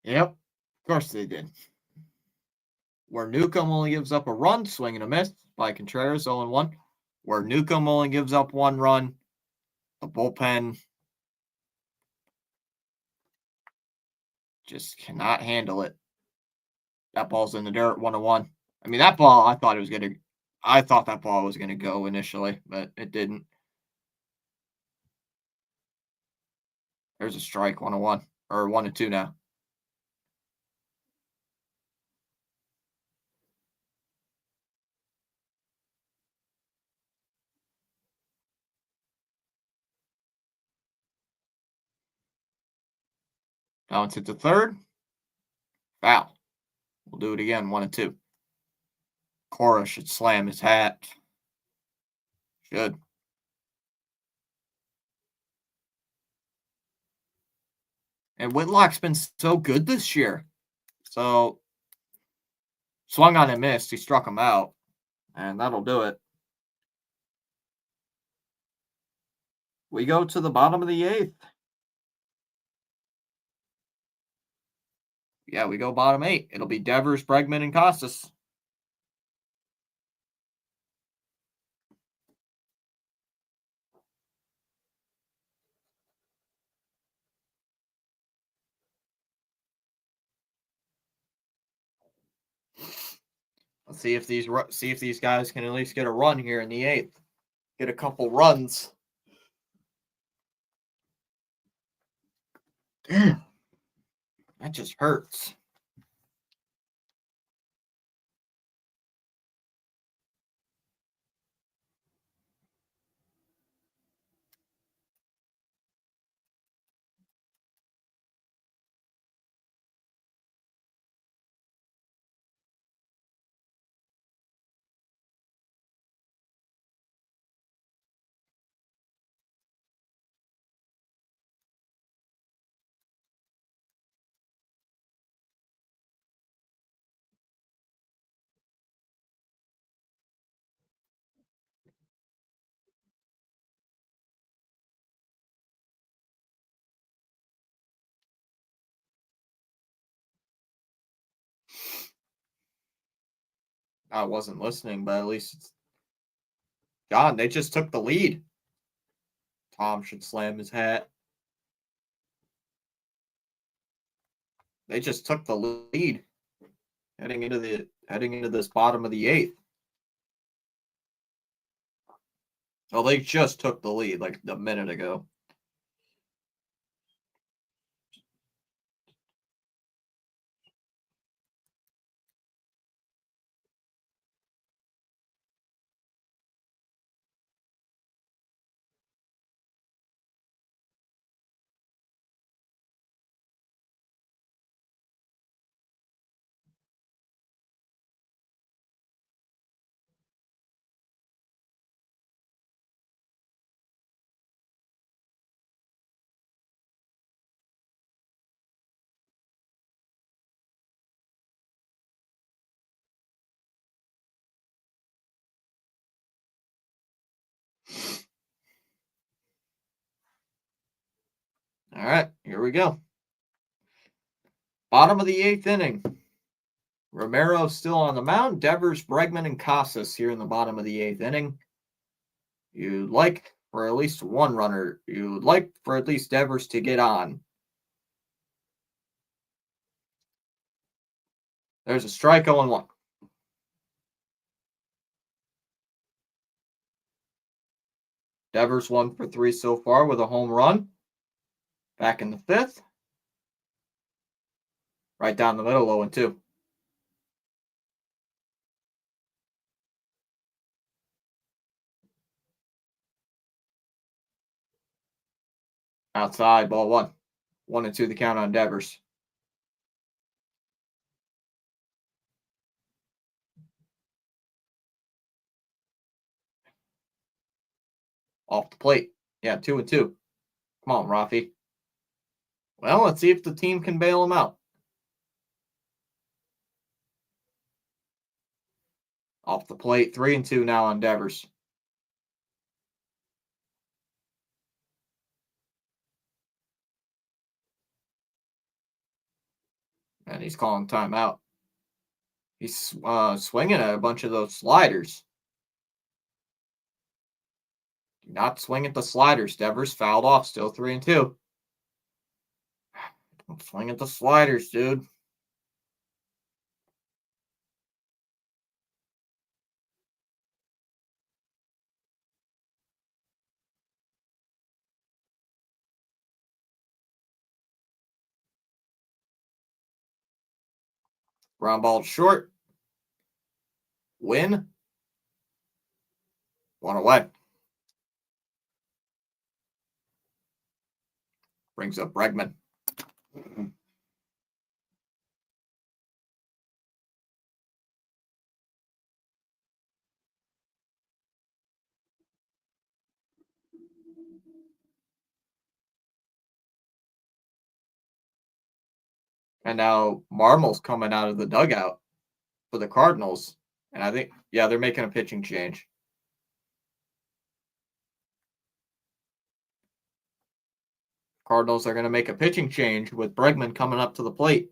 Yep, of course they did. Where Newcomb only gives up a run, swing and a miss by Contreras, 0-1. Where Newcomb only gives up one run, the bullpen just cannot handle it. That ball's in the dirt, 1-1. I mean, that ball, I thought that ball was gonna go initially, but it didn't. There's a strike, 1-1, or 1-2 now. Now it's hit to third. Foul. We'll do it again, 1-2. Cora should slam his hat. Should. And Whitlock's been so good this year. So, swung on and missed. He struck him out. And that'll do it. We go to the bottom of the eighth. Yeah, we go bottom eight. It'll be Devers, Bregman, and Costas. Let's see if these guys can at least get a run here in the eighth. Get a couple runs. Damn. That just hurts. I wasn't listening, but at least it's John. They just took the lead. Tom should slam his hat. They just took the lead heading into this bottom of the eighth. Oh, they just took the lead like a minute ago. All right, here we go. Bottom of the eighth inning. Romero still on the mound. Devers, Bregman, and Casas here in the bottom of the eighth inning. You'd like for at least one runner. You'd like for at least Devers to get on. There's a strike 0-1. Devers 1 for 3 so far with a home run. Back in the fifth. Right down the middle, 0-2. Outside, ball 1. 1-2 the count on Devers. Off the plate. Yeah, 2-2. Come on, Rafi. Well, let's see if the team can bail him out. Off the plate, 3-2 now on Devers. And he's calling timeout. He's swinging at a bunch of those sliders. Do not swing at the sliders. Devers fouled off, still 3-2. Don't swing at the sliders, dude. Ground ball short. Win. 1 away. Brings up Bregman. And now Marmol's coming out of the dugout for the Cardinals. And I think, yeah, they're making a pitching change. Cardinals are going to make a pitching change with Bregman coming up to the plate.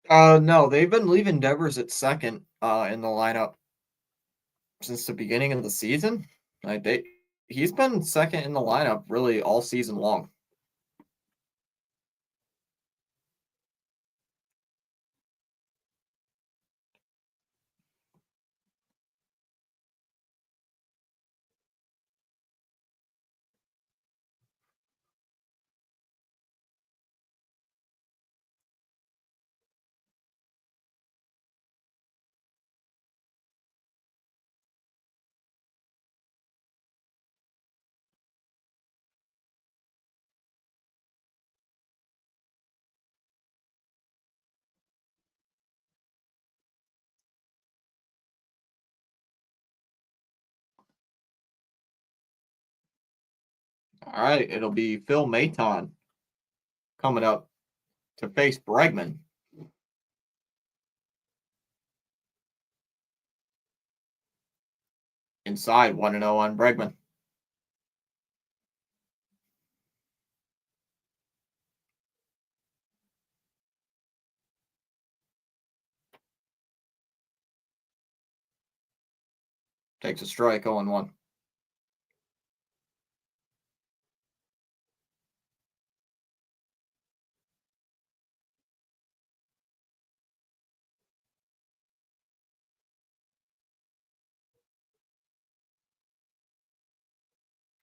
No, they've been leaving Devers at second in the lineup since the beginning of the season. He's been second in the lineup really all season long. All right, it'll be Phil Maton coming up to face Bregman. Inside 1-0 on Bregman. Takes a strike 0-1.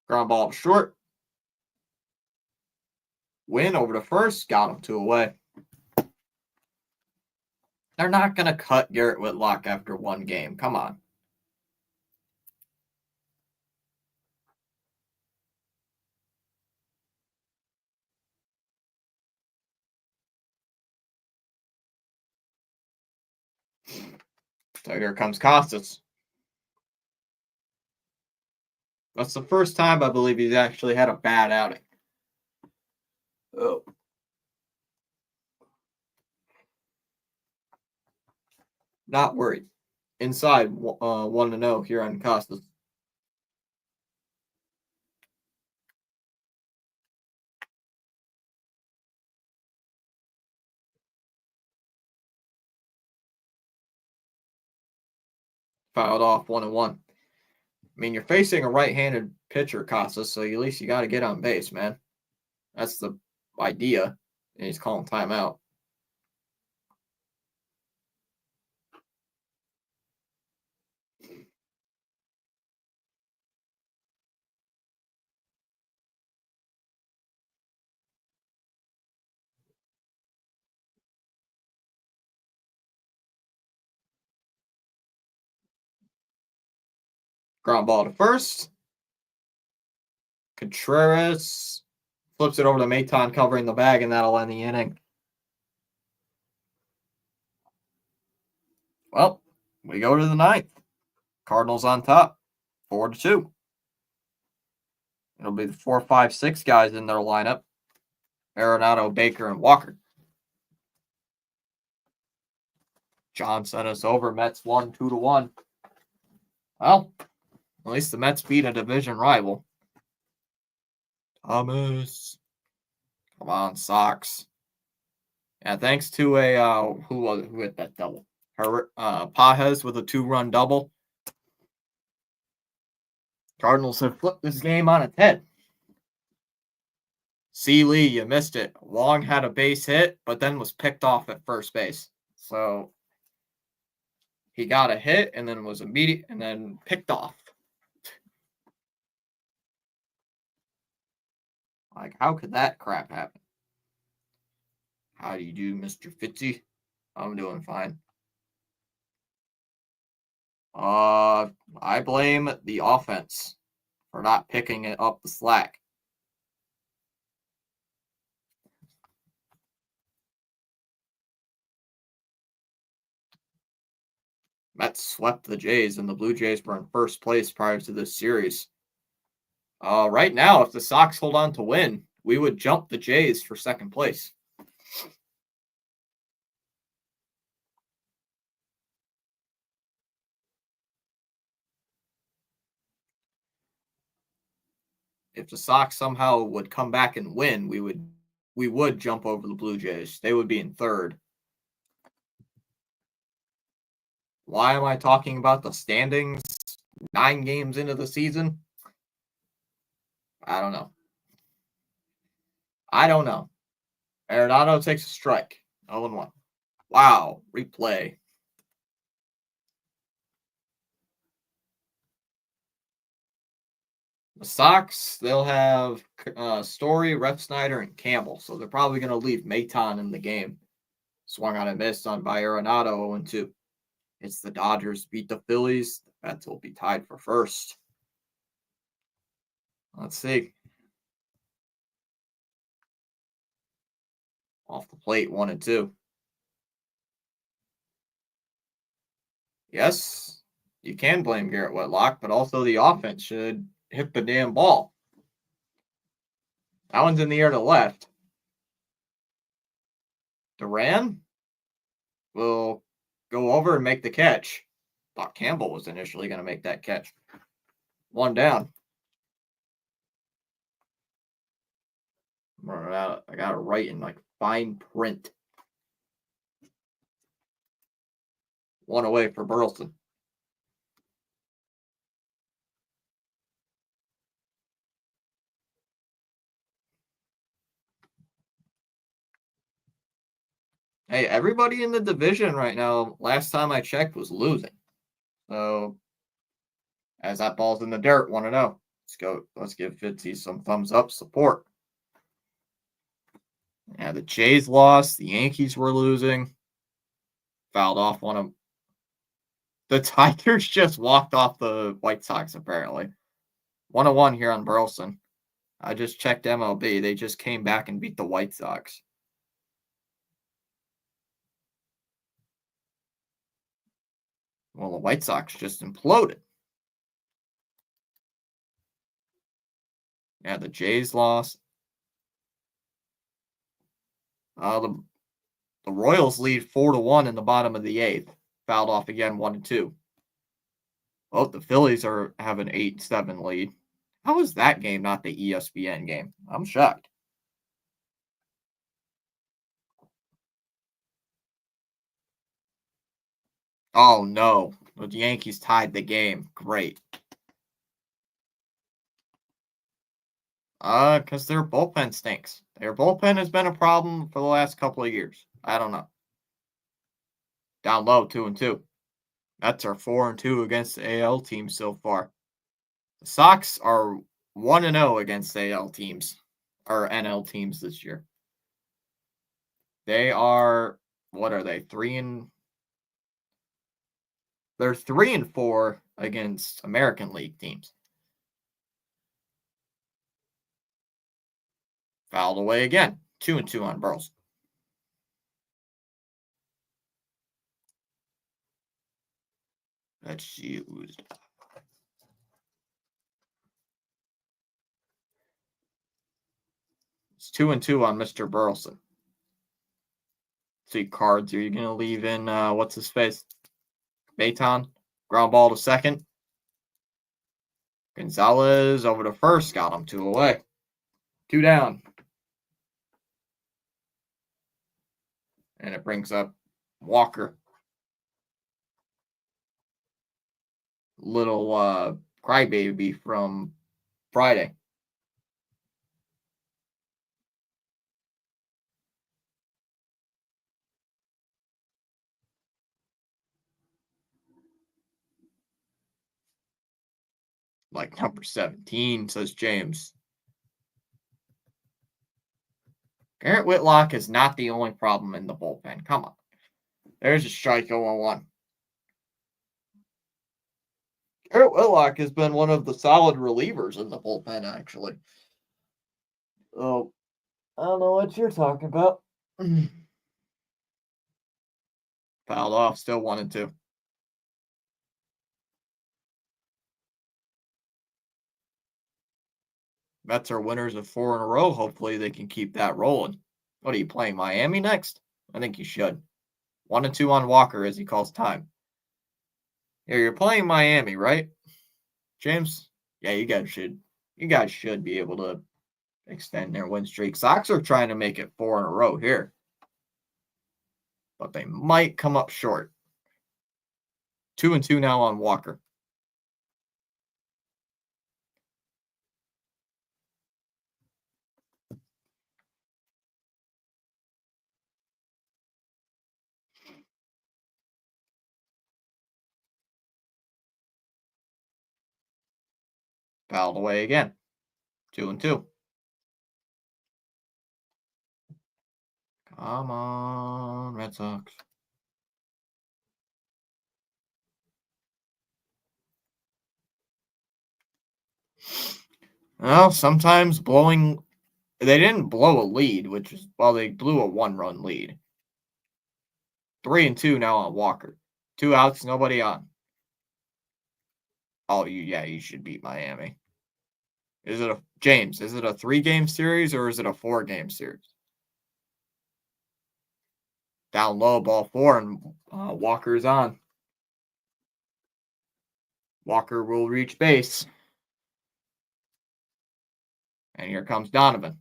Ground ball short. Win over to first. Got him 2 away. They're not going to cut Garrett Whitlock after one game. Come on. So here comes Costas. That's the first time I believe he's actually had a bad outing. Oh. Not worried. Inside 1-0 here on Costas. Fouled off 1-1. I mean, you're facing a right-handed pitcher, Costas, so at least you got to get on base, man. That's the idea. And he's calling timeout. Ground ball to first. Contreras flips it over to Maton covering the bag, and that'll end the inning. Well, we go to the ninth. Cardinals on top, 4-2. It'll be the 4, 5, 6 guys in their lineup. Arenado, Baker, and Walker. John sent us over. Mets won 2-1. Well, at least the Mets beat a division rival. Thomas. Come on, Sox. Yeah, thanks to a who hit that double? Pajes with a 2-run double. Cardinals have flipped this game on its head. C. Lee, you missed it. Wong had a base hit, but then was picked off at first base. So he got a hit and then was immediate and then picked off. Like, how could that crap happen? How do you do, Mr. Fitzy? I'm doing fine. I blame the offense for not picking it up the slack. Mets swept the Jays, and the Blue Jays were in first place prior to this series. Right now, if the Sox hold on to win, we would jump the Jays for second place. If the Sox somehow would come back and win, we would jump over the Blue Jays. They would be in third. Why am I talking about the standings 9 games into the season? I don't know. Arenado takes a strike. 0-1. Wow. Replay. The Sox, they'll have Story, Refsnyder, and Campbell. So they're probably going to leave Maton in the game. Swung on and missed on by Arenado 0-2. It's the Dodgers beat the Phillies. The Mets will be tied for first. Let's see. Off the plate, 1-2. Yes, you can blame Garrett Whitlock, but also the offense should hit the damn ball. That one's in the air to left. Duran will go over and make the catch. Thought Campbell was initially going to make that catch. 1 down. I got it right in like fine print. 1 away for Burleson. Hey, everybody in the division right now, last time I checked, was losing. So, as that ball's in the dirt, 1-0. Let's go. Let's give Fitzy some thumbs up support. Yeah, the Jays lost. The Yankees were losing. Fouled off one of the Tigers just walked off the White Sox, apparently. 101 here on Burleson. I just checked MLB. They just came back and beat the White Sox. Well, the White Sox just imploded. Yeah, the Jays lost. The Royals lead 4-1 in the bottom of the eighth. Fouled off again 1-2. Oh, the Phillies have an 8-7 lead. How is that game not the ESPN game? I'm shocked. Oh no, the Yankees tied the game. Great. Because their bullpen stinks. Their bullpen has been a problem for the last couple of years. I don't know. Down low, 2-2. Mets are 4-2 against the AL teams so far. The Sox are 1-0 against AL teams or NL teams this year. They are, what are they? They're 3-4 against American League teams. Fouled away again. 2-2 on Burles. That's used. It's 2-2 on Mr. Burleson. See cards. Are you going to leave in, what's his face? Baton. Ground ball to second. Gonzalez over to first. Got him 2 away. 2 down. And it brings up Walker. Little crybaby from Friday. Like number 17, says James. Garrett Whitlock is not the only problem in the bullpen. Come on. There's a strike 0-1. Garrett Whitlock has been one of the solid relievers in the bullpen, actually. Oh, I don't know what you're talking about. Fouled off, still 1-2. Mets are winners of 4 in a row. Hopefully they can keep that rolling. What are you playing, Miami next? I think you should. 1-2 on Walker as he calls time. Yeah, you're playing Miami, right, James? Yeah, you guys should be able to extend their win streak. Sox are trying to make it 4 in a row here, but they might come up short. 2-2 now on Walker. Fouled away again. 2-2. Come on, Red Sox. Well, sometimes they didn't blow a lead, they blew a 1-run lead. 3-2 now on Walker. 2 outs, nobody on. Oh, you should beat Miami. Is it a 3-game series or is it a 4-game series? Down low, ball 4, and Walker's on. Walker will reach base. And here comes Donovan.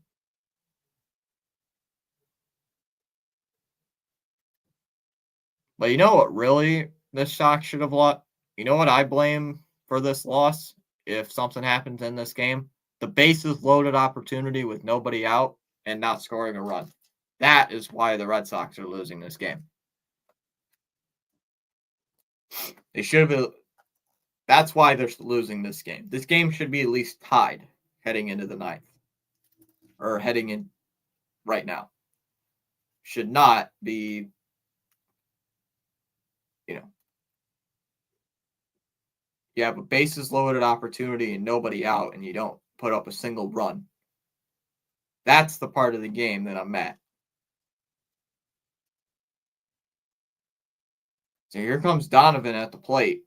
But you know what really this Sox should have lost? You know what I blame for this loss if something happens in this game? The bases loaded opportunity with nobody out and not scoring a run. That is why the Red Sox are losing this game. They should have That's why they're losing this game. This game should be at least tied heading into the ninth or heading in right now. Should not be, you know, you have a bases loaded opportunity and nobody out and you don't put up a single run. That's the part of the game that I'm at. So here comes Donovan at the plate.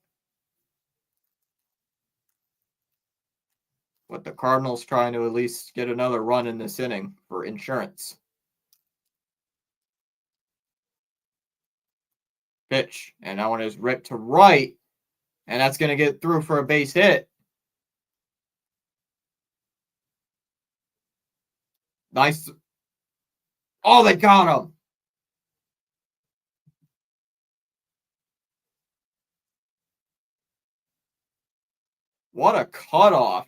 With the Cardinals trying to at least get another run in this inning for insurance. Pitch. And that one is ripped to right. And that's going to get through for a base hit. Nice. Oh, they got him. What a cutoff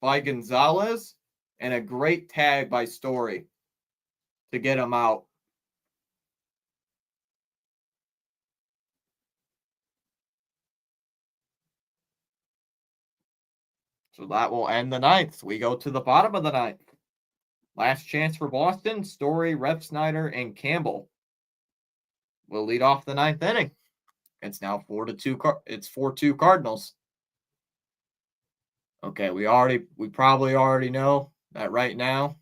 by Gonzalez and a great tag by Story to get him out. So that will end the ninth. We go to the bottom of the ninth. Last chance for Boston. Story, Refsnyder, and Campbell will lead off the ninth inning. It's now 4-2. It's 4-2 Cardinals. Okay, we probably already know that right now.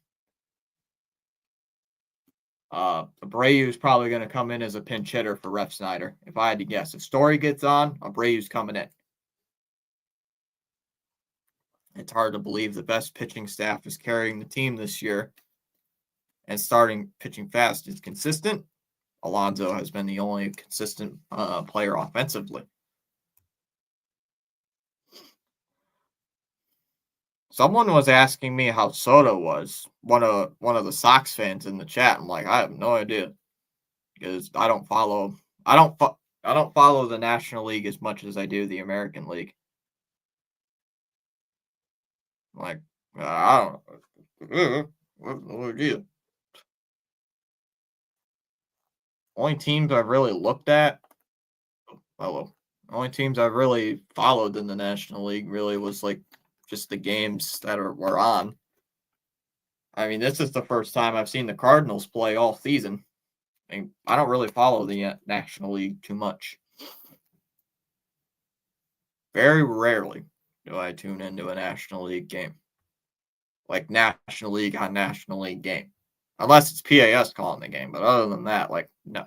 Abreu's probably going to come in as a pinch hitter for Refsnyder. If I had to guess, if Story gets on, Abreu's coming in. It's hard to believe the best pitching staff is carrying the team this year, and starting pitching fast is consistent. Alonso has been the only consistent player offensively. Someone was asking me how Soto was. One of the Sox fans in the chat. I'm like, I have no idea because I don't follow the National League as much as I do the American League. I'm like, I don't no idea. Only teams I've really looked at. Only teams I've really followed in the National League really was like just the games that were on. I mean, this is the first time I've seen the Cardinals play all season. I don't really follow the National League too much. Very rarely do I tune into a National League game. Like National League on National League game. Unless it's PAS calling the game. But other than that, like, no.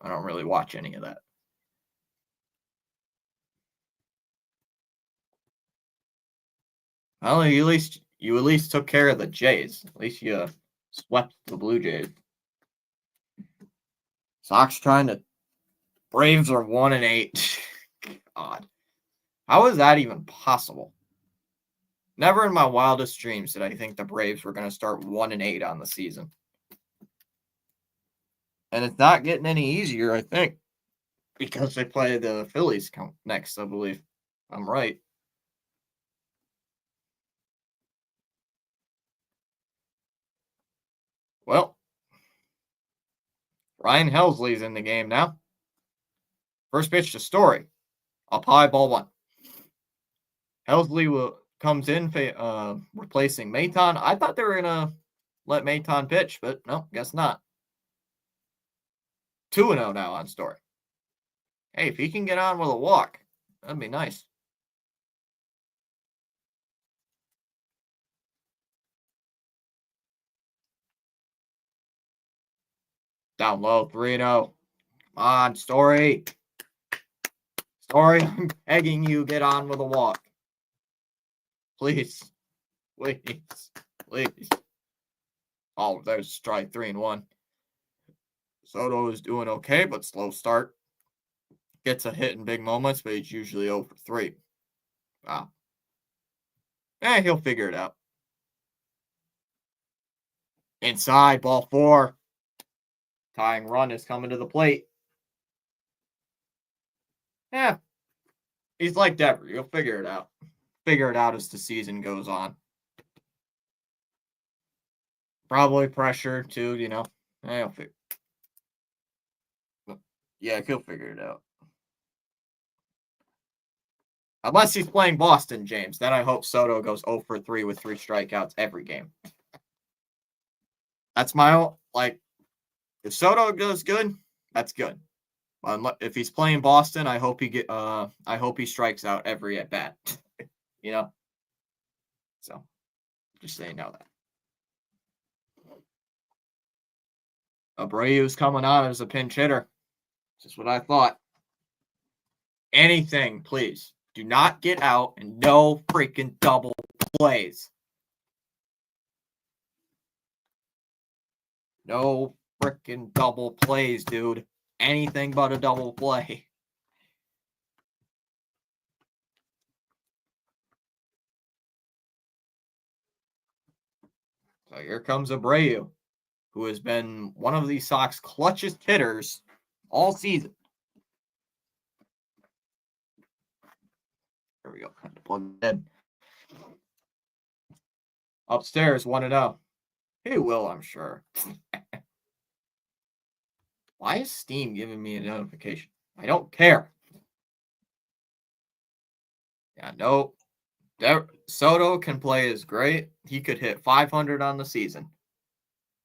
I don't really watch any of that. Well, you at least took care of the Jays. At least you swept the Blue Jays. Sox trying to. Braves are 1-8. God, how is that even possible? Never in my wildest dreams did I think the Braves were going to start 1-8 on the season. And it's not getting any easier, I think, because they play the Phillies next, I believe. I'm right. Well, Ryan Helsley's in the game now. First pitch to Story. Up high, ball one. Helsley comes in replacing Maton. I thought they were going to let Maton pitch, but no, guess not. 2-0 now on Story. Hey, if he can get on with a walk, that'd be nice. Down low, 3-0. Come on, Story. Story, I'm begging you, get on with a walk. Please. Please. Please. Oh, there's strike 3-1. Soto is doing okay, but slow start. Gets a hit in big moments, but he's usually 0 for 3. Wow. He'll figure it out. Inside, ball 4. Tying run is coming to the plate. Yeah. He's like Dever. He'll figure it out. Figure it out as the season goes on. Probably pressure too, you know. He'll he'll figure it out. Unless he's playing Boston, James. Then I hope Soto goes 0 for 3 with 3 strikeouts every game. That's my own, like, if Soto does good, that's good. If he's playing Boston, I hope he strikes out every at bat. You know? So just so you know that. Abreu's coming on as a pinch hitter. Just what I thought. Anything, please. Do not get out and no freaking double plays. No freaking double plays, dude. Anything but a double play. So here comes Abreu, who has been one of the Sox clutchest hitters all season. There we go. Plug it in. Upstairs, 1-0. He will, I'm sure. Why is Steam giving me a notification? I don't care. Yeah, no. Soto can play as great. He could hit 500 on the season.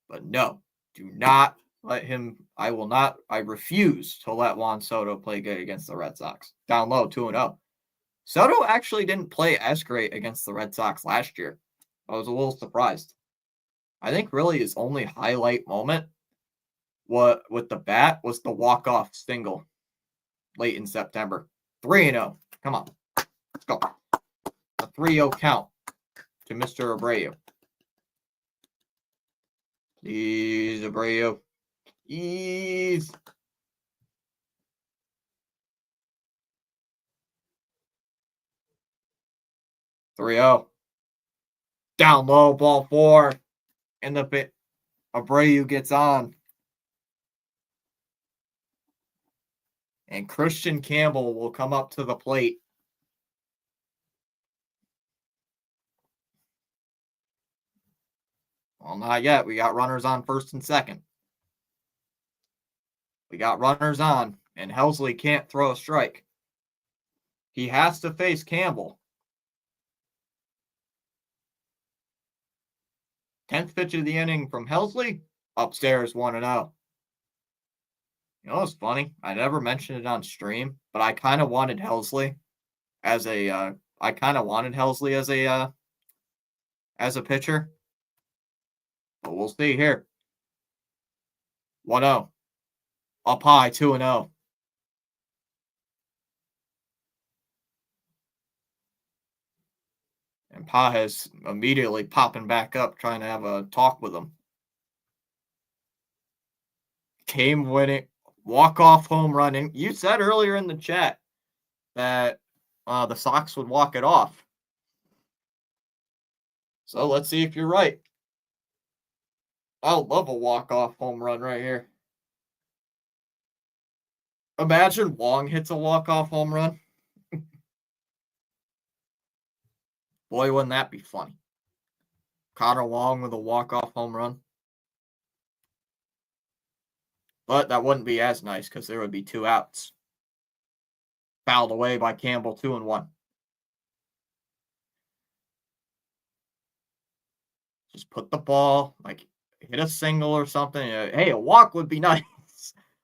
But no, do not let him. I refuse to let Juan Soto play good against the Red Sox. Down low, 2-0. Soto actually didn't play as great against the Red Sox last year. I was a little surprised. I think really his only highlight moment with the bat was the walk-off single late in September. 3-0. Come on. Let's go. A 3-0 count to Mr. Abreu. Please, Abreu. Please. Three-zero. Down low, ball 4. And Abreu gets on. And Christian Campbell will come up to the plate. Well, not yet. We got runners on first and second. We got runners on, and Helsley can't throw a strike. He has to face Campbell. 10th pitch of the inning from Helsley. Upstairs, 1-0. You know what's funny? I never mentioned it on stream, but I kind of wanted Helsley as a pitcher. But we'll see here. 1-0. Up high, 2-0. And Pages immediately popping back up, trying to have a talk with him. Game-winning walk-off home run. You said earlier in the chat that the Sox would walk it off. So let's see if you're right. I love a walk-off home run right here. Imagine Wong hits a walk-off home run. Boy, wouldn't that be funny. Connor Wong with a walk-off home run. But that wouldn't be as nice because there would be 2 outs. Fouled away by Campbell, 2-1. Just put the ball, hit a single or something. Hey, a walk would be nice.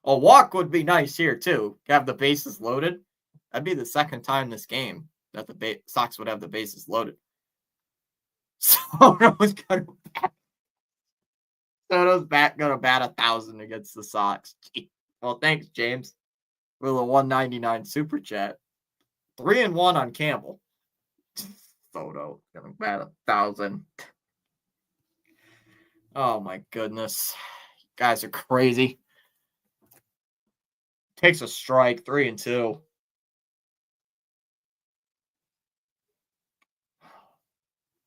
A walk would be nice here, too. Have the bases loaded. That'd be the second time this game that the Sox would have the bases loaded. Soto's gonna bat 1,000 against the Sox. Well, thanks, James, for the $1.99 super chat. 3-1 on Campbell. Soto gonna bat 1,000. Oh my goodness, you guys are crazy. Takes a strike, 3-2.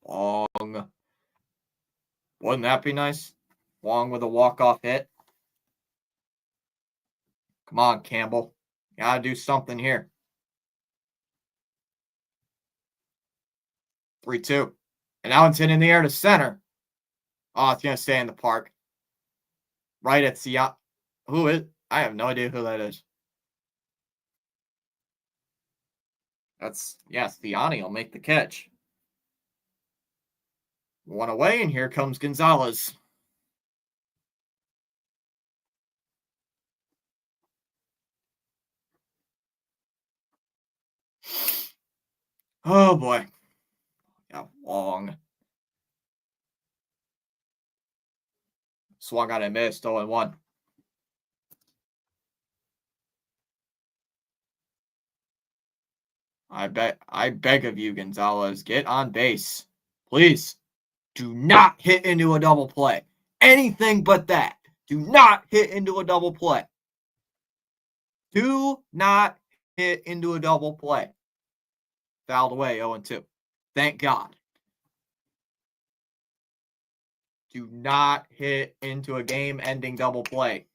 Wong. Wouldn't that be nice? Wong with a walk-off hit. Come on, Campbell. Gotta do something here. 3-2. And now it's in the air to center. Oh, it's going to stay in the park. Right at Seattle. Who is? I have no idea who that is. Yes, Thiani will make the catch. One away, and here comes Gonzalez. Oh boy. Yeah, long. Swung on and missed, 0-1. I beg of you, Gonzalez, get on base. Please. Do not hit into a double play. Anything but that. Do not hit into a double play. Do not hit into a double play. Fouled away, 0-2. Thank God. Do not hit into a game-ending double play.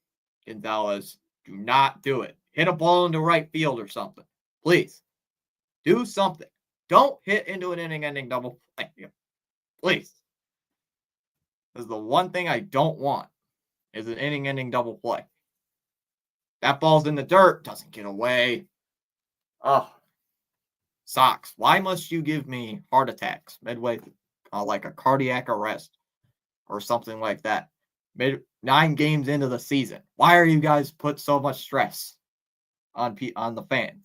Gonzalez, do not do it. Hit a ball into right field or something. Please. Do something. Don't hit into an inning-ending double play. Please. This is the one thing I don't want, is an inning-ending double play. That ball's in the dirt. Doesn't get away. Oh. Sox, why must you give me heart attacks midway, like a cardiac arrest or something like that? 9 games into the season. Why are you guys put so much stress on the fans?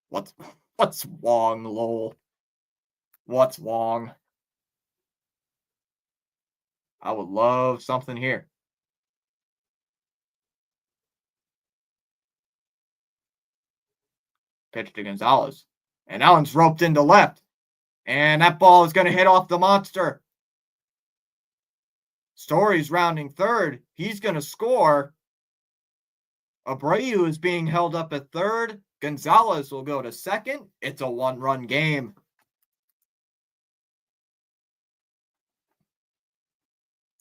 What's wrong, lol? What's wrong? I would love something here. Pitch to Gonzalez. And Allen's roped into left. And that ball is going to hit off the monster. Story's rounding third. He's going to score. Abreu is being held up at third. Gonzalez will go to second. It's a 1-run game.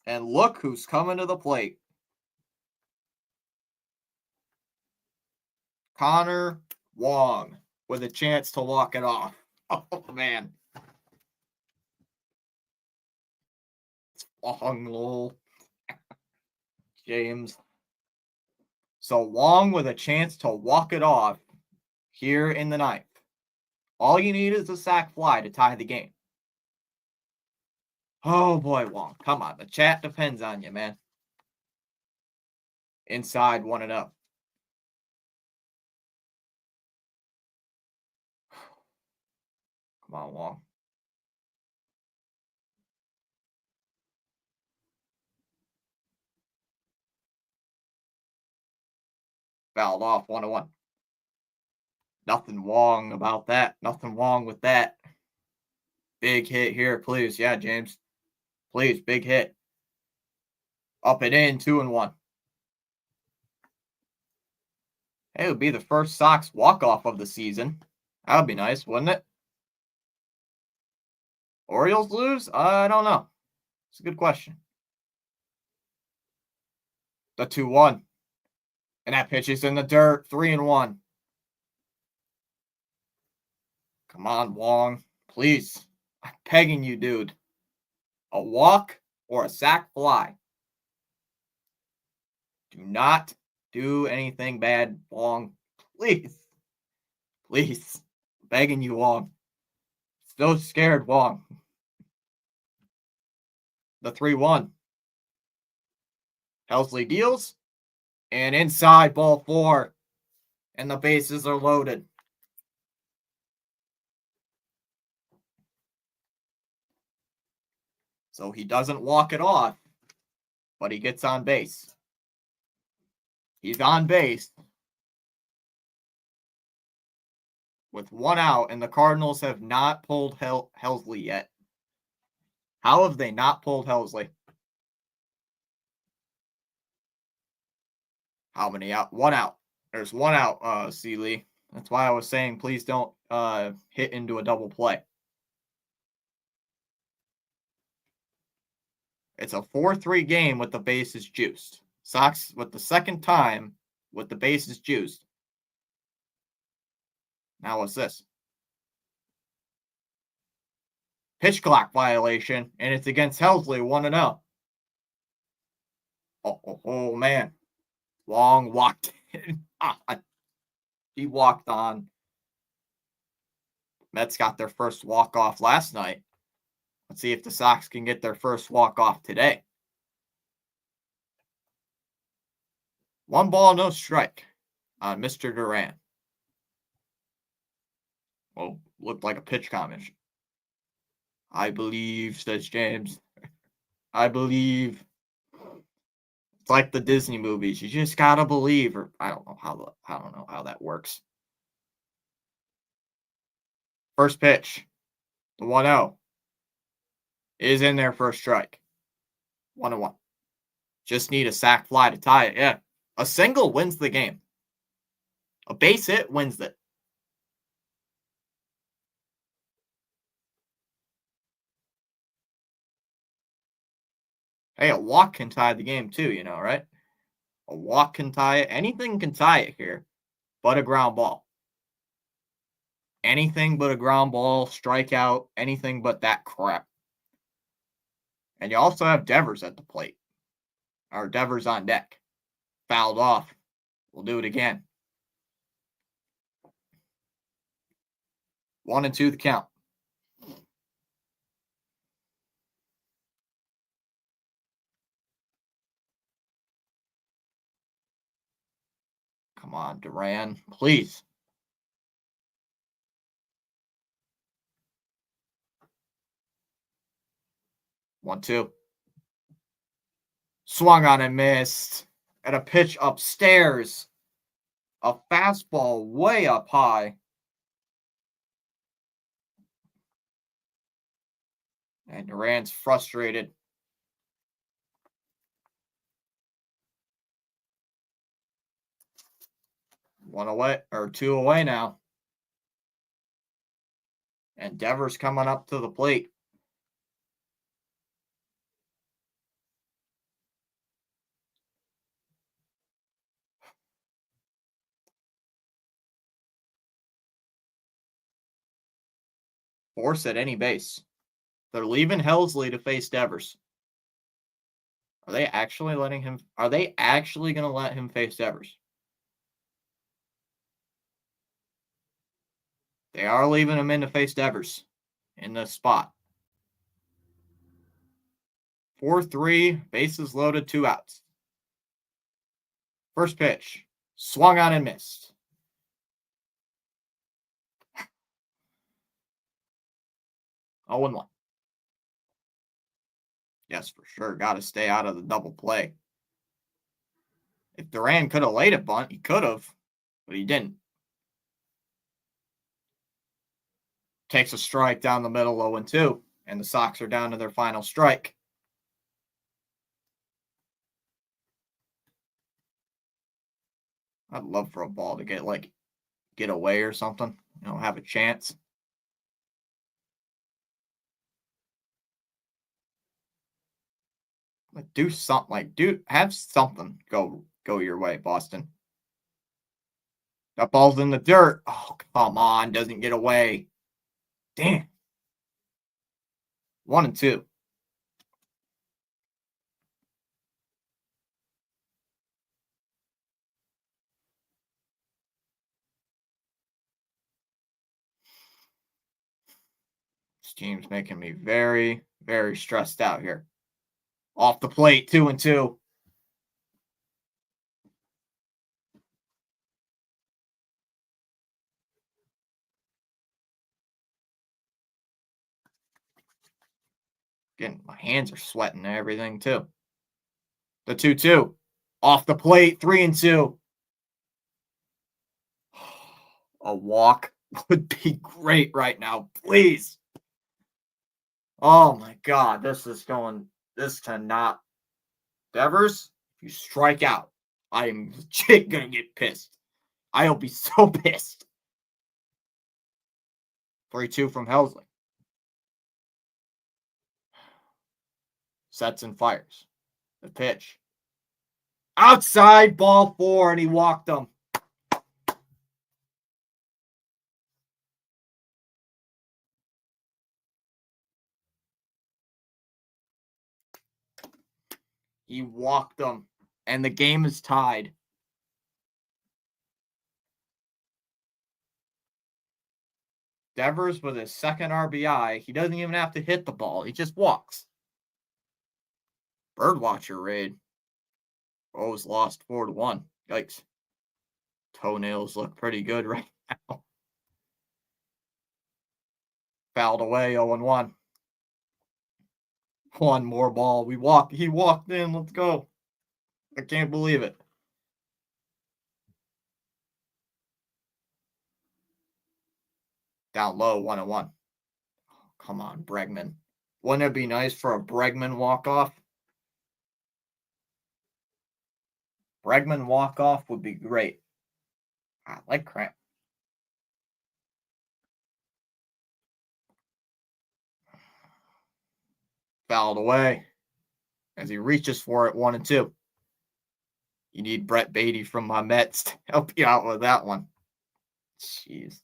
And look who's coming to the plate. Connor Wong with a chance to walk it off. Oh, man. It's Wong, lol. James. So Wong with a chance to walk it off here in the ninth. All you need is a sac fly to tie the game. Oh boy, Wong. Come on. The chat depends on you, man. Inside 1-0. Come on, Wong. Fouled off 1-1. Nothing wrong about that. Nothing wrong with that. Big hit here, please. Yeah, James. Please, big hit. Up and in, 2-1. Hey, it would be the first Sox walk-off of the season. That would be nice, wouldn't it? Orioles lose? I don't know. It's a good question. The 2-1. And that pitch is in the dirt. 3-1. Come on, Wong. Please. I'm begging you, dude. A walk or a sac fly. Do not do anything bad, Wong. Please. Please. I'm begging you, Wong. So scared, Wong. The 3-1. Helsley deals. And inside, ball 4. And the bases are loaded. So he doesn't walk it off, but he gets on base. He's on base with 1 out, and the Cardinals have not pulled Helsley yet. How have they not pulled Helsley? How many out? 1 out. There's 1 out, Seeley. That's why I was saying please don't hit into a double play. It's a 4-3 game with the bases juiced. Sox with the second time with the bases juiced. Now what's this? Pitch clock violation, and it's against Helsley, 1-0. Oh, man. Long walked in. He walked on. Mets got their first walk-off last night. Let's see if the Sox can get their first walk-off today. 1 ball, no strike on Mr. Duran. Well, looked like a pitch combination. I believe, says James. I believe. It's like the Disney movies. You just gotta believe, or I don't know how that works. First pitch, the 1-0 is in there for a strike. 1-1. Just need a sac fly to tie it. Yeah, a single wins the game. A base hit wins it. Hey, a walk can tie the game too, right? A walk can tie it. Anything can tie it here, but a ground ball. Anything but a ground ball, strikeout, anything but that crap. And you also have Devers at the plate. Or Devers on deck. Fouled off. We'll do it again. 1-2 the count. Come on, Duran, please. 1-2. Swung on and missed. At a pitch upstairs. A fastball way up high. And Duran's frustrated. 1 away, or 2 away now. And Devers coming up to the plate. Force at any base. They're leaving Helsley to face Devers. Are they actually letting him? Are they actually going to let him face Devers? They are leaving him in to face Devers in the spot. 4-3, bases loaded, 2 outs. First pitch, swung on and missed. Oh, 1. Yes, for sure. Got to stay out of the double play. If Duran could have laid a bunt, he could have, but he didn't. Takes a strike down the middle, 0-2, and the Sox are down to their final strike. I'd love for a ball to get away or something, have a chance. Do something, have something go your way, Boston. That ball's in the dirt. Oh, come on, doesn't get away. Damn. 1-2. This team's making me very, very stressed out here. Off the plate, 2-2. Again, my hands are sweating and everything too. The 2-2. Off the plate, 3-2. A walk would be great right now, please. Oh my God, this cannot. Devers, if you strike out, I am legit gonna get pissed. I'll be so pissed. 3-2 from Helsley. Sets and fires. The pitch. Outside, ball 4, and he walked him. He walked them, and the game is tied. Devers with his second RBI. He doesn't even have to hit the ball. He just walks. Birdwatcher raid. O's lost 4-1. Yikes. Toenails look pretty good right now. Fouled away 0-1. One more ball. He walked in. Let's go. I can't believe it. Down low, 1-1. Oh, come on, Bregman. Wouldn't it be nice for a Bregman walk-off? Bregman walk-off would be great. I like crap. Fouled away as he reaches for it, 1-2. You need Brett Beatty from my Mets to help you out with that one. Jeez.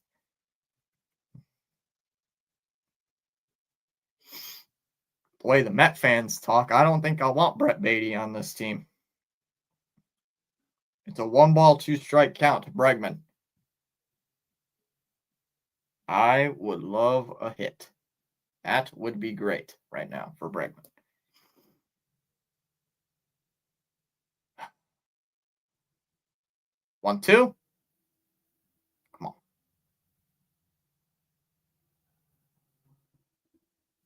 The way the Met fans talk, I don't think I want Brett Beatty on this team. It's a 1-ball, 2-strike count to Bregman. I would love a hit. That would be great right now for Bregman. One, two. Come on.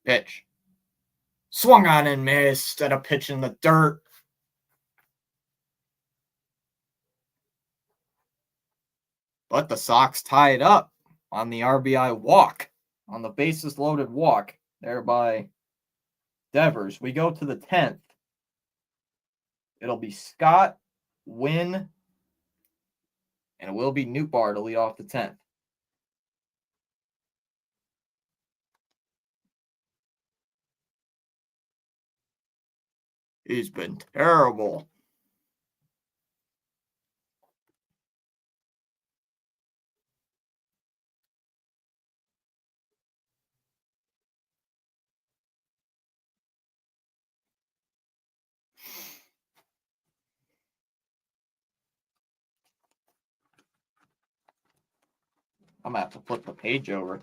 Pitch. Swung on and missed at a pitch in the dirt. But the Sox tie it up on the RBI walk, on the bases loaded walk, there by Devers. We go to the 10th. It'll be Scott, Wynn, and it will be Nootbaar to lead off the 10th. He's been terrible. I'm going to have to flip the page over.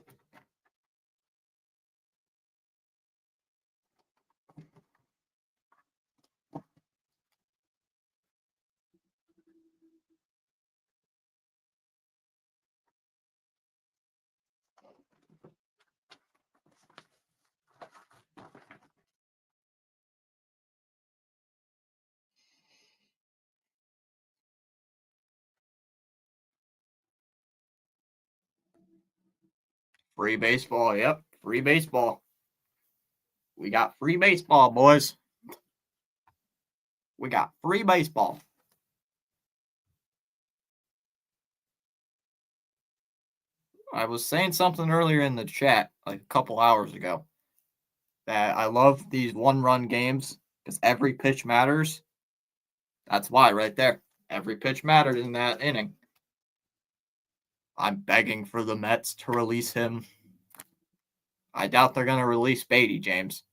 Free baseball. Yep, free baseball. We got free baseball, boys. We got free baseball. I was saying something earlier in the chat, like a couple hours ago, that I love these one-run games because every pitch matters. That's why, right there. Every pitch mattered in that inning. I'm begging for the Mets to release him. I doubt they're going to release Beatty, James.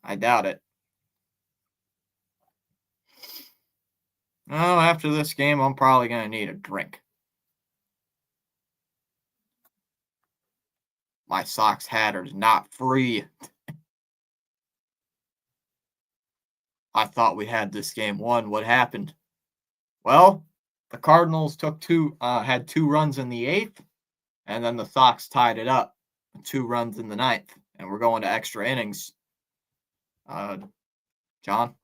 I doubt it. Oh, after this game, I'm probably going to need a drink. My Sox hat is not free. I thought we had this game won. What happened? Well, the Cardinals had 2 runs in the 8th, and then the Sox tied it up. 2 runs in the 9th, and we're going to extra innings. John?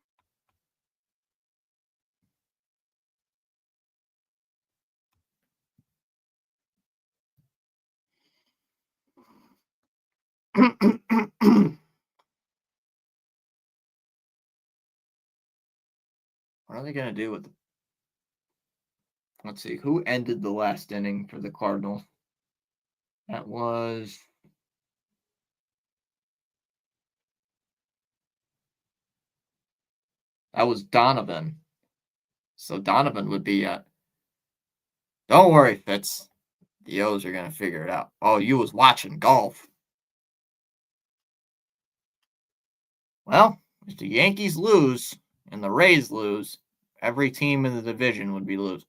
What are they going to do with Let's see, who ended the last inning for the Cardinals? That was Donovan. So Donovan would be don't worry, Fitz. The O's are going to figure it out. Oh, you was watching golf. Well, if the Yankees lose and the Rays lose, every team in the division would be losing.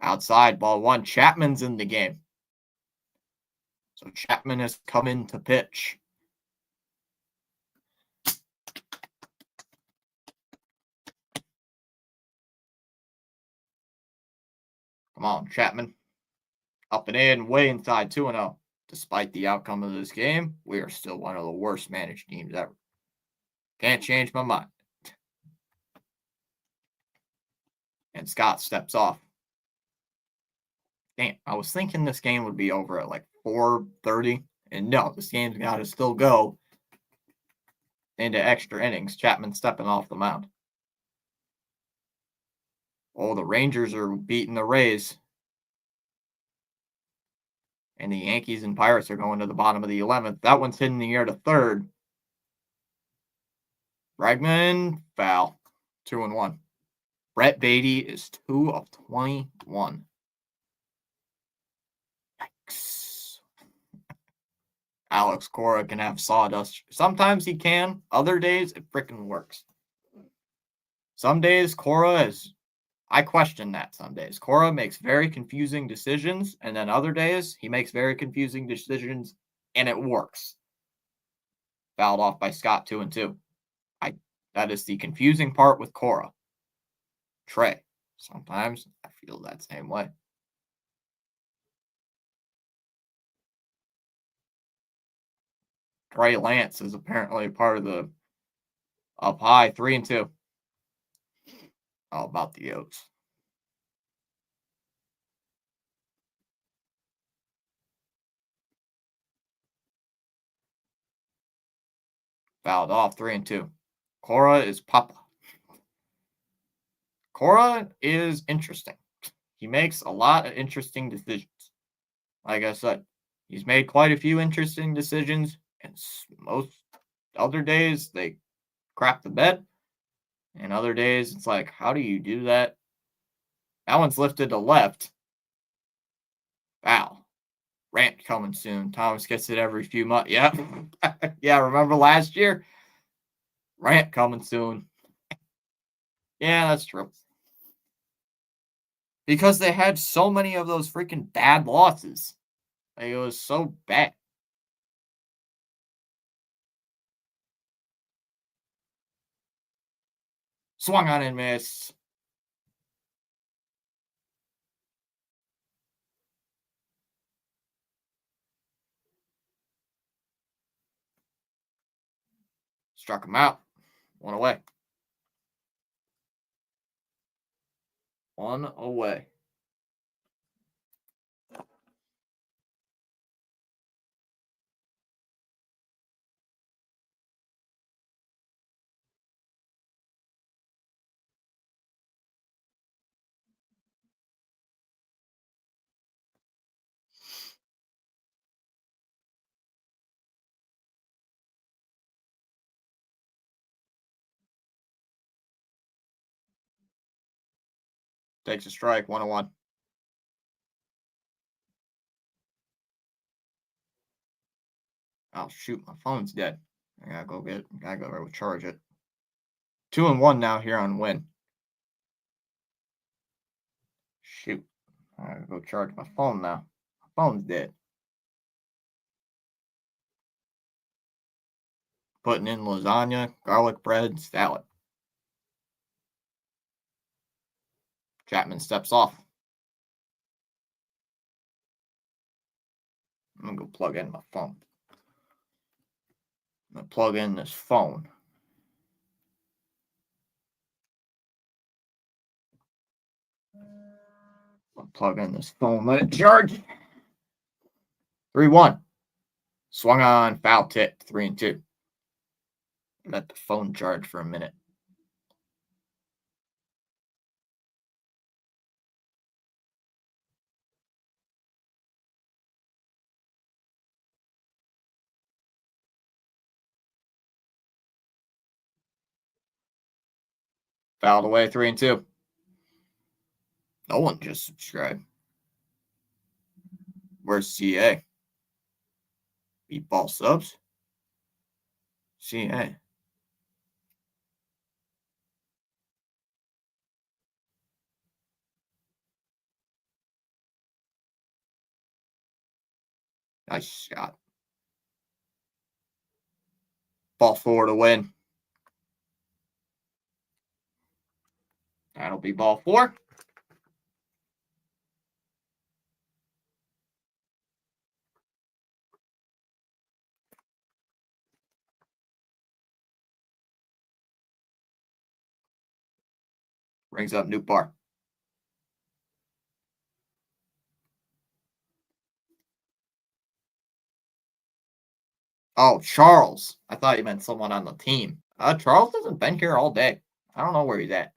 Outside, ball 1. Chapman's in the game. So Chapman has come in to pitch. Come on, Chapman. Up and in, way inside 2-0. Despite the outcome of this game, we are still one of the worst managed teams ever. Can't change my mind. And Scott steps off. Damn, I was thinking this game would be over at like 4:30. And no, this game's got to still go into extra innings. Chapman stepping off the mound. Oh, the Rangers are beating the Rays. And the Yankees and Pirates are going to the bottom of the 11th. That one's hitting the air to third. Bregman, foul. 2-1. Brett Beatty is 2 of 21. Yikes. Alex Cora can have sawdust. Sometimes he can. Other days, it freaking works. Some days, Cora is... I question that some days. Cora makes very confusing decisions, and then other days, he makes very confusing decisions, and it works. Fouled off by Scott, 2-2. That is the confusing part with Cora. Trey. Sometimes I feel that same way. Trey Lance is apparently part of the up high, 3-2. All about the Oats. Fouled off, 3-2. Cora is Papa. Cora is interesting. He makes a lot of interesting decisions. Like I said, he's made quite a few interesting decisions, and most other days they crap the bed. And other days it's like, how do you do that? That one's lifted to left. Foul. Rant coming soon. Thomas gets it every few months. Yeah. Yeah, remember last year? Rant coming soon. Yeah, that's true. Because they had so many of those freaking bad losses. Like, it was so bad. Swung on and missed. Struck him out. One away. One away. Takes a strike. 1-1. Oh, shoot. My phone's dead. I gotta go recharge it. 2-1 now here on Win. Shoot. I gotta go charge my phone now. My phone's dead. Putting in lasagna, garlic bread, salad. Chapman steps off. I'm gonna go plug in my phone. I'm gonna plug in this phone. I'll plug in this phone, let it charge. 3-1. Swung on, foul tip, 3-2. Let the phone charge for a minute. Fouled away, 3-2. No one just subscribed. Where's CA? Beatball subs? CA. Nice shot. Ball 4 to win. That'll be ball 4. Brings up new bar. Oh, Charles. I thought you meant someone on the team. Charles hasn't been here all day. I don't know where he's at.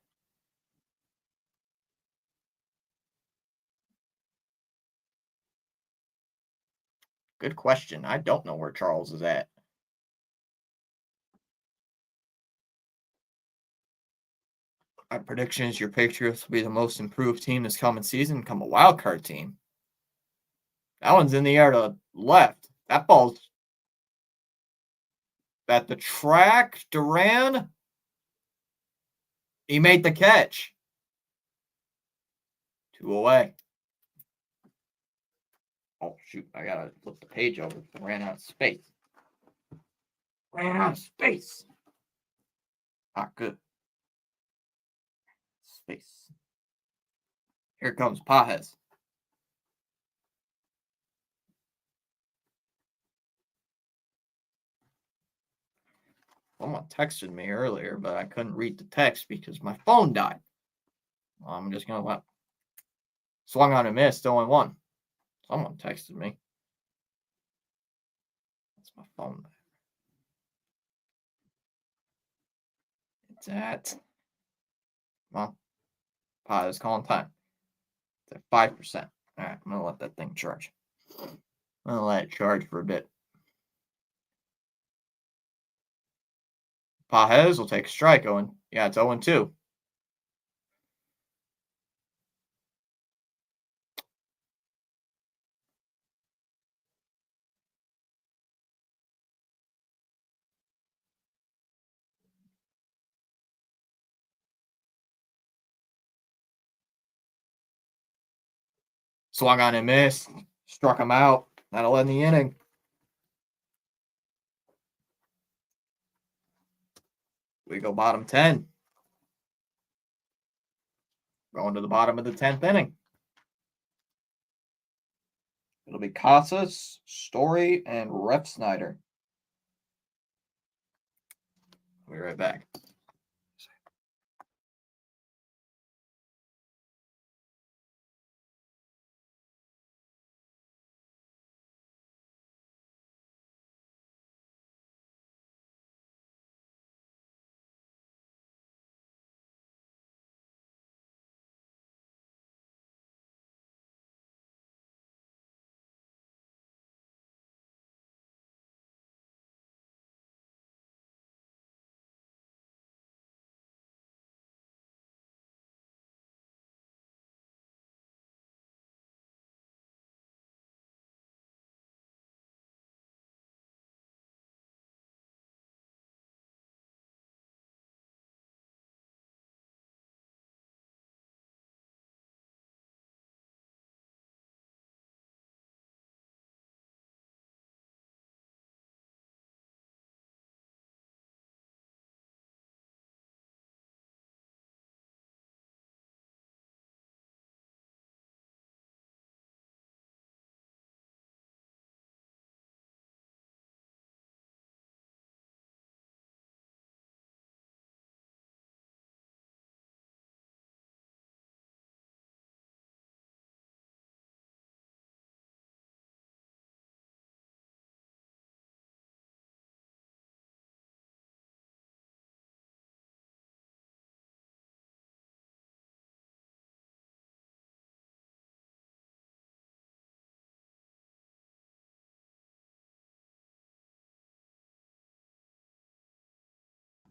Good question. I don't know where Charles is at. My prediction is your Patriots will be the most improved team this coming season, become a wild card team. That one's in the air to the left. That ball's at the track. Duran. He made the catch. 2 away. Oh, shoot. I got to flip the page over. Ran out of space. Not good. Space. Here comes Pajes. Someone texted me earlier, but I couldn't read the text because my phone died. Well, I'm just going to let. Swung on and missed, 0-1. Someone texted me. That's my phone. It's at. Well, Pajes calling time. It's at 5%. All right, I'm going to let that thing charge. I'm going to let it charge for a bit. Pajes will take a strike, Owen. Yeah, it's 0-2. Swung on and missed. Struck him out. That'll end the inning. We go bottom 10. Going to the bottom of the 10th inning. It'll be Casas, Story, and Rep Snyder. We'll be right back.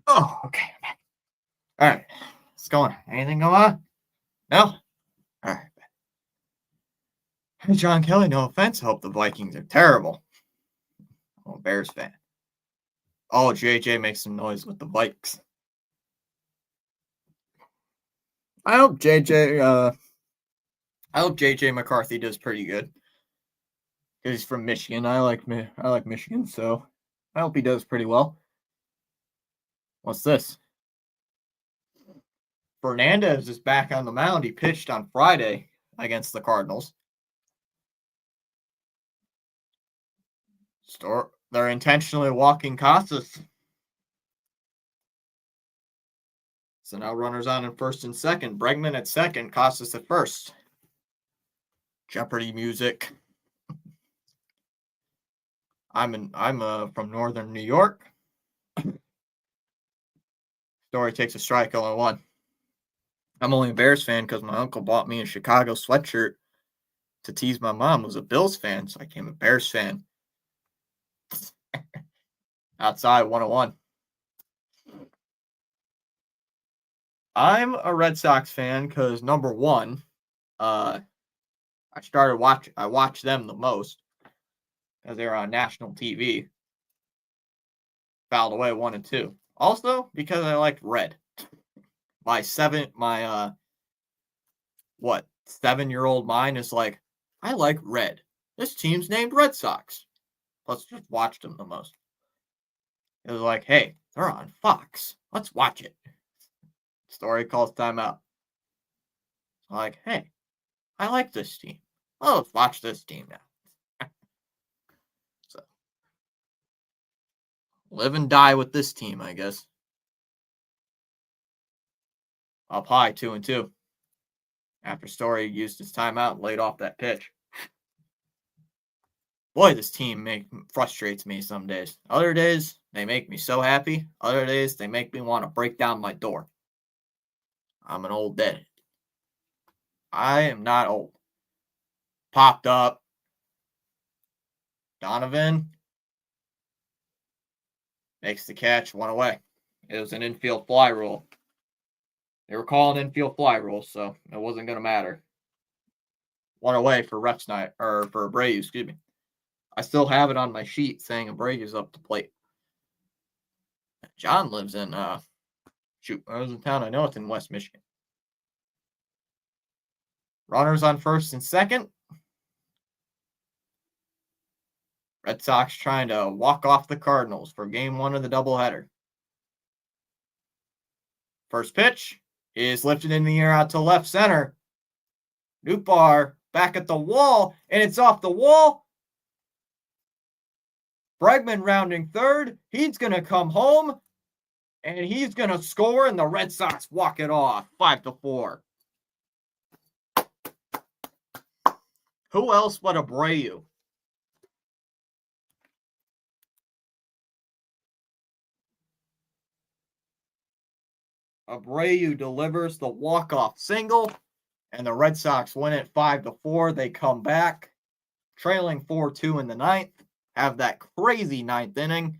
Oh, okay. All right. What's going on? Anything going on? No? All right. Hey, John Kelly, no offense. I hope the Vikings are terrible. I'm a Bears fan. Oh, JJ makes some noise with the Vikes. I hope JJ McCarthy does pretty good. because he's from Michigan. I like Michigan, so I hope he does pretty well. What's this? Fernandez is back on the mound. He pitched on Friday against the Cardinals. They're intentionally walking Casas. So now runners on in first and second. Bregman at second, Casas at first. Jeopardy music. I'm from northern New York. Story takes a strike, 0-1. I'm only a Bears fan because my uncle bought me a Chicago sweatshirt to tease my mom who was a Bills fan, so I became a Bears fan. Outside, 1-1. I'm a Red Sox fan because, number one, I watched them the most because they were on national TV. Fouled away 1-2. Also, because I liked red. My 7-year-old mind is like, I like red. This team's named Red Sox. Let's just watch them the most. It was like, hey, they're on Fox. Let's watch it. Story calls timeout. I'm like, hey, I like this team. Oh, let's watch this team now. So, live and die with this team, I guess. Up high, 2-2. After Story used his timeout and laid off that pitch. Boy, this team frustrates me some days. Other days, they make me so happy. Other days, they make me want to break down my door. I'm an old dead. I am not old. Popped up. Donovan makes the catch, 1 away. It was an infield fly rule. They were calling infield fly rule, so it wasn't going to matter. 1 away for Refs night, or for Abreu, excuse me. I still have it on my sheet saying Abreu's up to plate. John lives in, I was in town. I know it's in West Michigan. Runners on first and second. Red Sox trying to walk off the Cardinals for game 1 of the doubleheader. First pitch is lifted in the air out to left center. Nootbaar back at the wall, and it's off the wall. Bregman rounding third. He's going to come home, and he's going to score, and the Red Sox walk it off, 5-4. Who else but Abreu? Abreu delivers the walk-off single, and the Red Sox win it 5-4. They come back, trailing 4-2 in the ninth, have that crazy ninth inning,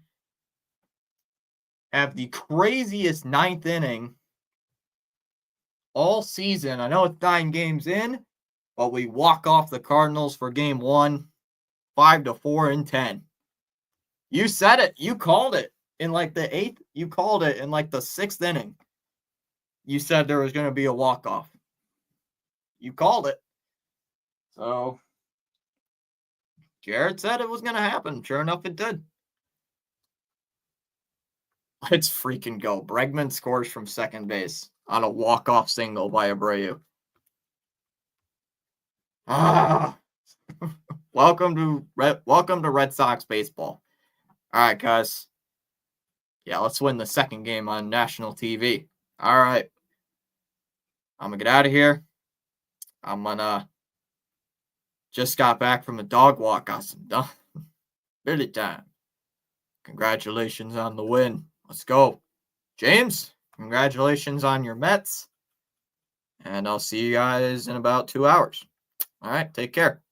have the craziest ninth inning all season. I know it's 9 games in, but we walk off the Cardinals for game 1, 5-4 in 10. You said it. You called it in like the 8th. You called it in like the 6th inning. You said there was going to be a walk-off. You called it. So, Jared said it was going to happen. Sure enough, it did. Let's freaking go. Bregman scores from second base on a walk-off single by Abreu. Welcome to Red Sox baseball. All right, guys. Yeah, let's win the second game on national TV. All right. I'm going to get out of here. I'm going to just got back from a dog walk. Got some done. Billy time. Congratulations on the win. Let's go. James, congratulations on your Mets. And I'll see you guys in about 2 hours. All right, take care.